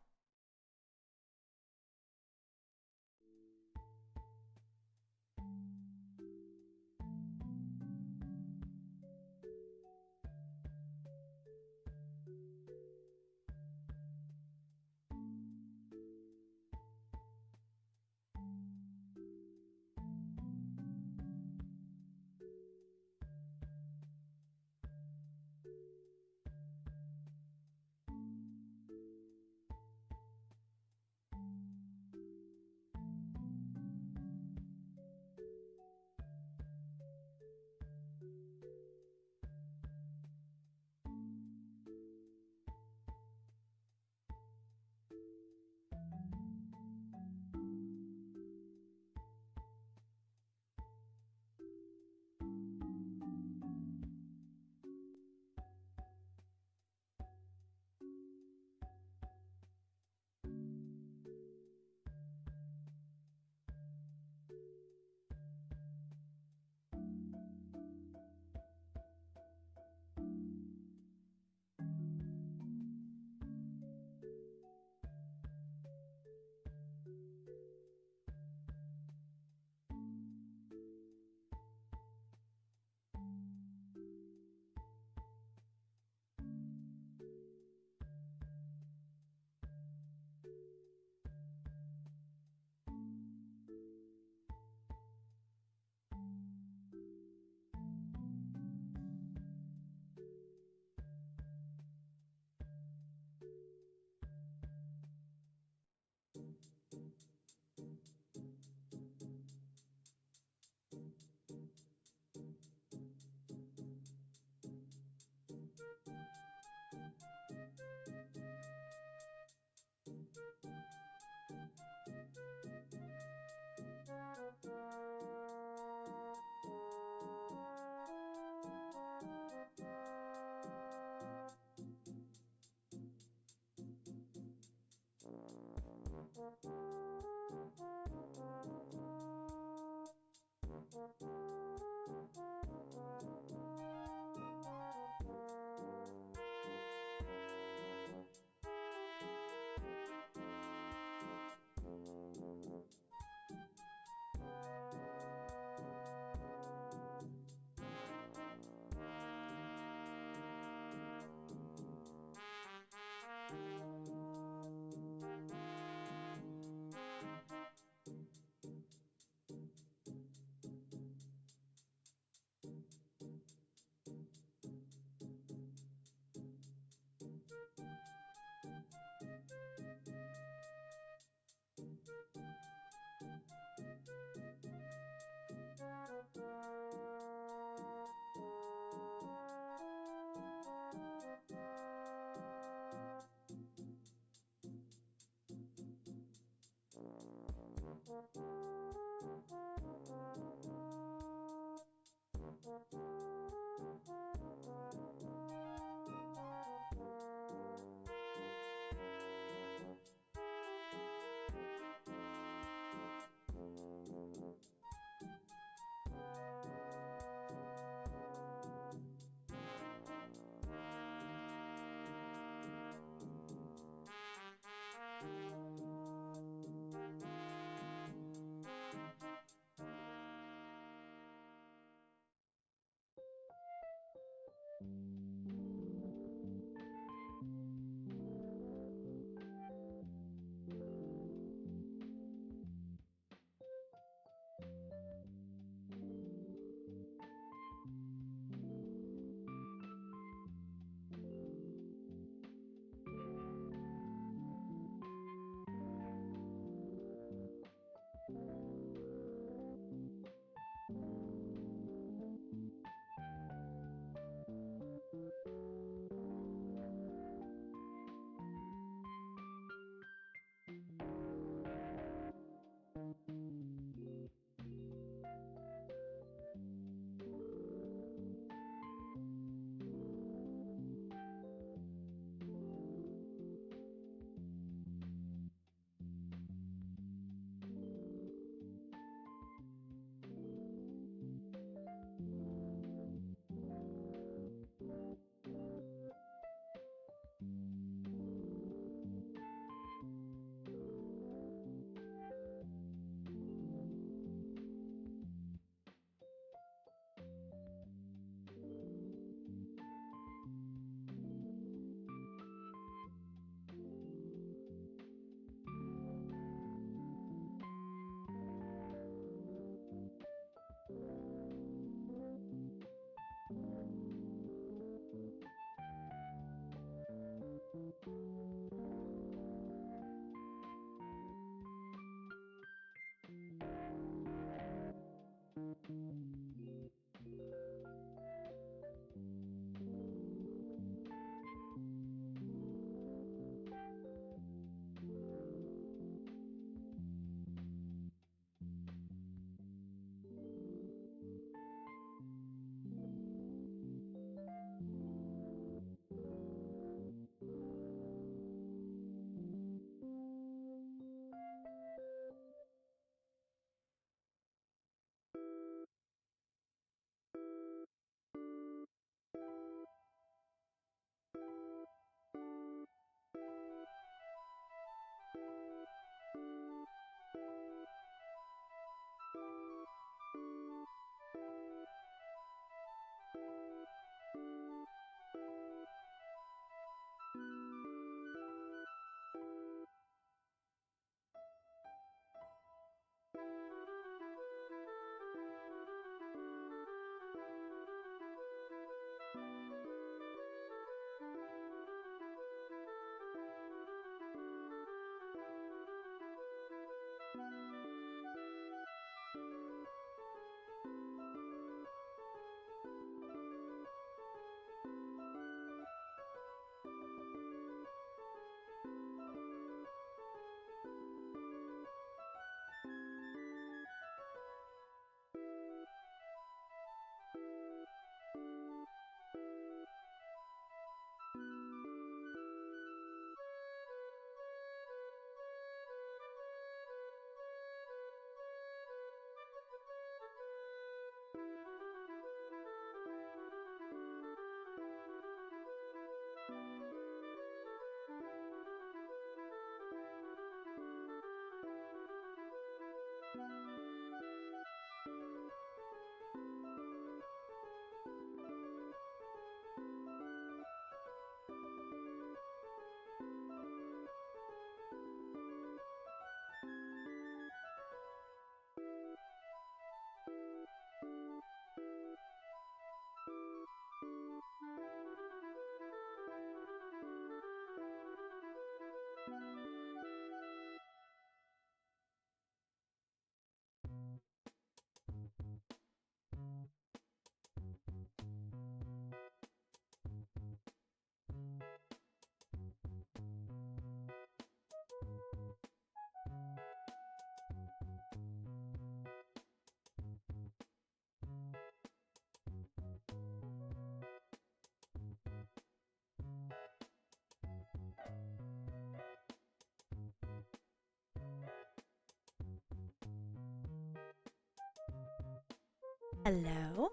Hello?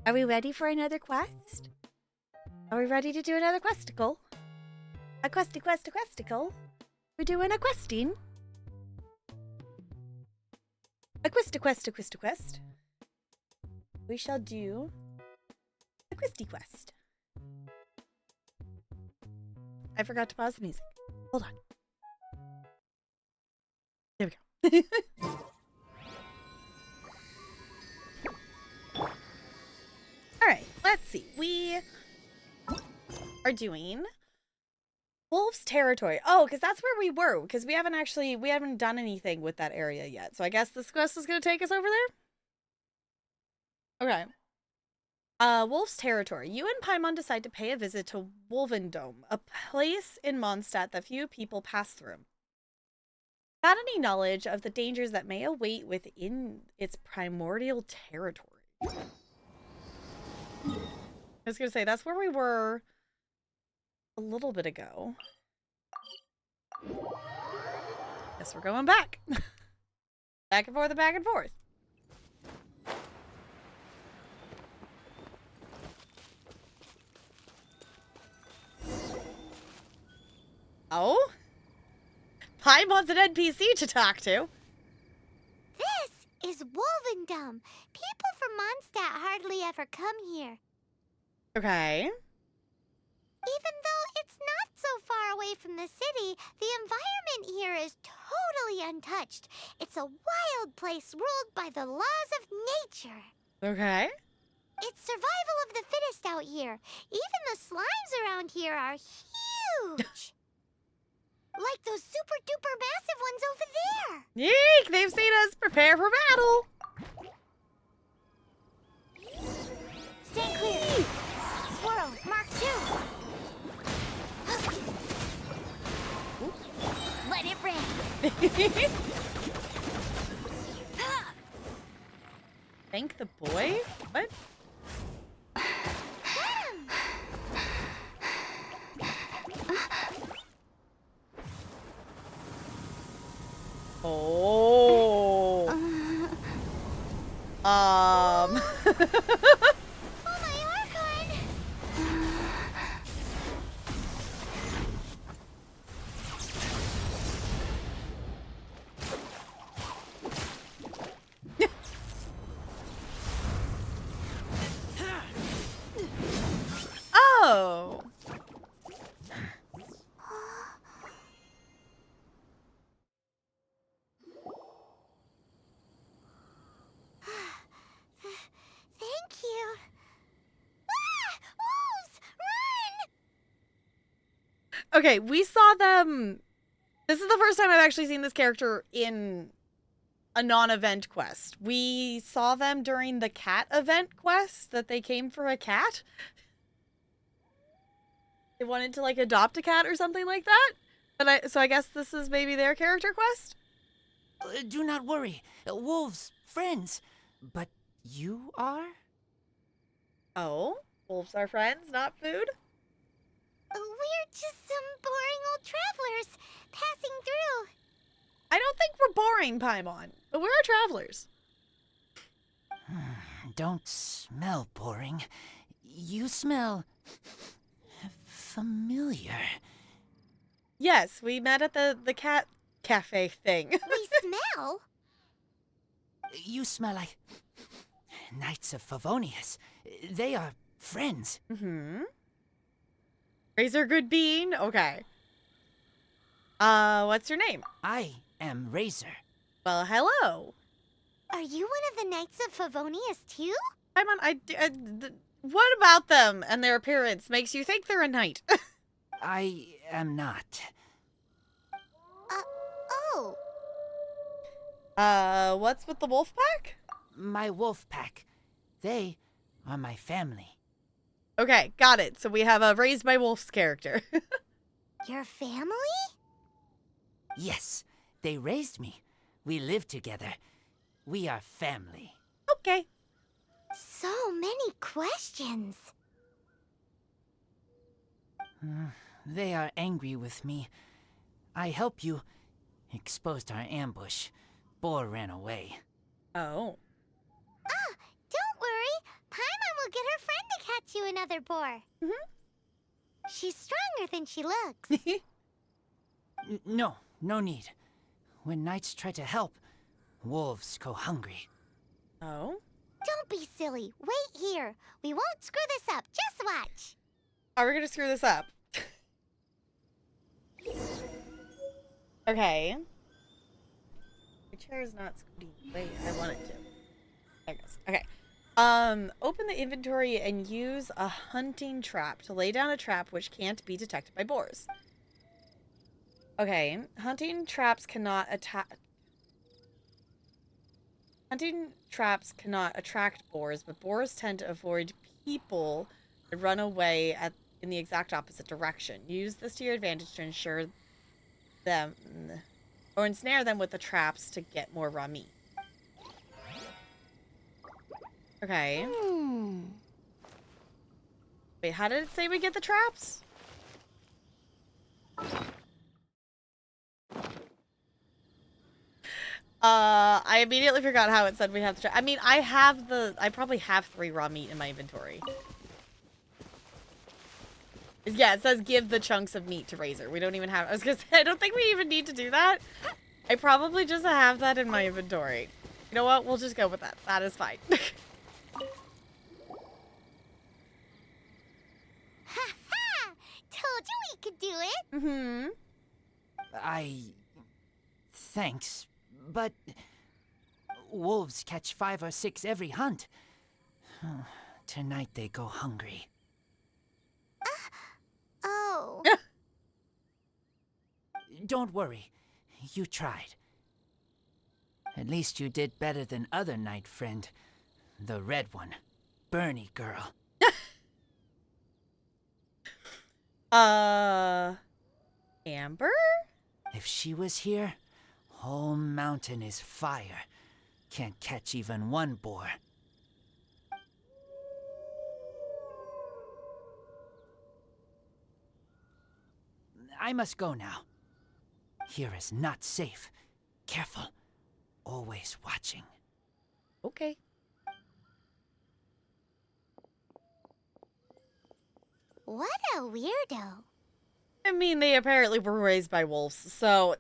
Are we ready for another quest? Are we ready to do another questicle? A questicle? We're doing a questing? A quest. We shall do a questy quest. I forgot to pause the music. Hold on. There we go. Alright, let's see. We are doing Wolf's Territory. Oh, because that's where we were. Because we haven't done anything with that area yet. So I guess this quest is going to take us over there? Okay. Wolf's Territory. You and Paimon decide to pay a visit to Wolvendome, a place in Mondstadt that few people pass through. Without any knowledge of the dangers that may await within its primordial territory. I was going to say, that's where we were a little bit ago. Guess we're going back. Back and forth and back and forth. Oh? Paimon's an NPC to talk to. This is Wolvendom. People from Mondstadt hardly ever come here. Okay. Even though it's not so far away from the city, the environment here is totally untouched. It's a wild place ruled by the laws of nature. Okay. It's survival of the fittest out here. Even the slimes around here are huge. Like those super duper massive ones over there. Yeek! They've seen us prepare for battle. Stand clear. Swirl, Mark 2. Let it rip. Thank the boy? What? Oh. Oh, my Archon. Oh. Thank you. Ah! Wolves! Run! Okay, we saw them. This is the first time I've actually seen this character in a non-event quest. We saw them during the cat event quest that they came for a cat. They wanted to like adopt a cat or something like that. So I guess this is maybe their character quest? Do not worry. Wolves, friends. But you are? Oh, wolves are friends, not food? We're just some boring old travelers passing through. I don't think we're boring, Paimon, but we're travelers. Don't smell boring. You smell familiar. Yes, we met at the cat cafe thing. We smell? You smell like Knights of Favonius. They are friends. Mm-hmm. Razor good bean? Okay. What's your name? I am Razor. Well, hello. Are you one of the Knights of Favonius too? Paimon, what about them and their appearance makes you think they're a knight? I am not. Oh. What's with the wolf pack? My wolf pack. They are my family. Okay, got it. So we have a Raised by Wolves character. Your family? Yes, they raised me. We live together. We are family. Okay. So many questions. They are angry with me. I helped you. Exposed our ambush. Boar ran away. Oh. brought you another boar. Mhm. She's stronger than she looks. No, no need. When knights try to help, wolves go hungry. Oh. Don't be silly. Wait here. We won't screw this up. Just watch. Are we gonna screw this up? Okay. The chair is not scooting the way I want it to. I guess. Okay. Open the inventory and use a hunting trap to lay down a trap which can't be detected by boars. Okay. Hunting traps cannot attract boars, but boars tend to avoid people and run away in the exact opposite direction. Use this to your advantage to ensure them or ensnare them with the traps to get more raw meat. Okay. Wait, how did it say we get the traps? I immediately forgot how it said we have the trap. I mean, I probably have 3 raw meat in my inventory. Yeah, it says give the chunks of meat to Razor. We don't even have... I was gonna say, I don't think we even need to do that. I probably just have that in my inventory. You know what? We'll just go with that. That is fine. Ha ha! Told you we could do it. Mm-hmm. Thanks, but wolves catch 5 or 6 every hunt. Tonight they go hungry. Oh. Don't worry. You tried. At least you did better than other night friend. The red one. Bernie girl. Amber? If she was here, whole mountain is fire. Can't catch even one boar. I must go now. Here is not safe. Careful. Always watching. Okay. What a weirdo. I mean, they apparently were raised by wolves, so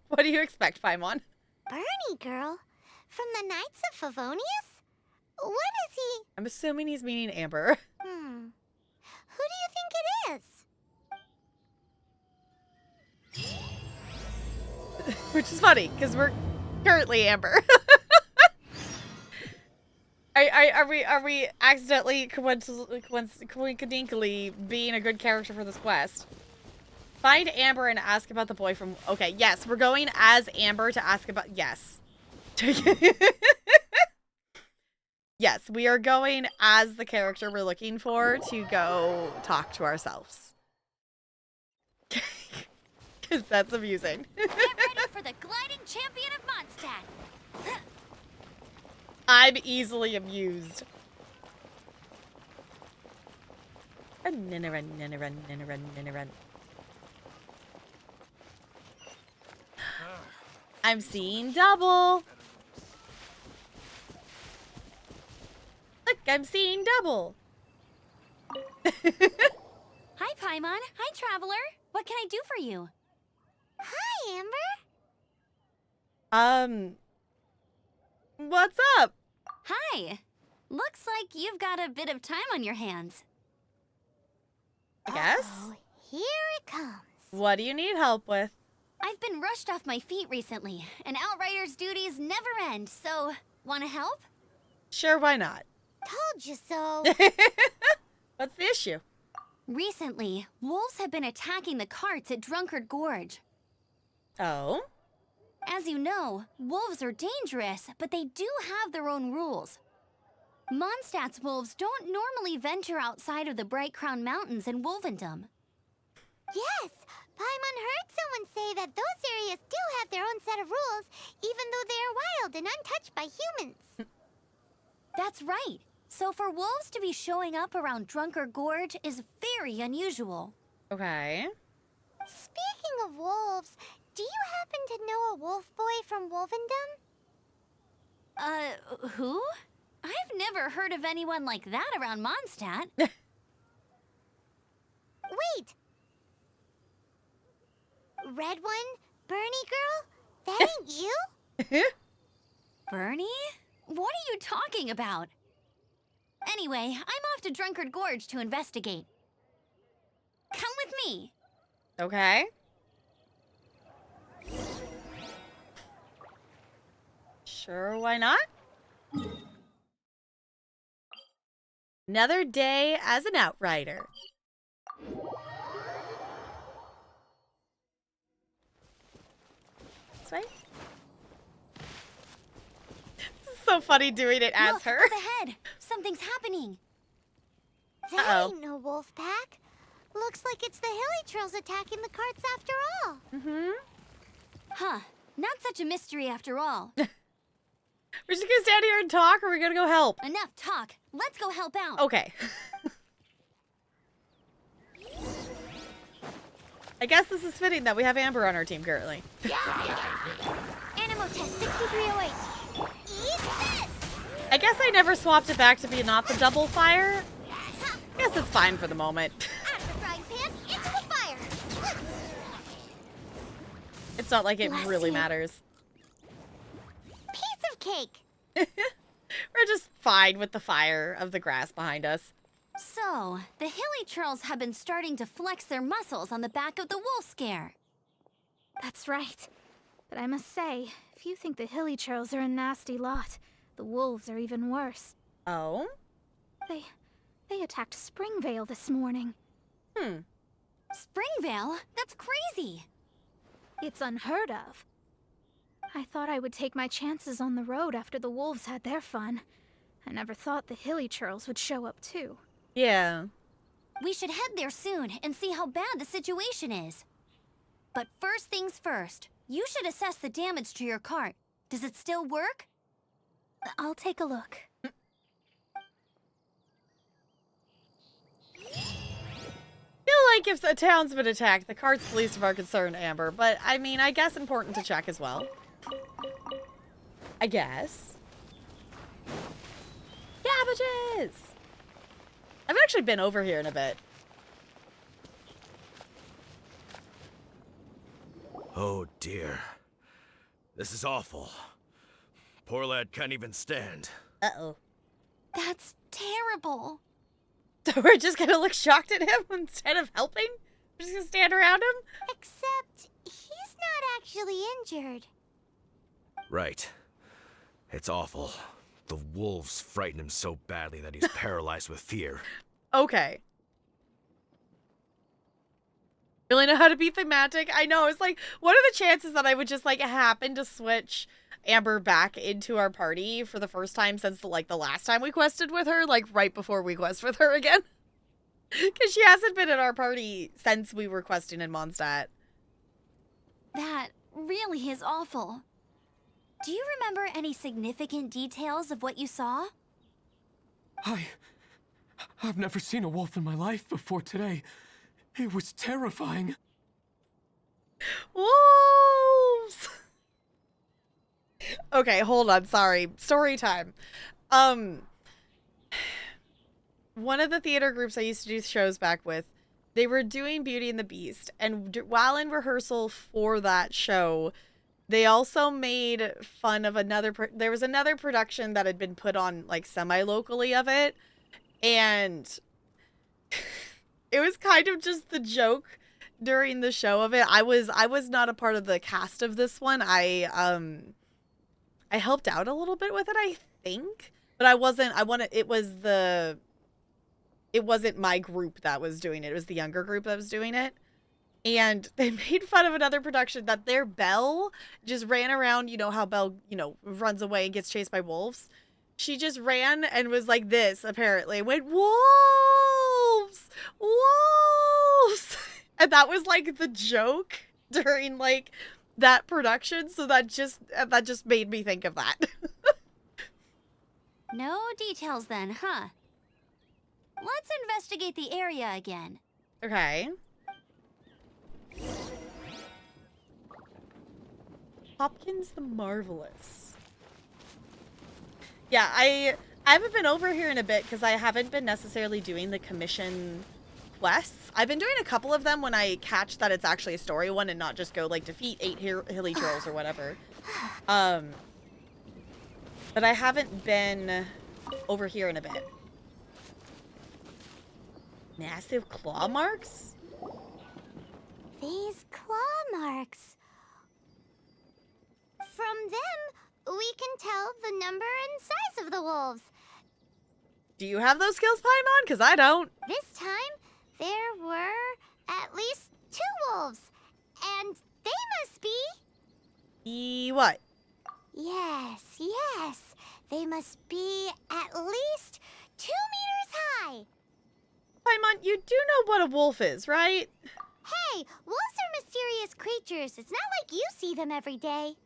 what do you expect, Paimon? Bernie girl? From the Knights of Favonius? What is he? I'm assuming he's meaning Amber. Who do you think it is? Which is funny, because we're currently Amber. Are we accidentally coincidentally being a good character for this quest? Find Amber and ask about the boy from... Okay, yes, we're going as Amber to ask about... Yes. Yes, we are going as the character we're looking for to go talk to ourselves. Because that's amusing. Get ready for the gliding champion of Mondstadt. I'm easily amused. Run. I'm seeing double. Look, I'm seeing double. Hi, Paimon. Hi, Traveler. What can I do for you? Hi, Amber. What's up? Hi. Looks like you've got a bit of time on your hands. I guess. Uh-oh, here it comes. What do you need help with? I've been rushed off my feet recently, and Outrider's duties never end, so wanna help? Sure, why not? Told you so. What's the issue? Recently, wolves have been attacking the carts at Drunkard Gorge. Oh? As you know, wolves are dangerous, but they do have their own rules. Mondstadt's wolves don't normally venture outside of the Bright Crown Mountains in Wolvendom. Yes, Paimon heard someone say that those areas do have their own set of rules, even though they are wild and untouched by humans. That's right. So for wolves to be showing up around Drunkard Gorge is very unusual. Okay. Speaking of wolves, do you happen to know a wolf boy from Wolvendom? Who? I've never heard of anyone like that around Mondstadt. Wait! Red one? Bernie girl? That ain't you? Bernie? What are you talking about? Anyway, I'm off to Drunkard Gorge to investigate. Come with me. Okay. Sure, why not? Another day as an outrider. This way? This is so funny doing it as Look, her. up ahead. Something's happening. That Uh-oh. ain't no wolf pack. Looks like it's the Hilly Trails attacking the carts after all. Mm-hmm. Huh. Not such a mystery after all. We're just gonna stand here and talk, or we're gonna go help? Enough talk. Let's go help out. Okay. I guess this is fitting that we have Amber on our team currently. Animo test 6308. Eat this! I guess I never swapped it back to be not the double fire. I guess it's fine for the moment. Out of the frying pan, into the fire! It's not like it Bless really you. matters. Piece of cake! We're just fine with the fire of the grass behind us. So, the Hilly Trails have been starting to flex their muscles on the back of the wolf scare. That's right. But I must say, if you think the Hilly Trails are a nasty lot, the wolves are even worse. Oh? They attacked Springvale this morning. Springvale? That's crazy. It's unheard of. I thought I would take my chances on the road after the wolves had their fun. I never thought the Hilly Trails would show up too. Yeah. We should head there soon and see how bad the situation is. But first things first, you should assess the damage to your cart. Does it still work? I'll take a look. I feel like if a town's been attacked, the cart's the least of our concern, Amber. But, I mean, I guess important to check as well. I guess. Cabbages! I've actually been over here in a bit. Oh dear. This is awful. Poor lad can't even stand. Uh-oh. That's terrible. So we're just gonna look shocked at him instead of helping? We're just gonna stand around him? Except, he's not actually injured. Right. It's awful. The wolves frighten him so badly that he's paralyzed with fear. Okay. Really know how to be thematic? I know, it's like, what are the chances that I would just, like, happen to switch Amber back into our party for the first time since, the last time we quested with her? Like, right before we quest with her again? Because she hasn't been in our party since we were questing in Mondstadt. That really is awful. Do you remember any significant details of what you saw? I've never seen a wolf in my life before today. It was terrifying. Wolves! Okay, hold on, sorry. Story time. One of the theater groups I used to do shows back with, they were doing Beauty and the Beast, and while in rehearsal for that show, they also made fun of there was another production that had been put on, like, semi-locally of it, and it was kind of just the joke during the show of it. I was not a part of the cast of this one. I helped out a little bit with it, I think, but it wasn't my group that was doing it. It was the younger group that was doing it. And they made fun of another production that their Belle just ran around, you know how Belle, runs away and gets chased by wolves. She just ran and was like this, apparently. Went, wolves! Wolves! And that was, like, the joke during, like, that production. So that just made me think of that. No details then, huh? Let's investigate the area again. Okay. Hopkins the Marvelous. Yeah, I haven't been over here in a bit because I haven't been necessarily doing the commission quests. I've been doing a couple of them when I catch that it's actually a story one and not just go like defeat 8 hilly trolls or whatever. But I haven't been over here in a bit. Massive claw marks? These claw marks. From them, we can tell the number and size of the wolves. Do you have those skills, Paimon? Because I don't. This time, there were at least 2 wolves. And they must be... What? Yes. They must be at least 2 meters high. Paimon, you do know what a wolf is, right? Hey, wolves are mysterious creatures. It's not like you see them every day.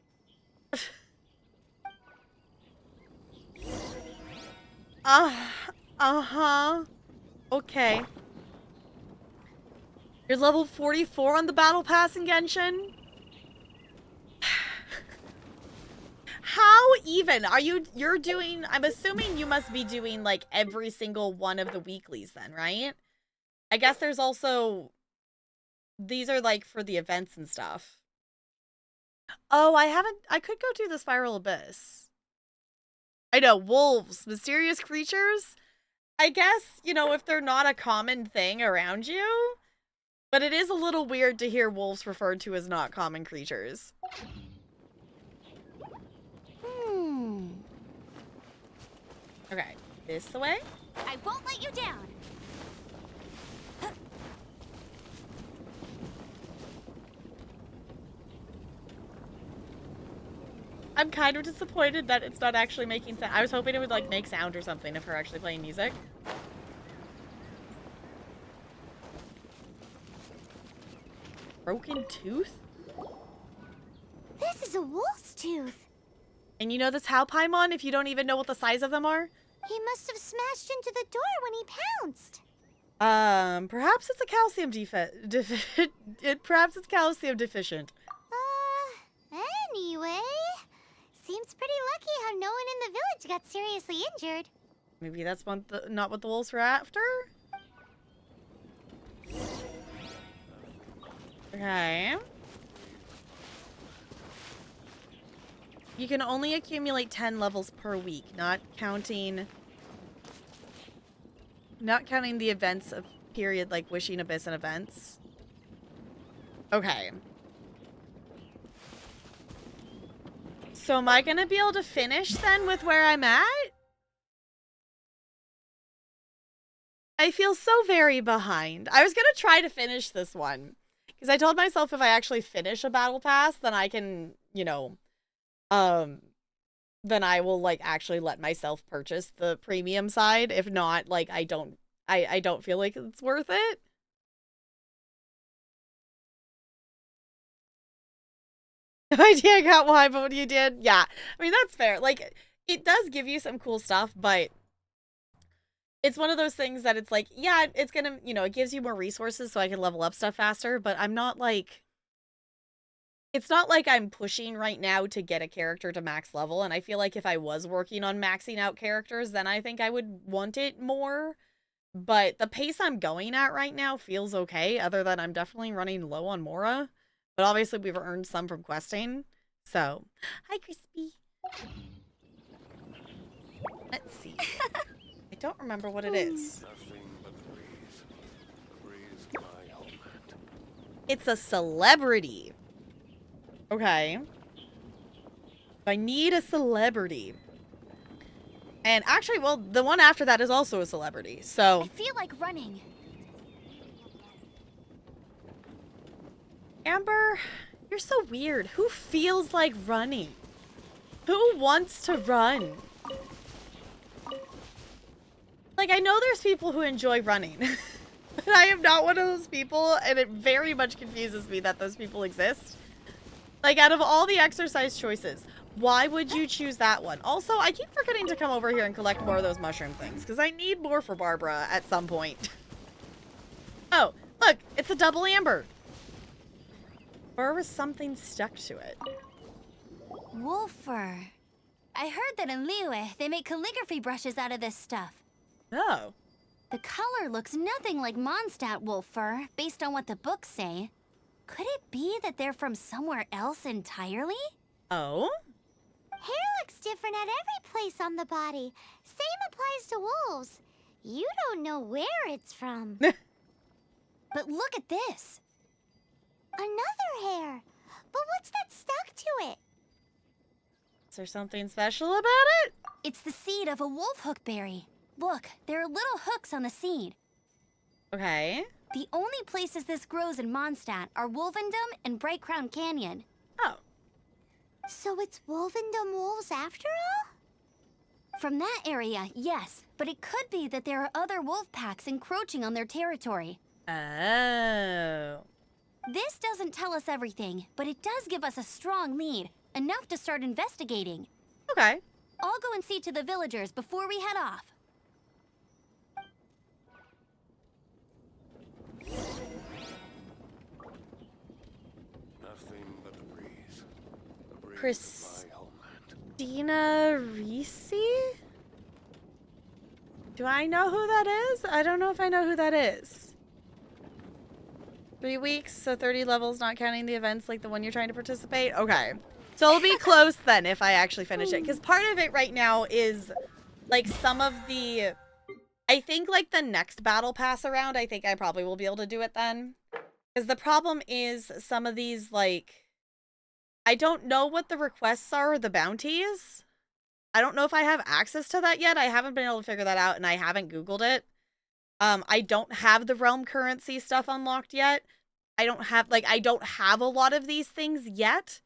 Uh-huh. Okay. You're level 44 on the battle pass in Genshin? How even? You're doing, I'm assuming you must be doing like every single one of the weeklies then, right? I guess there's also, these are like for the events and stuff. Oh, I could go do the Spiral Abyss. I know, wolves, mysterious creatures. I guess, you know, if they're not a common thing around you, but it is a little weird to hear wolves referred to as not common creatures. Okay, this way? I won't let you down. I'm kind of disappointed that it's not actually making sound. I was hoping it would like make sound or something of her actually playing music. Broken tooth? This is a wolf's tooth. And you know this how, Paimon, if you don't even know what the size of them are? He must have smashed into the door when he pounced. Perhaps it's a calcium perhaps it's calcium deficient. Anyway, seems pretty lucky how no one in the village got seriously injured. Maybe that's not what the wolves were after? Okay. You can only accumulate 10 levels per week, not counting the events of period like Wishing Abyss and events. Okay. So am I going to be able to finish then with where I'm at? I feel so very behind. I was going to try to finish this one. Because I told myself if I actually finish a battle pass, then I can, you know, then I will like actually let myself purchase the premium side. If not, like I don't feel like it's worth it. No idea I got why, but what you did, yeah. I mean, that's fair. Like, it does give you some cool stuff, but it's one of those things that it's like, yeah, it's gonna, you know, it gives you more resources so I can level up stuff faster, but I'm not like, it's not like I'm pushing right now to get a character to max level, and I feel like if I was working on maxing out characters, then I think I would want it more. But the pace I'm going at right now feels okay, other than I'm definitely running low on Mora. But obviously we've earned some from questing. So, hi Crispy. Let's see. I don't remember what it is. It's a celebrity. Okay. I need a celebrity. And actually, well, the one after that is also a celebrity, so... I feel like running. Amber, you're so weird. Who feels like running? Who wants to run? Like, I know there's people who enjoy running. But I am not one of those people, and it very much confuses me that those people exist. Like, out of all the exercise choices, why would you choose that one? Also, I keep forgetting to come over here and collect more of those mushroom things, because I need more for Barbara at some point. Oh, look, it's a double amber. Or was something stuck to it? Wolfer. I heard that in Liyue, they make calligraphy brushes out of this stuff. Oh. The color looks nothing like Mondstadt wolf fur, based on what the books say. Could it be that they're from somewhere else entirely? Oh? Hair looks different at every place on the body. Same applies to wolves. You don't know where it's from. But look at this. Another hair. But what's that stuck to it? Is there something special about it? It's the seed of a wolf hook berry. Look, there are little hooks on the seed. Okay. The only places this grows in Mondstadt are Wolvendom and Bright Crown Canyon. Oh. So it's Wolvendom wolves after all? From that area, yes. But it could be that there are other wolf packs encroaching on their territory. Oh. This doesn't tell us everything, but it does give us a strong lead. Enough to start investigating. Okay. I'll go and see to the villagers before we head off. Nothing but the breeze. The breeze Christina Ricci? Do I know who that is? I don't know if I know who that is. 3 weeks, so 30 levels, not counting the events like the one you're trying to participate? Okay. So it'll be close then if I actually finish it. Because part of it right now is, like, some of the... I think, like, the next battle pass around, I think I probably will be able to do it then. Because the problem is some of these, like... I don't know what the requests are or the bounties. I don't know if I have access to that yet. I haven't been able to figure that out, and I haven't Googled it. I don't have the realm currency stuff unlocked yet. I don't have a lot of these things yet.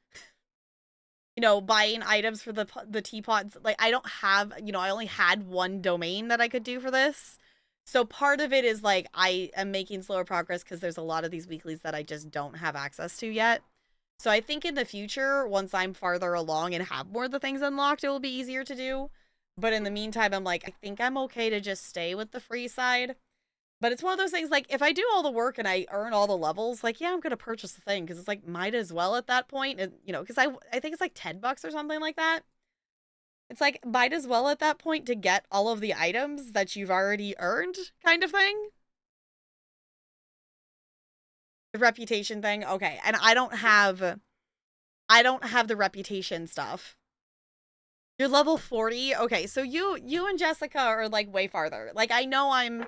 You know, buying items for the teapots. Like, I don't have, you know, I only had one domain that I could do for this. So part of it is, like, I am making slower progress because there's a lot of these weeklies that I just don't have access to yet. So I think in the future, once I'm farther along and have more of the things unlocked, it will be easier to do. But in the meantime, I'm like, I think I'm okay to just stay with the free side. But it's one of those things, like, if I do all the work and I earn all the levels, like, yeah, I'm going to purchase the thing. Because it's like, might as well at that point. And, you know, because I think it's like $10 or something like that. It's like, might as well at that point to get all of the items that you've already earned kind of thing. The reputation thing. Okay. And I don't have the reputation stuff. You're level 40. Okay. So you and Jessica are like way farther. Like, I know I'm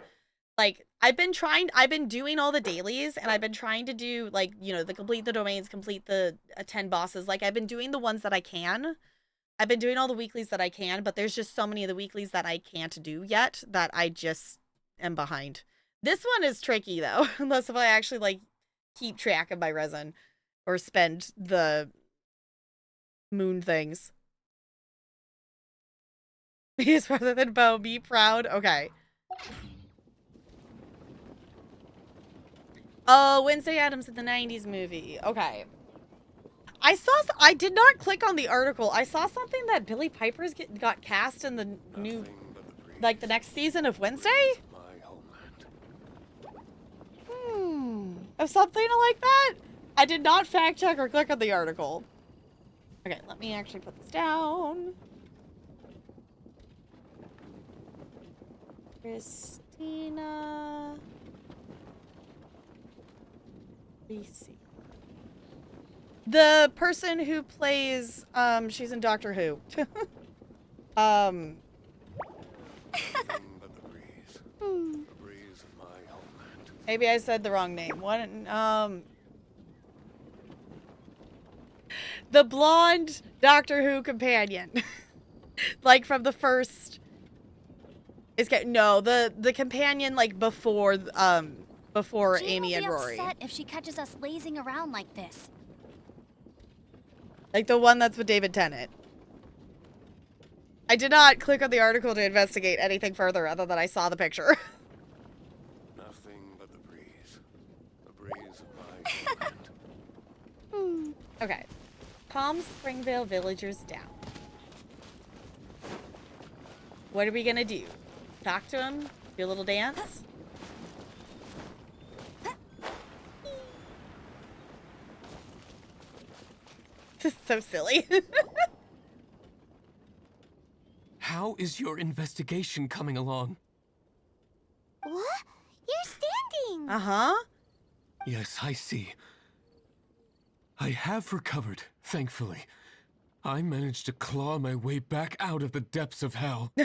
like, I've been doing all the dailies and I've been trying to do like, you know, complete the domains, complete the 10 bosses. Like, I've been doing the ones that I can. I've been doing all the weeklies that I can, but there's just so many of the weeklies that I can't do yet that I just am behind. This one is tricky though, unless if I actually like keep track of my resin or spend the moon things. He is farther than Bo. Be proud. Okay. Oh, Wednesday Addams in the 90s movie. Okay. I did not click on the article. I saw something that Billy Piper's got cast in the new, like the next season of Wednesday? Of something like that? I did not fact check or click on the article. Okay, let me actually put this down. Christina Ricci. The person who plays, she's in Doctor Who. Maybe I said the wrong name. What? The blonde Doctor Who companion, like from the first. The companion like before Amy and Rory. Upset if she catches us lazing around like this. Like the one that's with David Tennant. I did not click on the article to investigate anything further other than I saw the picture. Nothing but the breeze. The breeze of my mind. Okay. Calm Springvale villagers down. What are we gonna do? Talk to him? Do a little dance? This is so silly. how is your investigation coming along? What? You're standing! Uh-huh. Yes, I see. I have recovered, thankfully. I managed to claw my way back out of the depths of hell. We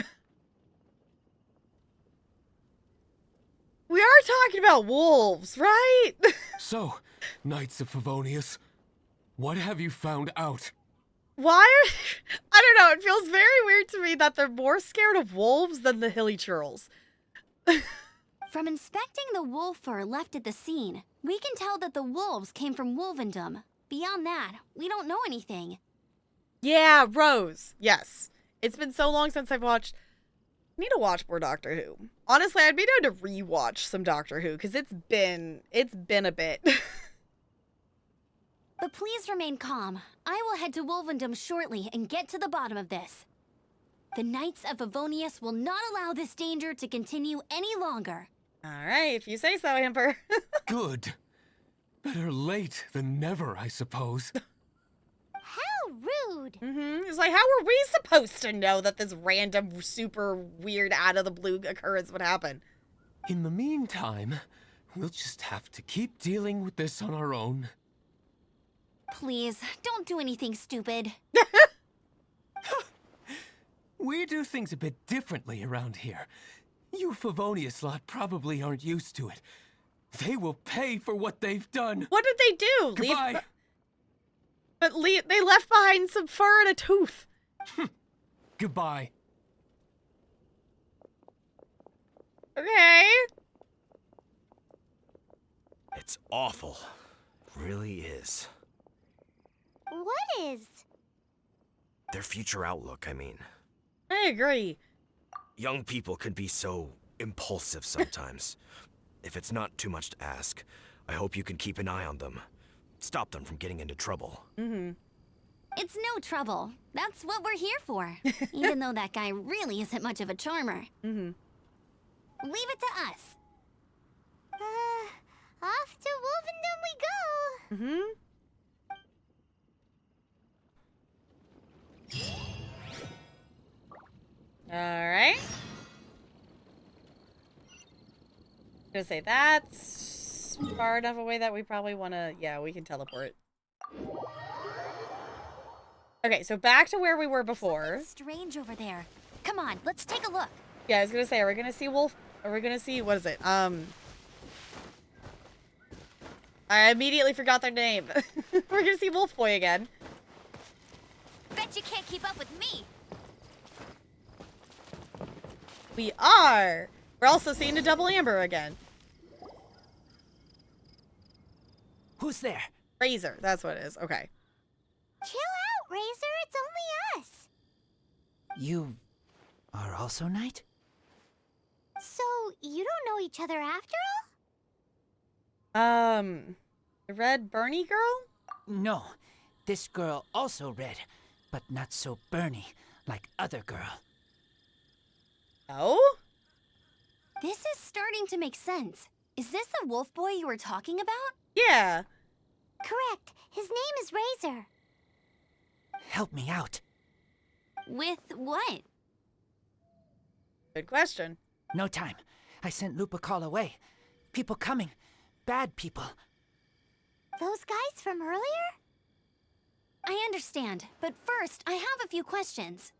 are talking about wolves, right? So, Knights of Favonius, what have you found out? Why are... I don't know, it feels very weird to me that they're more scared of wolves than the hilly churls. From inspecting the wolf fur left at the scene, we can tell that the wolves came from Wolvendom. Beyond that, we don't know anything. Yeah, Rose. Yes. It's been so long since I've watched... I need to watch more Doctor Who. Honestly, I'd be down to rewatch some Doctor Who, because it's been a bit. But please remain calm. I will head to Wolvendom shortly and get to the bottom of this. The Knights of Favonius will not allow this danger to continue any longer. Alright, if you say so, Emperor. Good. Better late than never, I suppose. How rude! It's like, how are we supposed to know that this random, super weird, out-of-the-blue occurrence would happen? In the meantime, we'll just have to keep dealing with this on our own. Please, don't do anything stupid. We do things a bit differently around here. You Favonius lot probably aren't used to it. They will pay for what they've done. What did they do? Goodbye. They left behind some fur and a tooth. Goodbye. Okay. It's awful. Really is. What is? Their future outlook, I mean. I agree. Young people can be so impulsive sometimes. If it's not too much to ask, I hope you can keep an eye on them. Stop them from getting into trouble. It's no trouble. That's what we're here for. Even though that guy really isn't much of a charmer. Leave it to us. Off to Wolvendom we go! Alright. I'm gonna say that's far enough away that we probably want to... Yeah, we can teleport. Okay, so back to where we were before. Something's strange over there. Come on, let's take a look. Yeah, I was gonna say, are we gonna see Wolf? Are we gonna see... What is it? I immediately forgot their name. We're gonna see Wolf Boy again. Bet you can't keep up with me. We are! We're also seeing a double amber again. Who's there? Razor, that's what it is. Okay. Chill out, Razor. It's only us. You are also Knight? So, you don't know each other after The red Bernie girl? No. This girl also red, but not so Bernie like other girl. Oh? This is starting to make sense. Is this the wolf boy you were talking about? Yeah. all? Correct. His name is Razor. Help me out. With what? Good question. No time. I sent Lupercal away. People coming. Bad people. Those guys from earlier? I understand, but first, I have a few questions.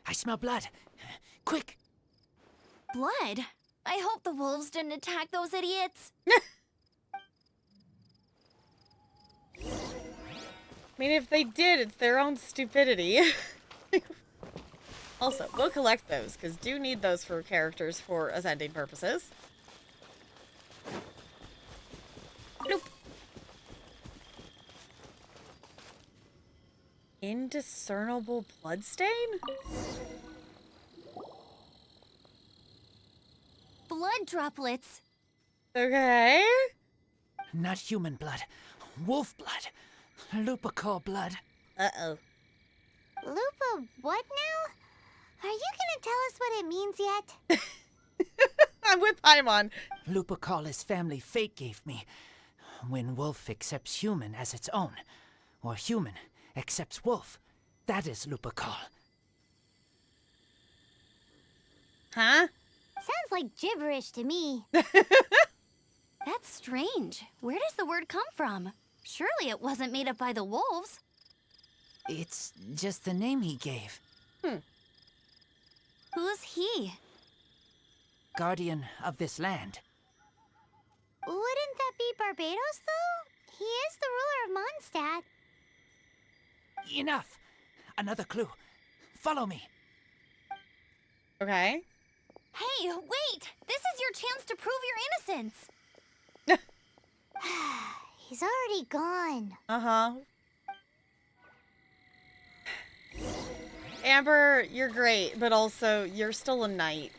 I smell blood. Quick. Blood? I hope the wolves didn't attack those idiots. I mean, if they did, it's their own stupidity. Also, we'll collect those, because do need those for characters for ascending purposes. Nope. Indiscernible bloodstain? Blood droplets. Okay. Not human blood. Wolf blood. Lupercal blood. Uh-oh. Lupa, what now? Are you gonna tell us what it means yet? I'm with Paimon. Lupercal is family fate gave me. When wolf accepts human as its own, or human accepts wolf, that is Lupercal. Huh? Sounds like gibberish to me. That's strange. Where does the word come from? Surely it wasn't made up by the wolves. It's just the name he gave. Who's he? Guardian of this land. Wouldn't that be Barbados, though? He is the ruler of Mondstadt. Enough! Another clue. Follow me. Okay. Hey, wait! This is your chance to prove your innocence! He's already gone. Uh-huh. Amber, you're great, but also you're still a knight.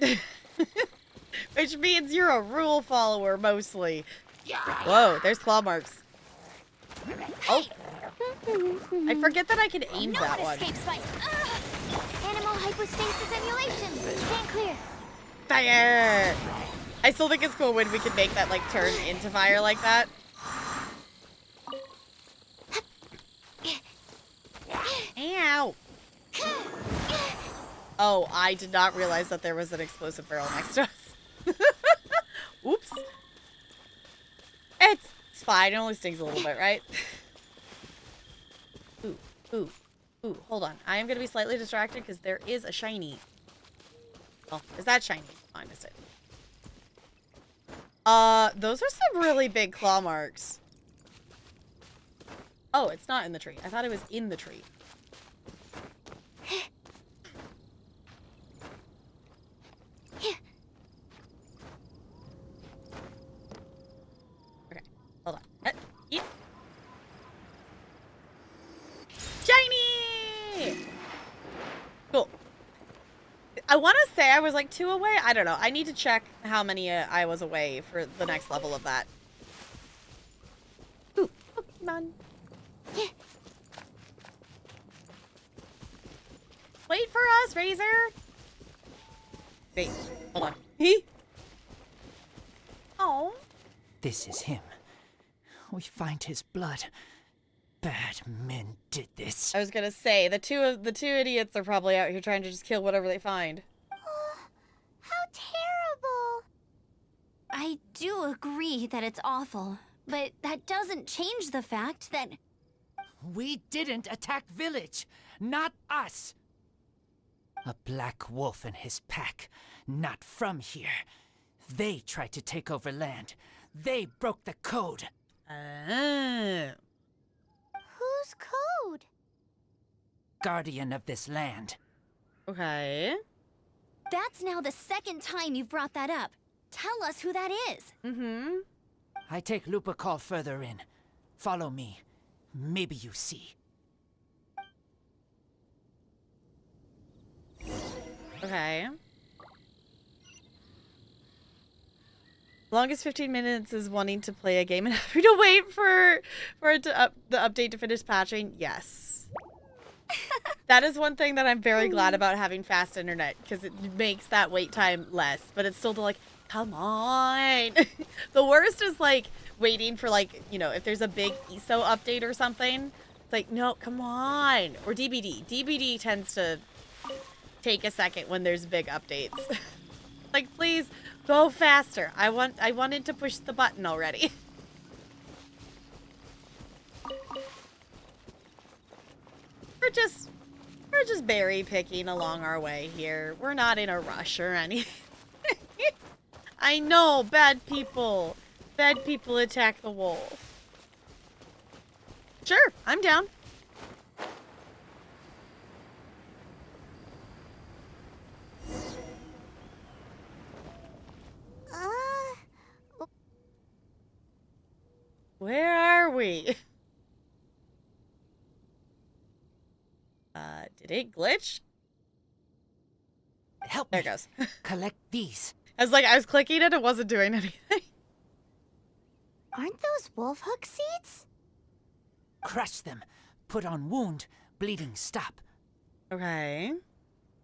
Which means you're a rule follower, mostly. Whoa, there's claw marks. Oh. I forget that I can aim No that one one. escapes my... Animal hypostasis emulation. Stand clear. Fire! I still think it's cool when we can make that, like, turn into fire like that. Ow! Oh, I did not realize that there was an explosive barrel next to us. Oops. It's fine. It only stings a little bit, right? Ooh. Hold on. I am going to be slightly distracted because there is a shiny. Oh, is that shiny? Oh, I missed it. Those are some really big claw marks. Oh, it's not in the tree. I thought it was in the tree. Okay, hold on. Yeah. Shiny! Cool. I want to say I was like 2 away. I don't know. I need to check how many I was away for the next level of that. Ooh, Pokemon. Wait for us, Razor. Wait, hold on. Oh. This is him. We find his blood. Bad men did this. I was gonna say the two idiots are probably out here trying to just kill whatever they find. How terrible. I do agree that it's awful, but that doesn't change the fact that... We didn't attack village. Not us. A black wolf and his pack. Not from here. They tried to take over land. They broke the code. Whose code? Guardian of this land. Okay. That's now the second time you've brought that up. Tell us who that is. Mm-hmm. I take Lupercal further in. Follow me. Maybe you see. Okay. Longest 15 minutes is wanting to play a game and having to wait for it to the update to finish patching. Yes. That is one thing that I'm very glad about having fast internet, because it makes that wait time less, but it's still like, come on. The worst is like waiting for, like, you know, if there's a big ESO update or something, it's like, no, come on. Or DBD. DBD tends to take a second when there's big updates. Like, please go faster. I wanted to push the button already. We're just berry picking along our way here. We're not in a rush or anything. I know, bad people. Bad people attack the wolf. Sure, I'm down. Where are we? Did it glitch? Help there me. It goes. Collect these. I was clicking it, it wasn't doing anything. Aren't those wolf hook seeds? Crush them. Put on wound. Bleeding stop. Okay.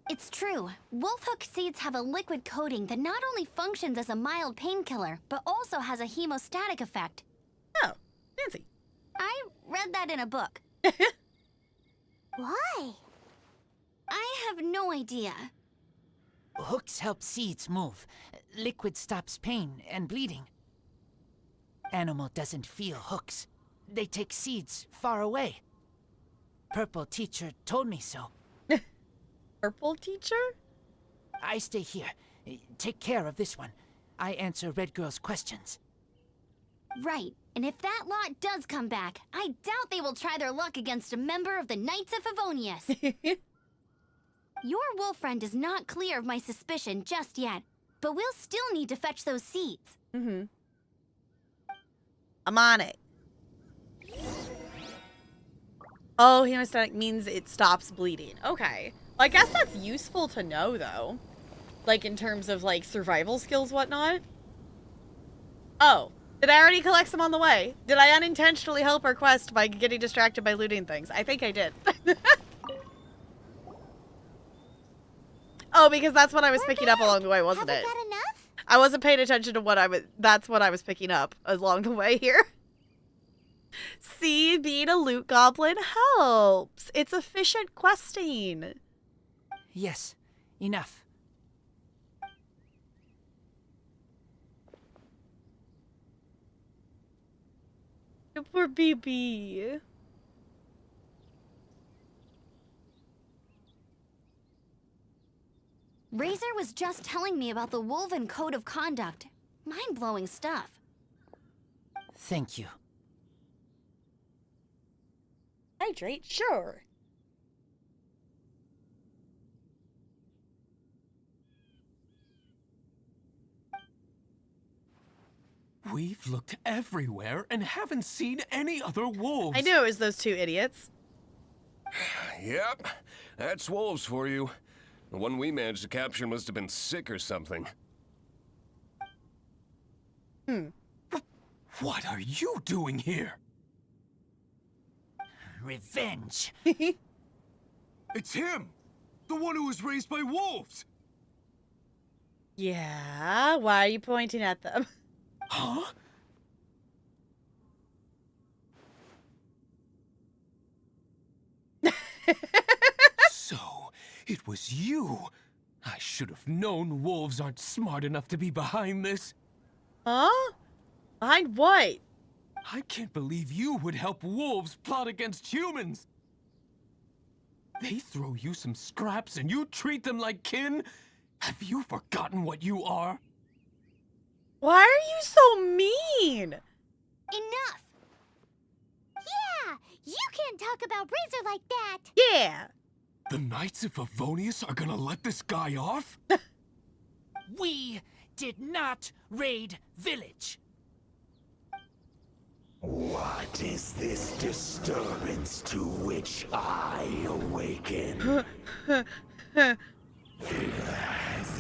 It's true. Wolf hook seeds have a liquid coating that not only functions as a mild painkiller, but also has a hemostatic effect. Oh, fancy. I read that in a book. Why? I have no idea. Hooks help seeds move. Liquid stops pain and bleeding. Animal doesn't feel hooks. They take seeds far away. Purple teacher told me so. Purple teacher? I stay here. Take care of this one. I answer Red Girl's questions. Right, and if that lot does come back, I doubt they will try their luck against a member of the Knights of Favonius. Your wolf friend is not clear of my suspicion just yet, but we'll still need to fetch those seeds. Mm-hmm. I'm on it. Oh, hemostatic means it stops bleeding. Okay. Well, I guess that's useful to know, though. Like, in terms of, like, survival skills, whatnot. Oh. Did I already collect some on the way? Did I unintentionally help our quest by getting distracted by looting things? I think I did. Oh, because that's what I was picking up along the way, wasn't it? Have we got enough? I wasn't paying attention to what that's what I was picking up along the way here. See, being a loot goblin helps. It's efficient questing. Yes, enough. Poor BB. Razor was just telling me about the Wolven Code of Conduct. Mind-blowing stuff. Thank you. Hydrate, sure. We've looked everywhere and haven't seen any other wolves. I knew it was those two idiots. Yep, that's wolves for you. The one we managed to capture must have been sick or something. What are you doing here? Revenge. It's him! The one who was raised by wolves! Yeah, why are you pointing at them? Huh? So, it was you. I should have known wolves aren't smart enough to be behind this. Huh? Behind what? I can't believe you would help wolves plot against humans. They throw you some scraps and you treat them like kin? Have you forgotten what you are? Why are you so mean? Enough! Yeah! You can't talk about Razor like that! Yeah! The Knights of Favonius are gonna let this guy off? We did not raid village. What is this disturbance to which I awaken?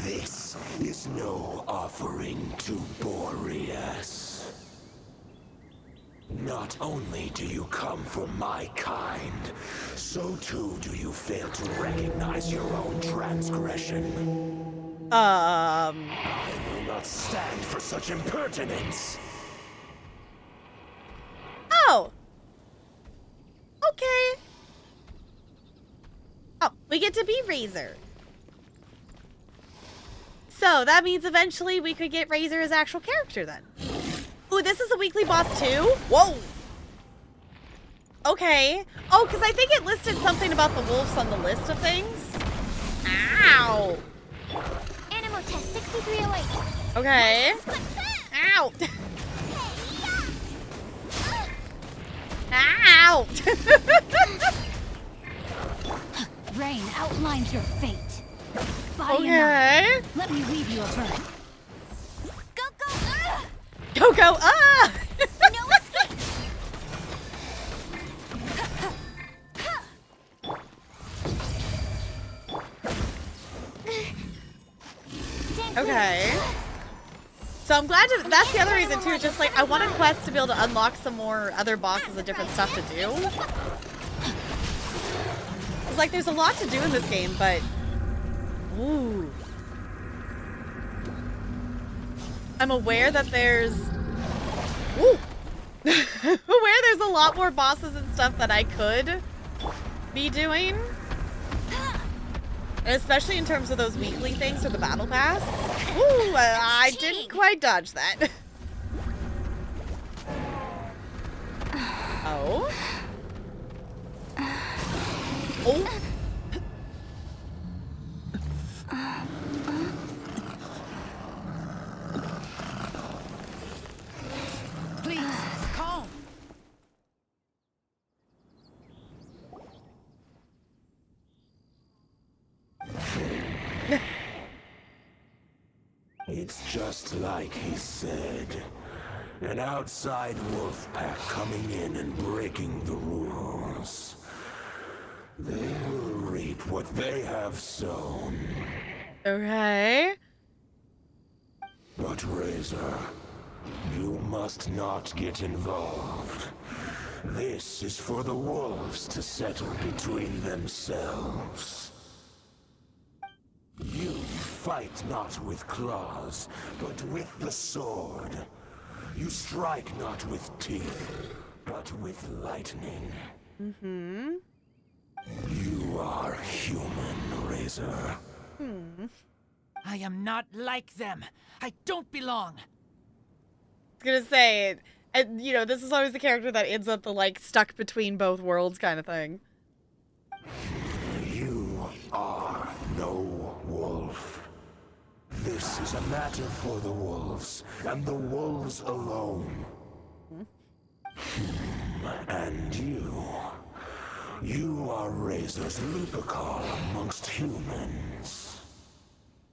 This is no offering to Boreas. Not only do you come from my kind, so too do you fail to recognize your own transgression. I will not stand for such impertinence. Oh. Okay. Oh, we get to be Razor. So that means eventually we could get Razor as actual character then. Ooh, this is a weekly boss too? Whoa. Okay. Oh, because I think it listed something about the wolves on the list of things. Ow. Animal test 6308. Okay. Ow. Ow. Rain outlines your fate. Okay. Let me weave you a bird. Go, go! Go, go, ah! No escape! Okay. So I'm glad to, that's the other reason too, just like I wanted Quest to be able to unlock some more other bosses and different stuff to do. It's like there's a lot to do in this game, but ooh. I'm aware that there's ooh. I'm aware there's a lot more bosses and stuff that I could be doing. And especially in terms of those weekly things or the battle pass. Ooh, I didn't quite dodge that. Oh. Oh. Please, calm. It's just like he said. An outside wolf pack coming in and breaking the rules. They will reap what they have sown. Okay. But Razor, you must not get involved. This is for the wolves to settle between themselves. You fight not with claws, but with the sword. You strike not with teeth, but with lightning. Mm-hmm. You are human, Razor. I am not like them. I don't belong. I was gonna say, and you know, this is always the character that ends up the like stuck between both worlds kind of thing. You are no wolf. This is a matter for the wolves, and the wolves alone. And you are Razor's Lupercal amongst humans.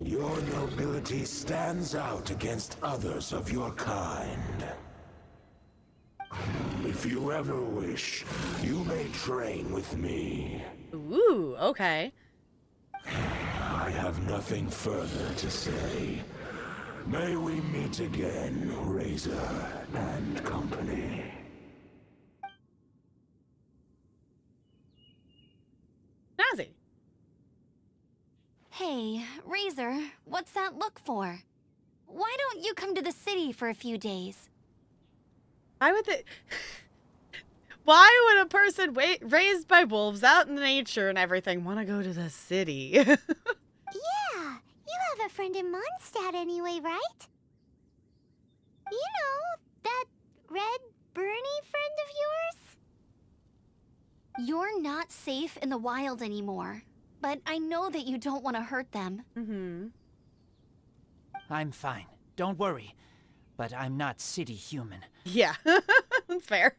Your nobility stands out against others of your kind. If you ever wish, you may train with me. Ooh, okay. I have nothing further to say. May we meet again, Razor and company. Snazzy. Hey, Razor, what's that look for? Why don't you come to the city for a few days? Why would they... Why would a person raised by wolves out in nature and everything want to go to the city? Yeah, you have a friend in Mondstadt anyway, right? You know, that red Bernie friend of yours? You're not safe in the wild anymore, but I know that you don't want to hurt them. Mm-hmm. I'm fine. Don't worry. But I'm not city human. Yeah, that's fair.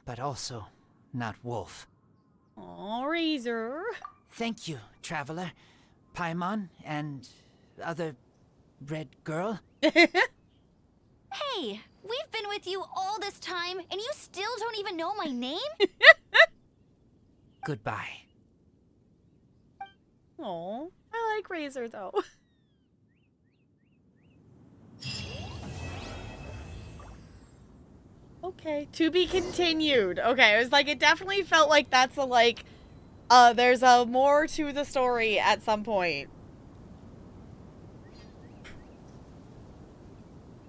But also not wolf. Aw, Razor. Thank you, traveler. Paimon and other red girl. Hey, we've been with you all this time, and you still don't even know my name? Goodbye. Aw, I like Razor though. Okay, to be continued. Okay, it was like, it definitely felt like that's a like, there's a more to the story at some point.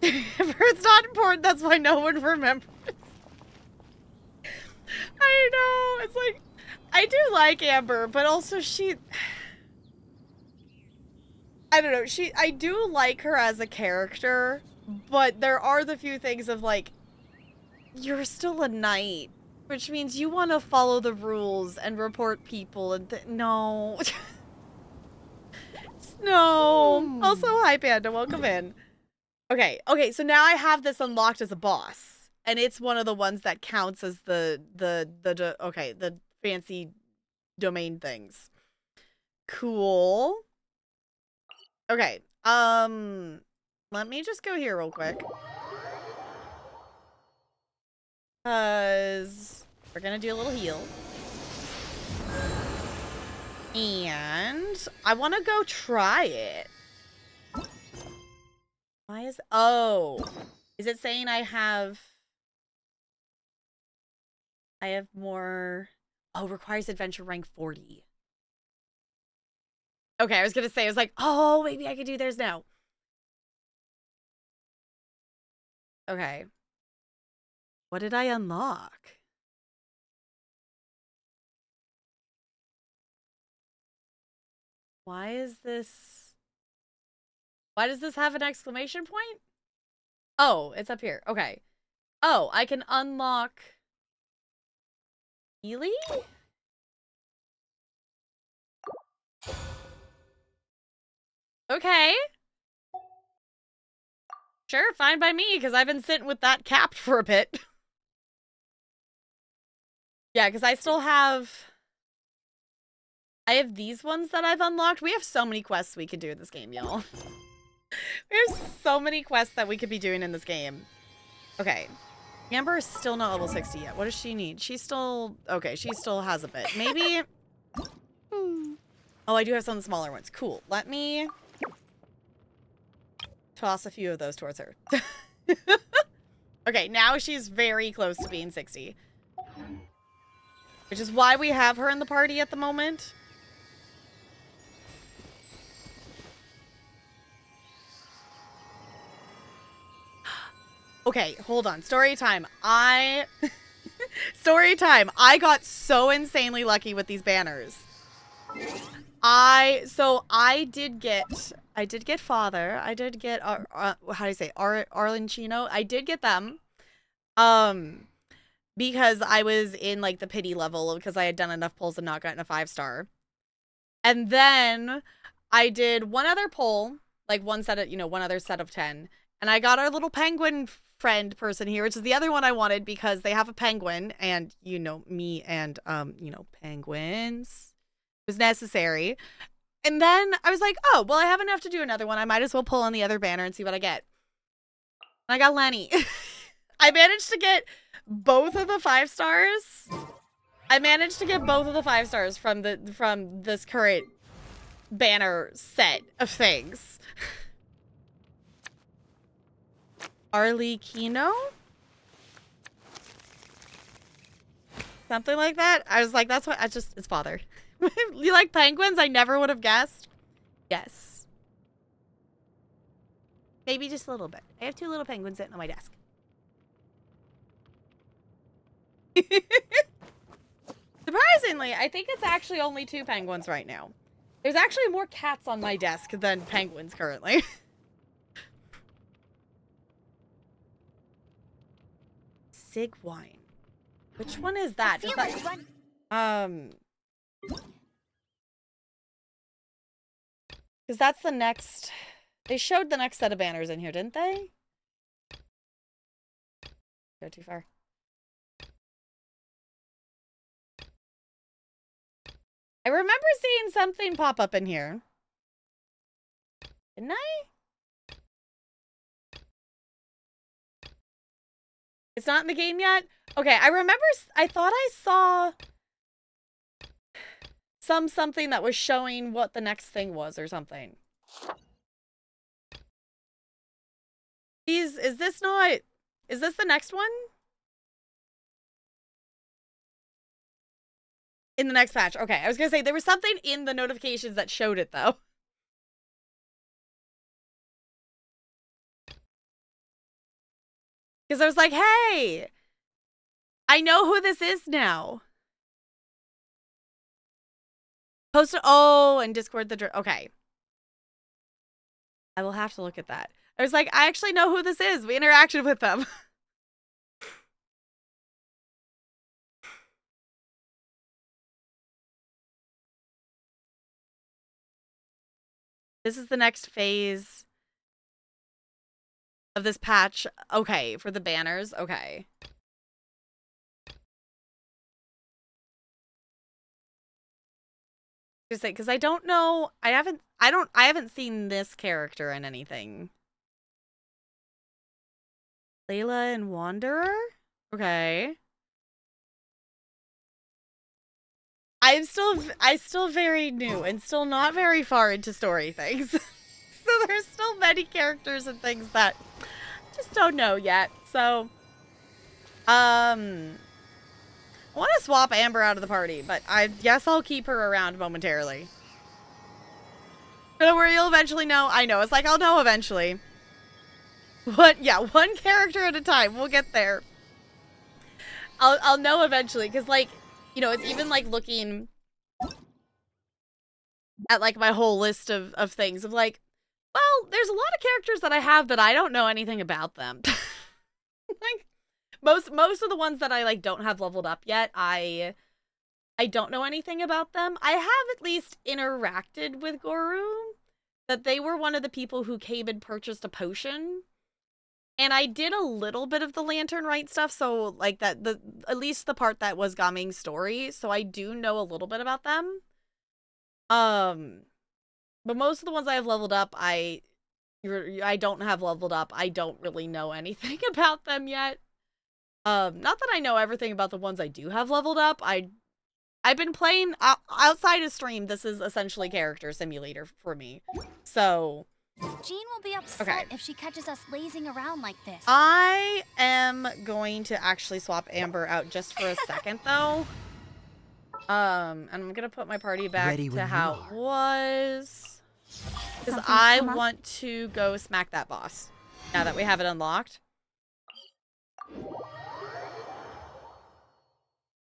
If it's not important, that's why no one remembers. I know, it's like, I do like Amber, but also she... I don't know, I do like her as a character, but there are the few things of like, you're still a knight, which means you want to follow the rules and report people and no. No. Also, hi Panda, welcome in. Okay, so now I have this unlocked as a boss, and it's one of the ones that counts as the fancy domain things. Cool. Okay, let me just go here real quick. Because we're gonna do a little heal. And I want to go try it. Why is... Oh. Is it saying I have more... Oh, requires adventure rank 40. Okay, I was gonna say, I was like, oh, maybe I could do theirs now. Okay. What did I unlock? Why is this... Why does this have an exclamation point? Oh, it's up here. Okay. Oh, I can unlock... Ely? Okay. Sure, fine by me, because I've been sitting with that capped for a bit. Yeah, because I still have... I have these ones that I've unlocked. We have so many quests we could do in this game, y'all. We have so many quests that we could be doing in this game. Okay. Amber is still not level 60 yet. What does she need? She's still... Okay, she still has a bit. Maybe... Oh, I do have some smaller ones. Cool. Let me... toss a few of those towards her. Okay, now she's very close to being 60. Which is why we have her in the party at the moment. Okay, hold on. Story time. Story time. I got so insanely lucky with these banners. I did get Father. I did get how do you say Arlencino. I did get them. Because I was in like the pity level because I had done enough pulls and not gotten a 5-star. And then I did one other pull, like one other set of 10. And I got our little penguin friend person here, which is the other one I wanted because they have a penguin and me and penguins was necessary. And then I was like, oh, well, I have enough to do another one. I might as well pull on the other banner and see what I get. And I got Lenny. I managed to get both of the 5-stars. I managed to get both of the 5-stars from this current banner set of things. Arlecchino? Something like that. I was like, that's what it's Father. You like penguins? I never would have guessed. Yes. Maybe just a little bit. I have 2 little penguins sitting on my desk. Surprisingly, I think it's actually only 2 penguins right now. There's actually more cats on my desk than penguins currently. Sigwine. Which one is that? Is that because that's the next... They showed the next set of banners in here, didn't they? Go too far. I remember seeing something pop up in here. Didn't I? It's not in the game yet? Okay, I remember... I thought I saw... something that was showing what the next thing was or something. Is this not... Is this the next one? In the next patch. Okay, I was gonna say, there was something in the notifications that showed it, though. Because I was like, hey! I know who this is now. Post it. Oh, and Discord the... Okay. I will have to look at that. I was like, I actually know who this is. We interacted with them. This is the next phase of this patch. Okay, for the banners. Okay. Just say, because I don't know. I haven't seen this character in anything. Layla and Wanderer? Okay. I'm still very new and still not very far into story things. So there's still many characters and things that I just don't know yet. So, I want to swap Amber out of the party, but I guess I'll keep her around momentarily. Don't worry, you'll eventually know. I know, it's like, I'll know eventually. But yeah, one character at a time. We'll get there. I'll know eventually, because like, it's even like looking at like my whole list of things of like, well, there's a lot of characters that I have that I don't know anything about them. Like most of the ones that I like don't have leveled up yet, I don't know anything about them. I have at least interacted with Goru, that they were one of the people who came and purchased a potion. And I did a little bit of the Lantern Rite stuff, so like that at least the part that was Gaming's story, so I do know a little bit about them. But most of the ones I have leveled up, I don't have leveled up. I don't really know anything about them yet. Not that I know everything about the ones I do have leveled up. I've been playing outside of stream. This is essentially Character Simulator for me. So Jean will be upset if she catches us lazing around like this. I am going to actually swap Amber out just for a second though. And I'm gonna put my party back to how it was. Because I want to go smack that boss now that we have it unlocked.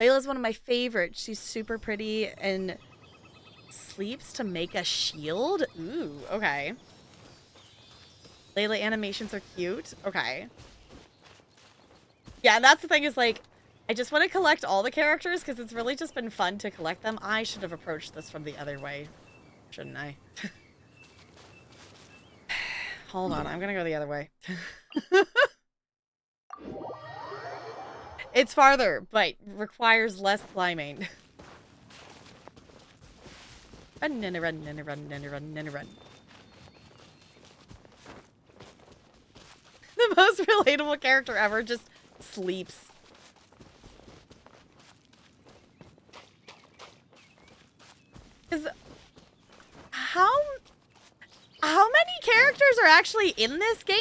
Layla's one of my favorites. She's super pretty and sleeps to make a shield. Ooh, okay. Layla animations are cute. Okay. Yeah, and that's the thing is like, I just want to collect all the characters because it's really just been fun to collect them. I should have approached this from the other way, shouldn't I? Hold on, I'm gonna go the other way. It's farther, but requires less climbing. Run and a run and a run and a run and a run. The most relatable character ever just sleeps. Because how many characters are actually in this game?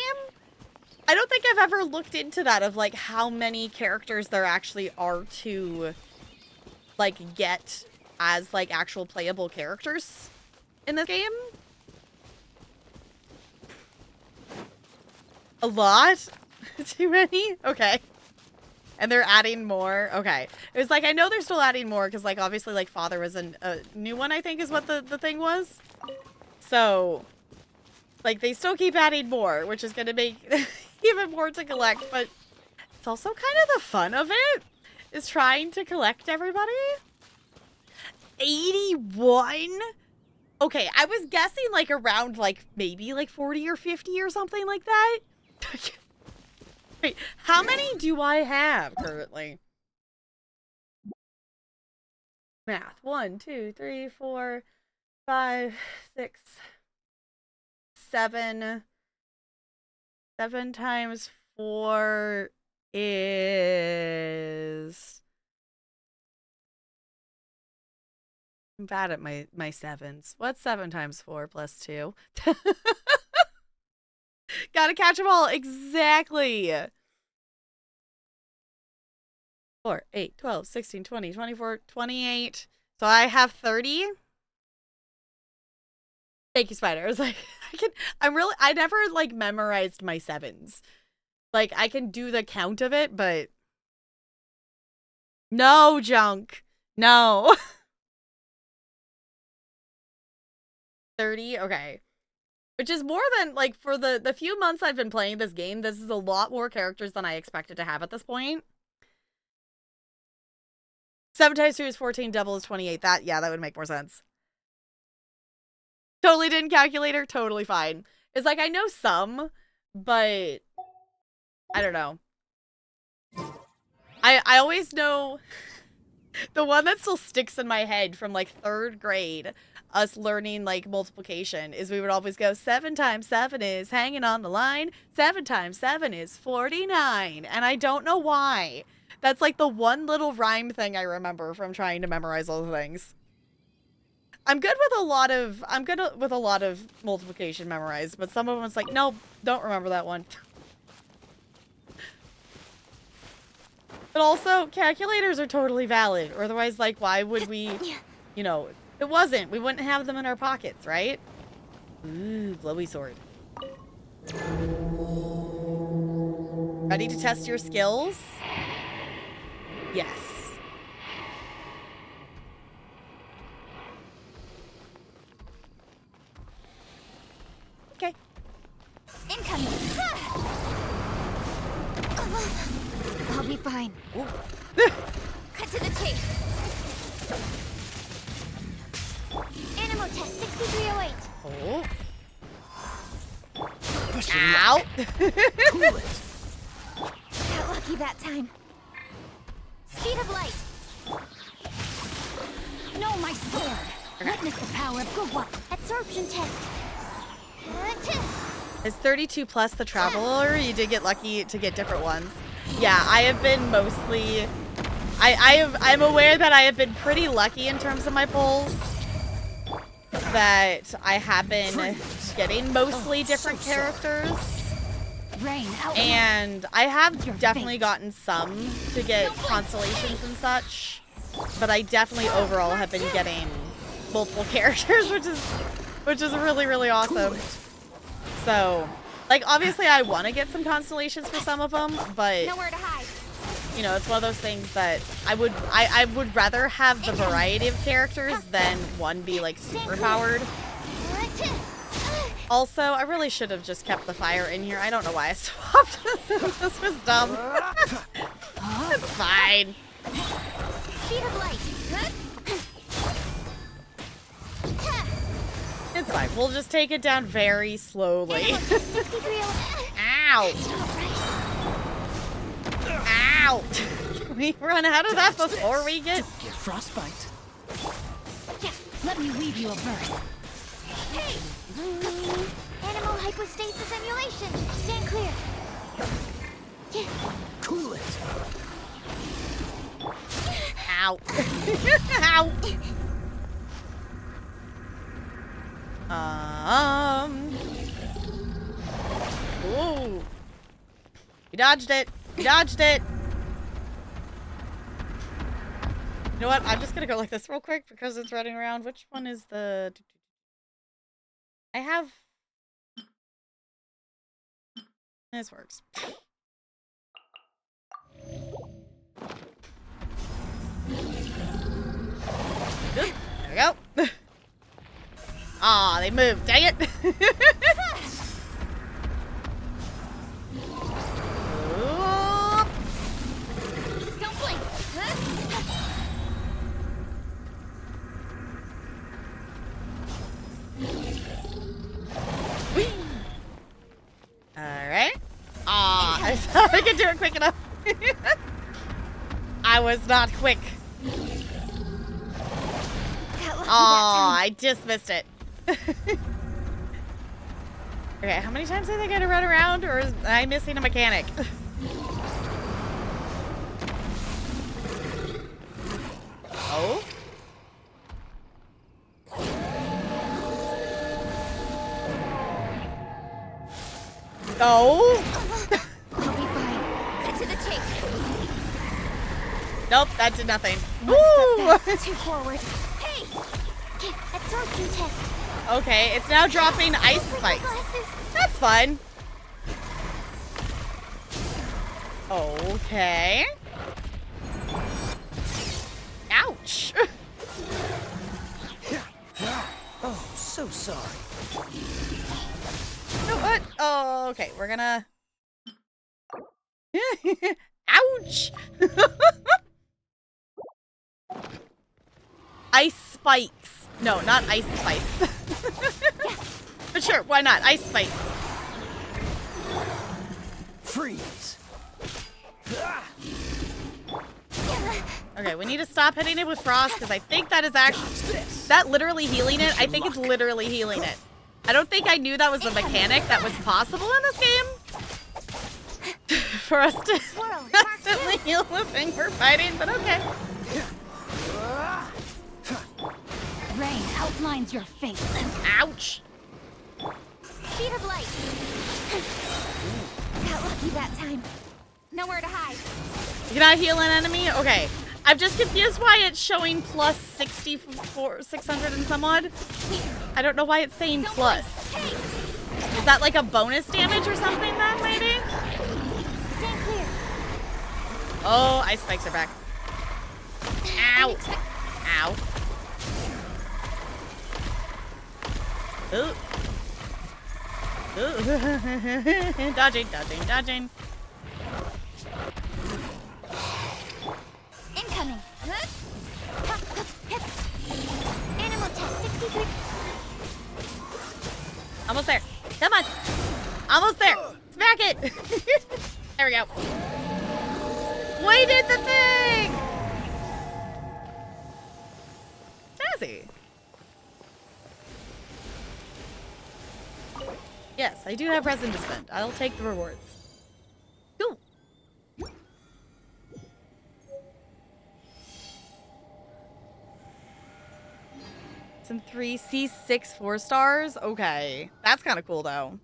I don't think I've ever looked into that of like how many characters there actually are to like get as like actual playable characters in this game. A lot? Too many? Okay. And they're adding more? Okay. It was like, I know they're still adding more because like obviously like Father was a new one, I think is what the thing was. So like they still keep adding more, which is going to make even more to collect, but it's also kind of the fun of it, is trying to collect everybody. 81? Okay, I was guessing like around like maybe like 40 or 50 or something like that. Wait, how many do I have currently? Math. 1, 2, 3, 4, 5, 6, 7. 7 times 4 is... I'm bad at my sevens. What's 7 times 4 plus 2? Gotta catch them all. Exactly. 4, 8, 12, 16, 20, 24, 28. So I have 30. Thank you, Spider. I was like, I never like memorized my sevens. Like I can do the count of it, but no, Junk. No. 30, okay. Which is more than like for the few months I've been playing this game, this is a lot more characters than I expected to have at this point. 7 times 2 is 14, double is 28. That would make more sense. Totally didn't calculator, totally fine. It's like I know some, but I don't know. I always know the one that still sticks in my head from like 3rd grade, us learning like multiplication, is we would always go 7 times 7 is hanging on the line. 7 times 7 is 49. And I don't know why. That's like the one little rhyme thing I remember from trying to memorize all the things. I'm good with a lot of multiplication memorized, but some of them it's like, no, don't remember that one. But also, calculators are totally valid, or otherwise, like, why would we, you know, it wasn't. We wouldn't have them in our pockets, right? Ooh, glowy sword. Ready to test your skills? Yes. be fine. Cut to the chase. Animal test 6308. Oh. Push your Ow. luck. Cool it. Got lucky that time. Speed of light. No, my sword! Witness the power of good luck. Absorption test. Is 32 plus the traveler? You did get lucky to get different ones. Yeah, I have been mostly... I'm aware that I have been pretty lucky in terms of my pulls. That I have been getting mostly different characters. Rain, out. And I have definitely gotten some to get constellations and such. But I definitely overall have been getting multiple characters, which is really, really awesome. So, like, obviously I want to get some constellations for some of them, but Nowhere to hide. you know, it's one of those things that I would rather have the variety of characters than one be like super powered. Also, I really should have just kept the fire in here. I don't know why I swapped. This was dumb. It's fine. Speed of light. It's fine. We'll just take it down very slowly. Ow! Ow! Can we run out of that before we get frostbite? Yeah, let me weave you a verse. Hey! Animal hypostasis emulation. Stand clear. Cool it. Ow. Ow. Ooh. You dodged it. You dodged it. You know what? I'm just gonna go like this real quick because it's running around. Which one is the... I have... This works. There we go. Aw, they moved. Dang it. Don't blink. Alright. Aw, I thought I could do it quick enough. I was not quick. Aw, I just missed it. Okay, how many times do I gotta run around, or is I missing a mechanic? Oh? Oh? I'll be fine. Cut to the chase. Nope, that did nothing. One Woo! step back, two forward. Hey! Absorption test. Okay, it's now dropping ice spikes. That's fun. Okay. Ouch. Oh, so sorry. You know what? Oh, okay. We're gonna... Ouch! Ice spikes. No, not ice spice. But sure, why not? Ice spice. Freeze. Okay, we need to stop hitting it with frost because I think that is actually... That literally healing it? I think it's literally healing it. I don't think I knew that was a mechanic that was possible in this game. For us to constantly heal the thing we're fighting, but okay. Rain outlines your fate. Ouch. Speed of light. Got lucky that time. Nowhere to hide. You cannot heal an enemy? Okay. I'm just confused why it's showing plus 600 and some odd. I don't know why it's saying plus. Is that like a bonus damage or something then, maybe? Stand clear. Oh, ice spikes are back. Ow. Ow. Ooh. Ooh. Dodging, dodging, dodging. Almost there. Come on. Almost there. Smack it. There we go. We did the thing. Snazzy. Yes, I do have resin to spend. I'll take the rewards. Cool. Some 3C6 4 stars. Okay. That's kind of cool, though.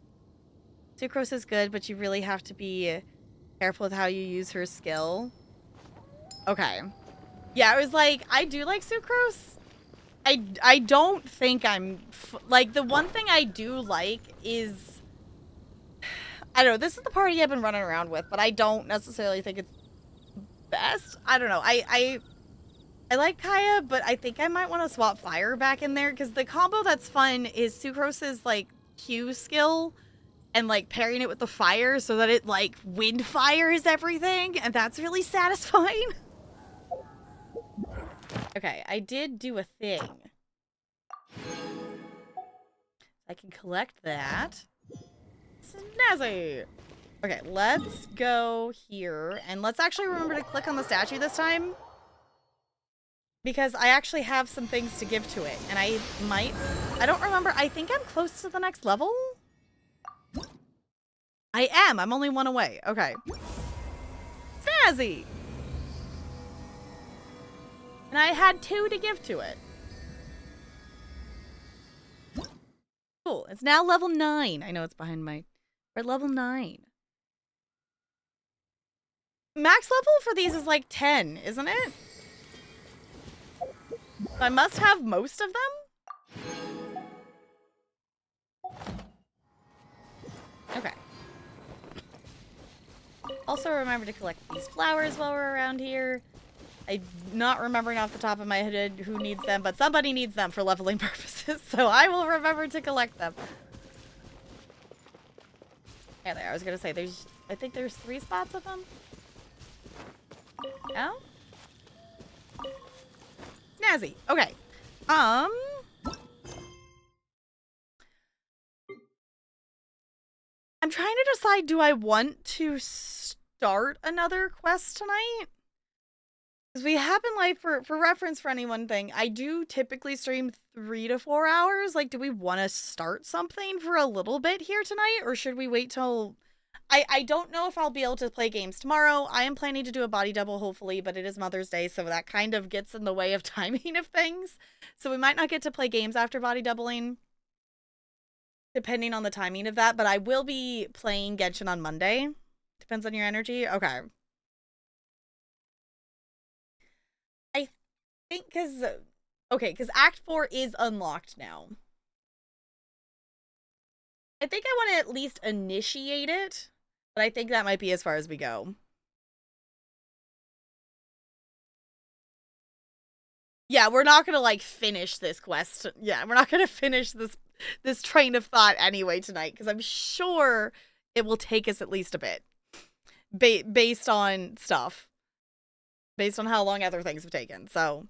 Sucrose is good, but you really have to be careful with how you use her skill. Okay. Yeah, I was like, I do like Sucrose. I don't think I'm... like, the one thing I do like is... I don't know, this is the party I've been running around with, but I don't necessarily think it's best. I don't know. I like Kaya, but I think I might want to swap Fire back in there, because the combo that's fun is Sucrose's, like, Q skill, and, like, pairing it with the Fire so that it, like, wind fires everything, and that's really satisfying. Okay, I did do a thing. I can collect that. Snazzy! Okay, let's go here, and let's actually remember to click on the statue this time. Because I actually have some things to give to it, and I don't remember, I think I'm close to the next level? I am, I'm only one away, okay. Snazzy! And I had 2 to give to it. Cool, it's now level 9. I know it's behind my... we're at level 9. Max level for these is like 10, isn't it? I must have most of them? Okay. Also remember to collect these flowers while we're around here. I'm not remembering off the top of my head who needs them, but somebody needs them for leveling purposes, so I will remember to collect them. Yeah, there. I was gonna say I think there's 3 spots of them. No? Snazzy. Okay. I'm trying to decide, do I want to start another quest tonight? Because we have been like, for reference for anyone thing, I do typically stream 3 to 4 hours. Like, do we want to start something for a little bit here tonight? Or should we wait till... I don't know if I'll be able to play games tomorrow. I am planning to do a body double, hopefully, but it is Mother's Day, so that kind of gets in the way of timing of things. So we might not get to play games after body doubling, depending on the timing of that. But I will be playing Genshin on Monday. Depends on your energy. Okay. I think because Act 4 is unlocked now. I think I want to at least initiate it, but I think that might be as far as we go. Yeah, we're not gonna like finish this quest. Yeah, we're not gonna finish this train of thought anyway tonight, because I'm sure it will take us at least a bit, based on stuff, based on how long other things have taken. So.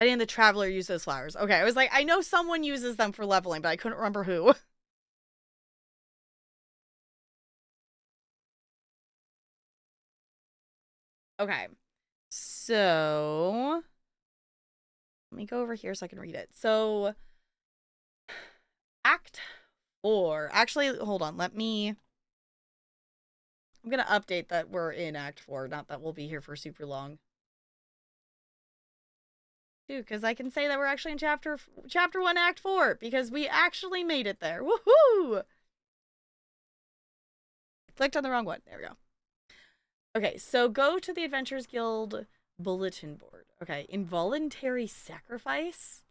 I didn't the Traveler use those flowers. Okay, I was like, I know someone uses them for leveling, but I couldn't remember who. Okay. So... let me go over here so I can read it. So... Act 4. Actually, hold on. I'm gonna update that we're in Act 4. Not that we'll be here for super long. Because I can say that we're actually in chapter 1, Act 4, because we actually made it there. Woohoo! Clicked on the wrong one. There we go. Okay, so go to the Adventurers Guild bulletin board. Okay, involuntary sacrifice.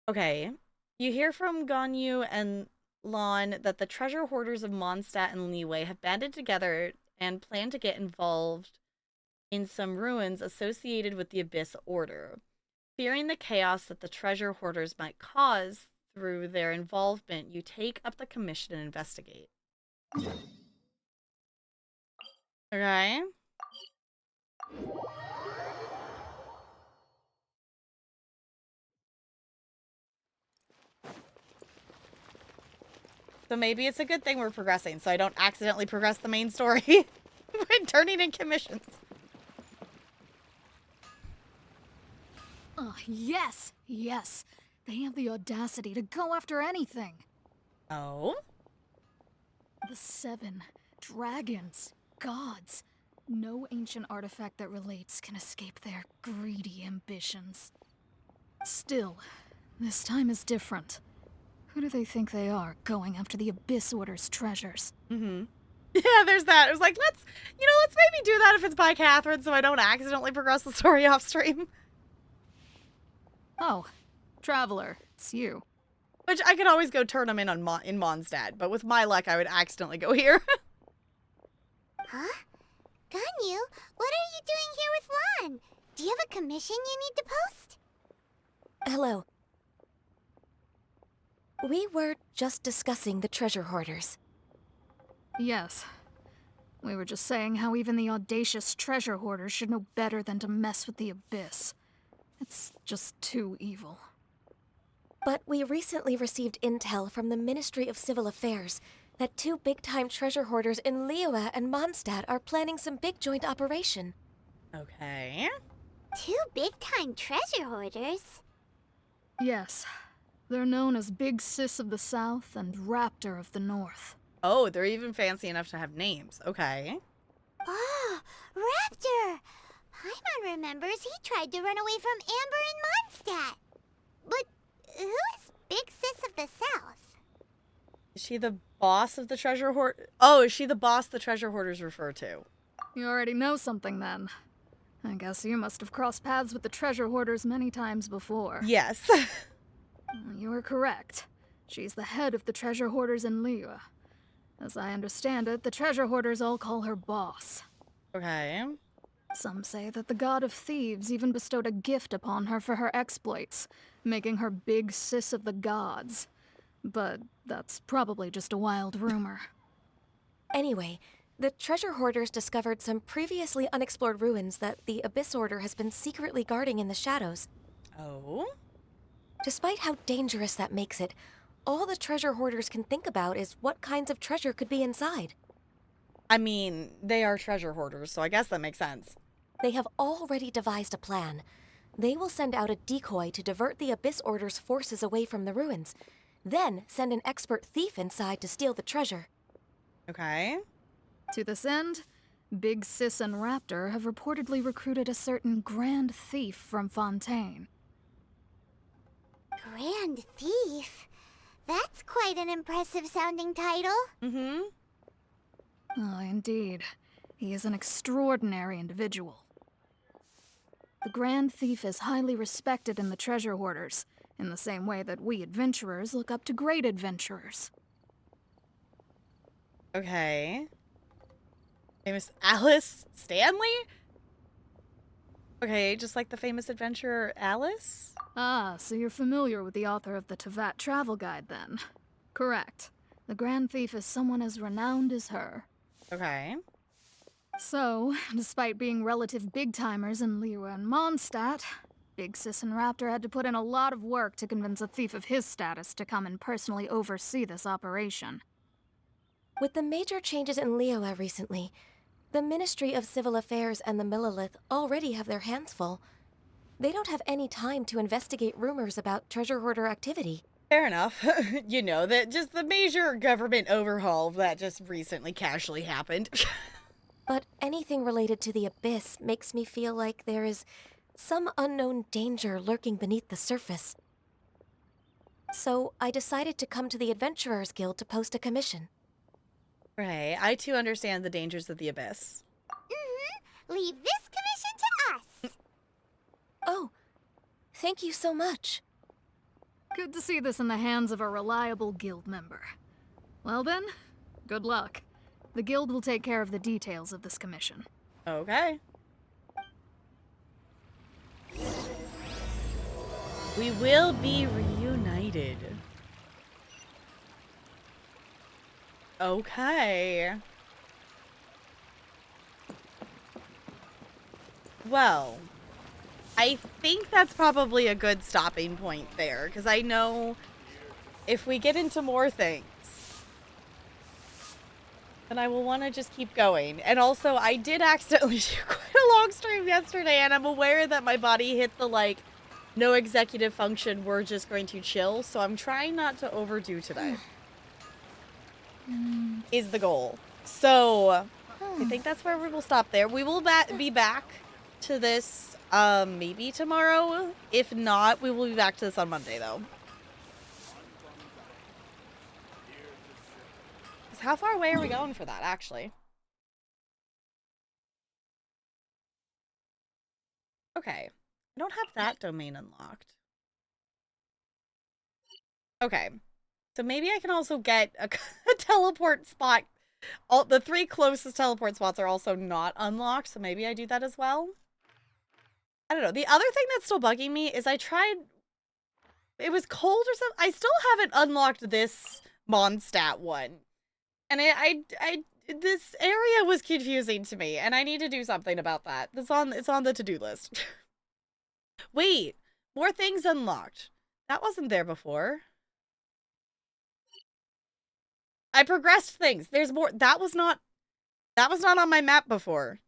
Okay, you hear from Ganyu and Lon that the treasure hoarders of Mondstadt and Liyue have banded together and plan to get involved in some ruins associated with the Abyss Order. Fearing the chaos that the treasure hoarders might cause through their involvement, you take up the commission and investigate. Okay. So maybe it's a good thing we're progressing, so I don't accidentally progress the main story when turning in commissions. Oh, yes, yes. They have the audacity to go after anything. Oh? The 7 dragons, gods. No ancient artifact that relates can escape their greedy ambitions. Still, this time is different. Who do they think they are, going after the Abyss Order's treasures? Mm-hmm. Yeah, there's that. It was like, let's maybe do that if it's by Catherine so I don't accidentally progress the story off stream. Oh, Traveler, it's you. Which I could always go turn them in on in Mondstadt, but with my luck, I would accidentally go here. Huh? Ganyu, what are you doing here with Lan? Do you have a commission you need to post? Hello. We were just discussing the treasure hoarders. Yes. We were just saying how even the audacious treasure hoarders should know better than to mess with the Abyss. It's just too evil. But we recently received intel from the Ministry of Civil Affairs that 2 big-time treasure hoarders in Liyue and Mondstadt are planning some big joint operation. Okay. 2 big-time treasure hoarders? Yes. They're known as Big Sis of the South and Raptor of the North. Oh, they're even fancy enough to have names. Okay. Oh, Raptor! Paimon remembers he tried to run away from Amber in Mondstadt. But who is Big Sis of the South? Is she the boss of the treasure hoard? Oh, is she the boss the treasure hoarders refer to? You already know something then. I guess you must have crossed paths with the treasure hoarders many times before. Yes. You are correct. She's the head of the treasure hoarders in Liyue. As I understand it, the treasure hoarders all call her boss. Okay. Some say that the god of thieves even bestowed a gift upon her for her exploits, making her Big Sis of the gods. But that's probably just a wild rumor. Anyway, the treasure hoarders discovered some previously unexplored ruins that the Abyss Order has been secretly guarding in the shadows. Oh? Despite how dangerous that makes it, all the treasure hoarders can think about is what kinds of treasure could be inside. I mean, they are treasure hoarders, so I guess that makes sense. They have already devised a plan. They will send out a decoy to divert the Abyss Order's forces away from the ruins, then send an expert thief inside to steal the treasure. Okay. To this end, Big Sis and Raptor have reportedly recruited a certain Grand Thief from Fontaine. Grand Thief? That's quite an impressive sounding title. Mm-hmm. Oh, indeed. He is an extraordinary individual. The Grand Thief is highly respected in the treasure hoarders, in the same way that we adventurers look up to great adventurers. Okay. Famous Alice Stanley? Okay, just like the famous adventurer Alice? Ah, so you're familiar with the author of the Teyvat Travel Guide, then. Correct. The Grand Thief is someone as renowned as her. Okay. So, despite being relative big-timers in Liyue and Mondstadt, Big Sis and Raptor had to put in a lot of work to convince a thief of his status to come and personally oversee this operation. With the major changes in Liyue recently, the Ministry of Civil Affairs and the Millelith already have their hands full. They don't have any time to investigate rumors about treasure hoarder activity. Fair enough. You know, that just the major government overhaul that just recently casually happened. But anything related to the Abyss makes me feel like there is some unknown danger lurking beneath the surface. So I decided to come to the Adventurers Guild to post a commission. Right, I too understand the dangers of the Abyss. Mm-hmm. Leave this commission to us. Oh, thank you so much. Good to see this in the hands of a reliable guild member. Well then, good luck. The guild will take care of the details of this commission. Okay. We will be reunited. Okay. Well, I think that's probably a good stopping point there, because I know if we get into more things, then I will want to just keep going. And also, I did accidentally do quite a long stream yesterday, and I'm aware that my body hit the, like, no executive function, we're just going to chill, so I'm trying not to overdo today. Is the goal. So, I think that's where we will stop there. We will be back to this, maybe tomorrow. If not, we will be back to this on Monday, though. How far away are we going for that, actually? Okay. I don't have that domain unlocked. Okay. So maybe I can also get a teleport spot. All the 3 closest teleport spots are also not unlocked, so maybe I do that as well. I don't know. The other thing that's still bugging me is I tried... It was cold or something. I still haven't unlocked this Mondstadt one. And this area was confusing to me, and I need to do something about that. It's on the to-do list. Wait, more things unlocked. That wasn't there before. I progressed things. There's more. That was not on my map before.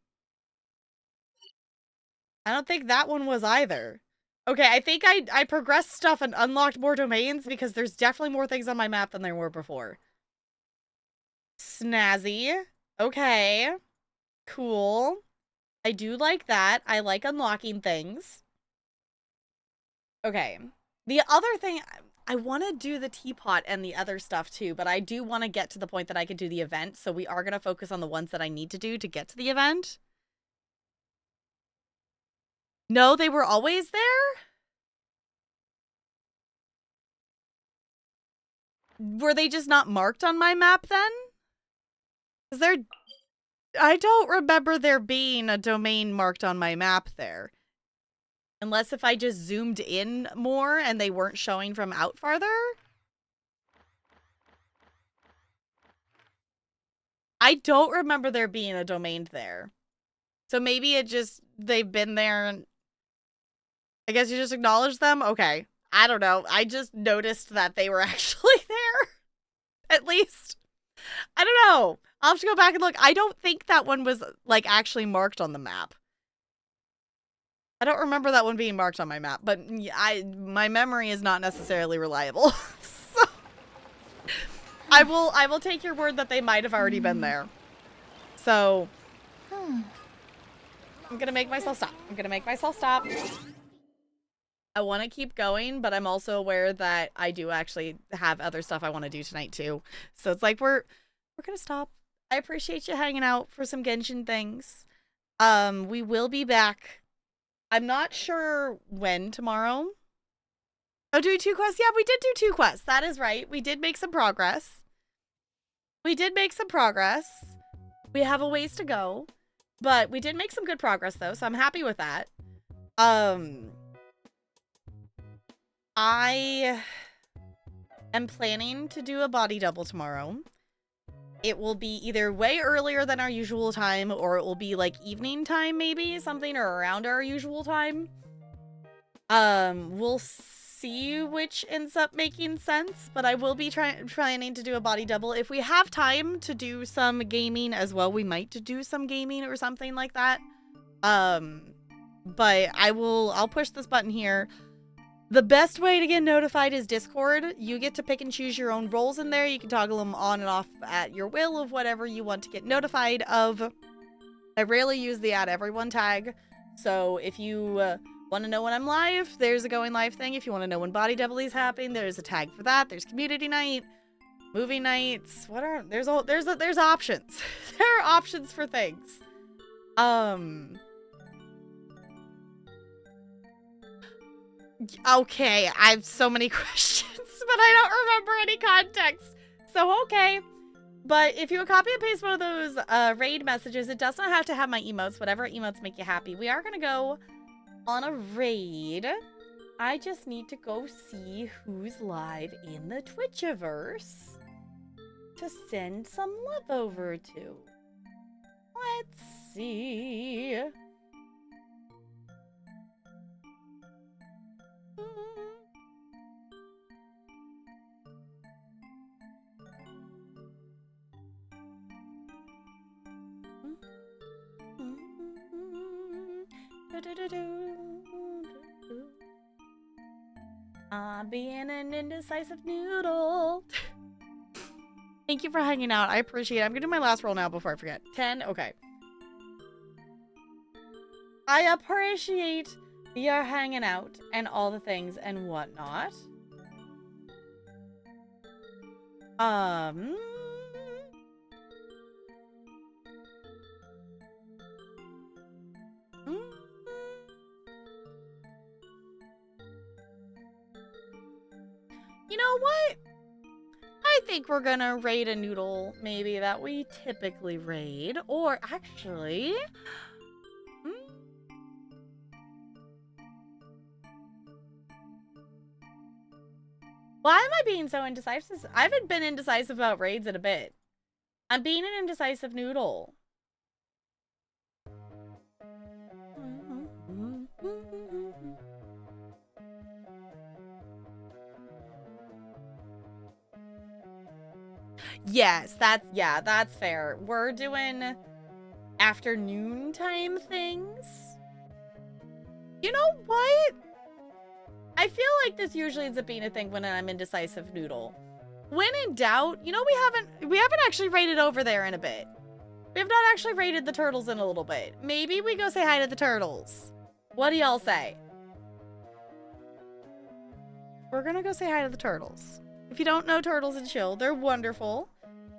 I don't think that one was either. Okay, I think I progressed stuff and unlocked more domains because there's definitely more things on my map than there were before. Snazzy. Okay. Cool. I do like that. I like unlocking things. Okay. The other thing, I want to do the teapot and the other stuff too, but I do want to get to the point that I can do the event, so we are going to focus on the ones that I need to do to get to the event. No, they were always there? Were they just not marked on my map then? Is there... I don't remember there being a domain marked on my map there. Unless if I just zoomed in more and they weren't showing from out farther? I don't remember there being a domain there. So maybe it just... They've been there and... I guess you just acknowledge them? Okay. I don't know. I just noticed that they were actually there. At least. I don't know. I'll have to go back and look. I don't think that one was, like, actually marked on the map. I don't remember that one being marked on my map, but my memory is not necessarily reliable. So I will take your word that they might have already been there. So I'm gonna make myself stop. I want to keep going, but I'm also aware that I do actually have other stuff I want to do tonight too. So it's like we're gonna stop. I appreciate you hanging out for some Genshin things. We will be back. I'm not sure when tomorrow. Oh, doing 2 quests? Yeah, we did do 2 quests. That is right. We did make some progress. We have a ways to go, but we did make some good progress though, so I'm happy with that. I am planning to do a body double tomorrow. It will be either way earlier than our usual time, or it will be like evening time, maybe something, or around our usual time. We'll see which ends up making sense, but I will be planning to do a body double. If we have time to do some gaming as well, we might do some gaming or something like that. But I'll push this button here. The best way to get notified is Discord. You get to pick and choose your own roles in there. You can toggle them on and off at your will of whatever you want to get notified of. I rarely use the @everyone tag. So if you want to know when I'm live, there's a going live thing. If you want to know when body double is happening, there's a tag for that. There's community night, movie nights. There's options. There are options for things. Okay, I have so many questions, but I don't remember any context. So, okay. But if you copy and paste one of those raid messages, it does not have to have my emotes. Whatever emotes make you happy. We are going to go on a raid. I just need to go see who's live in the Twitchiverse to send some love over to. Let's see. I'm being an indecisive noodle. Thank you for hanging out. I appreciate it. I'm gonna do my last roll now before I forget. 10? Okay. I appreciate your hanging out and all the things and whatnot. You know what? I think we're gonna raid a noodle, maybe, that we typically raid. Or actually... Why am I being so indecisive? I haven't been indecisive about raids in a bit. I'm being an indecisive noodle. Yes, that's fair. We're doing afternoon time things. You know what? I feel like this usually ends up being a thing when I'm indecisive noodle. When in doubt, you know, we haven't actually raided over there in a bit. We have not actually raided the turtles in a little bit. Maybe we go say hi to the turtles. What do y'all say? We're gonna go say hi to the turtles. If you don't know Turtles and Chill, they're wonderful.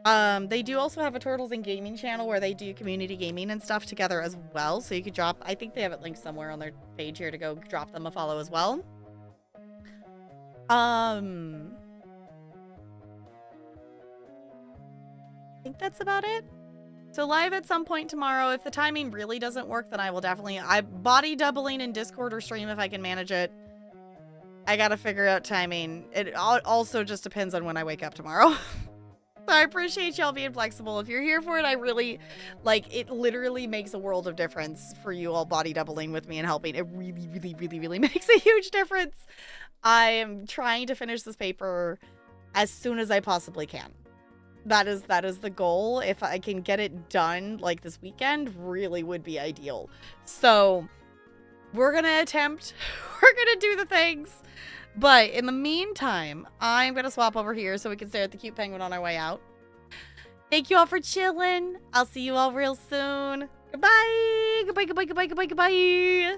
They do also have a Turtles and Gaming channel where they do community gaming and stuff together as well. So you could drop, I think they have it linked somewhere on their page here to go drop them a follow as well. I think that's about it. So live at some point tomorrow. If the timing really doesn't work, then I will definitely... body doubling in Discord or stream if I can manage it. I gotta figure out timing. It also just depends on when I wake up tomorrow. So I appreciate y'all being flexible. If you're here for it, I really... Like, it literally makes a world of difference for you all body doubling with me and helping. It really, really, really, really makes a huge difference. I am trying to finish this paper as soon as I possibly can. That is the goal. If I can get it done like this weekend, really would be ideal. So we're gonna attempt, we're gonna do the things. But in the meantime, I'm gonna swap over here so we can stare at the cute penguin on our way out. Thank you all for chilling. I'll see you all real soon. Goodbye. Goodbye, goodbye, goodbye, goodbye, goodbye.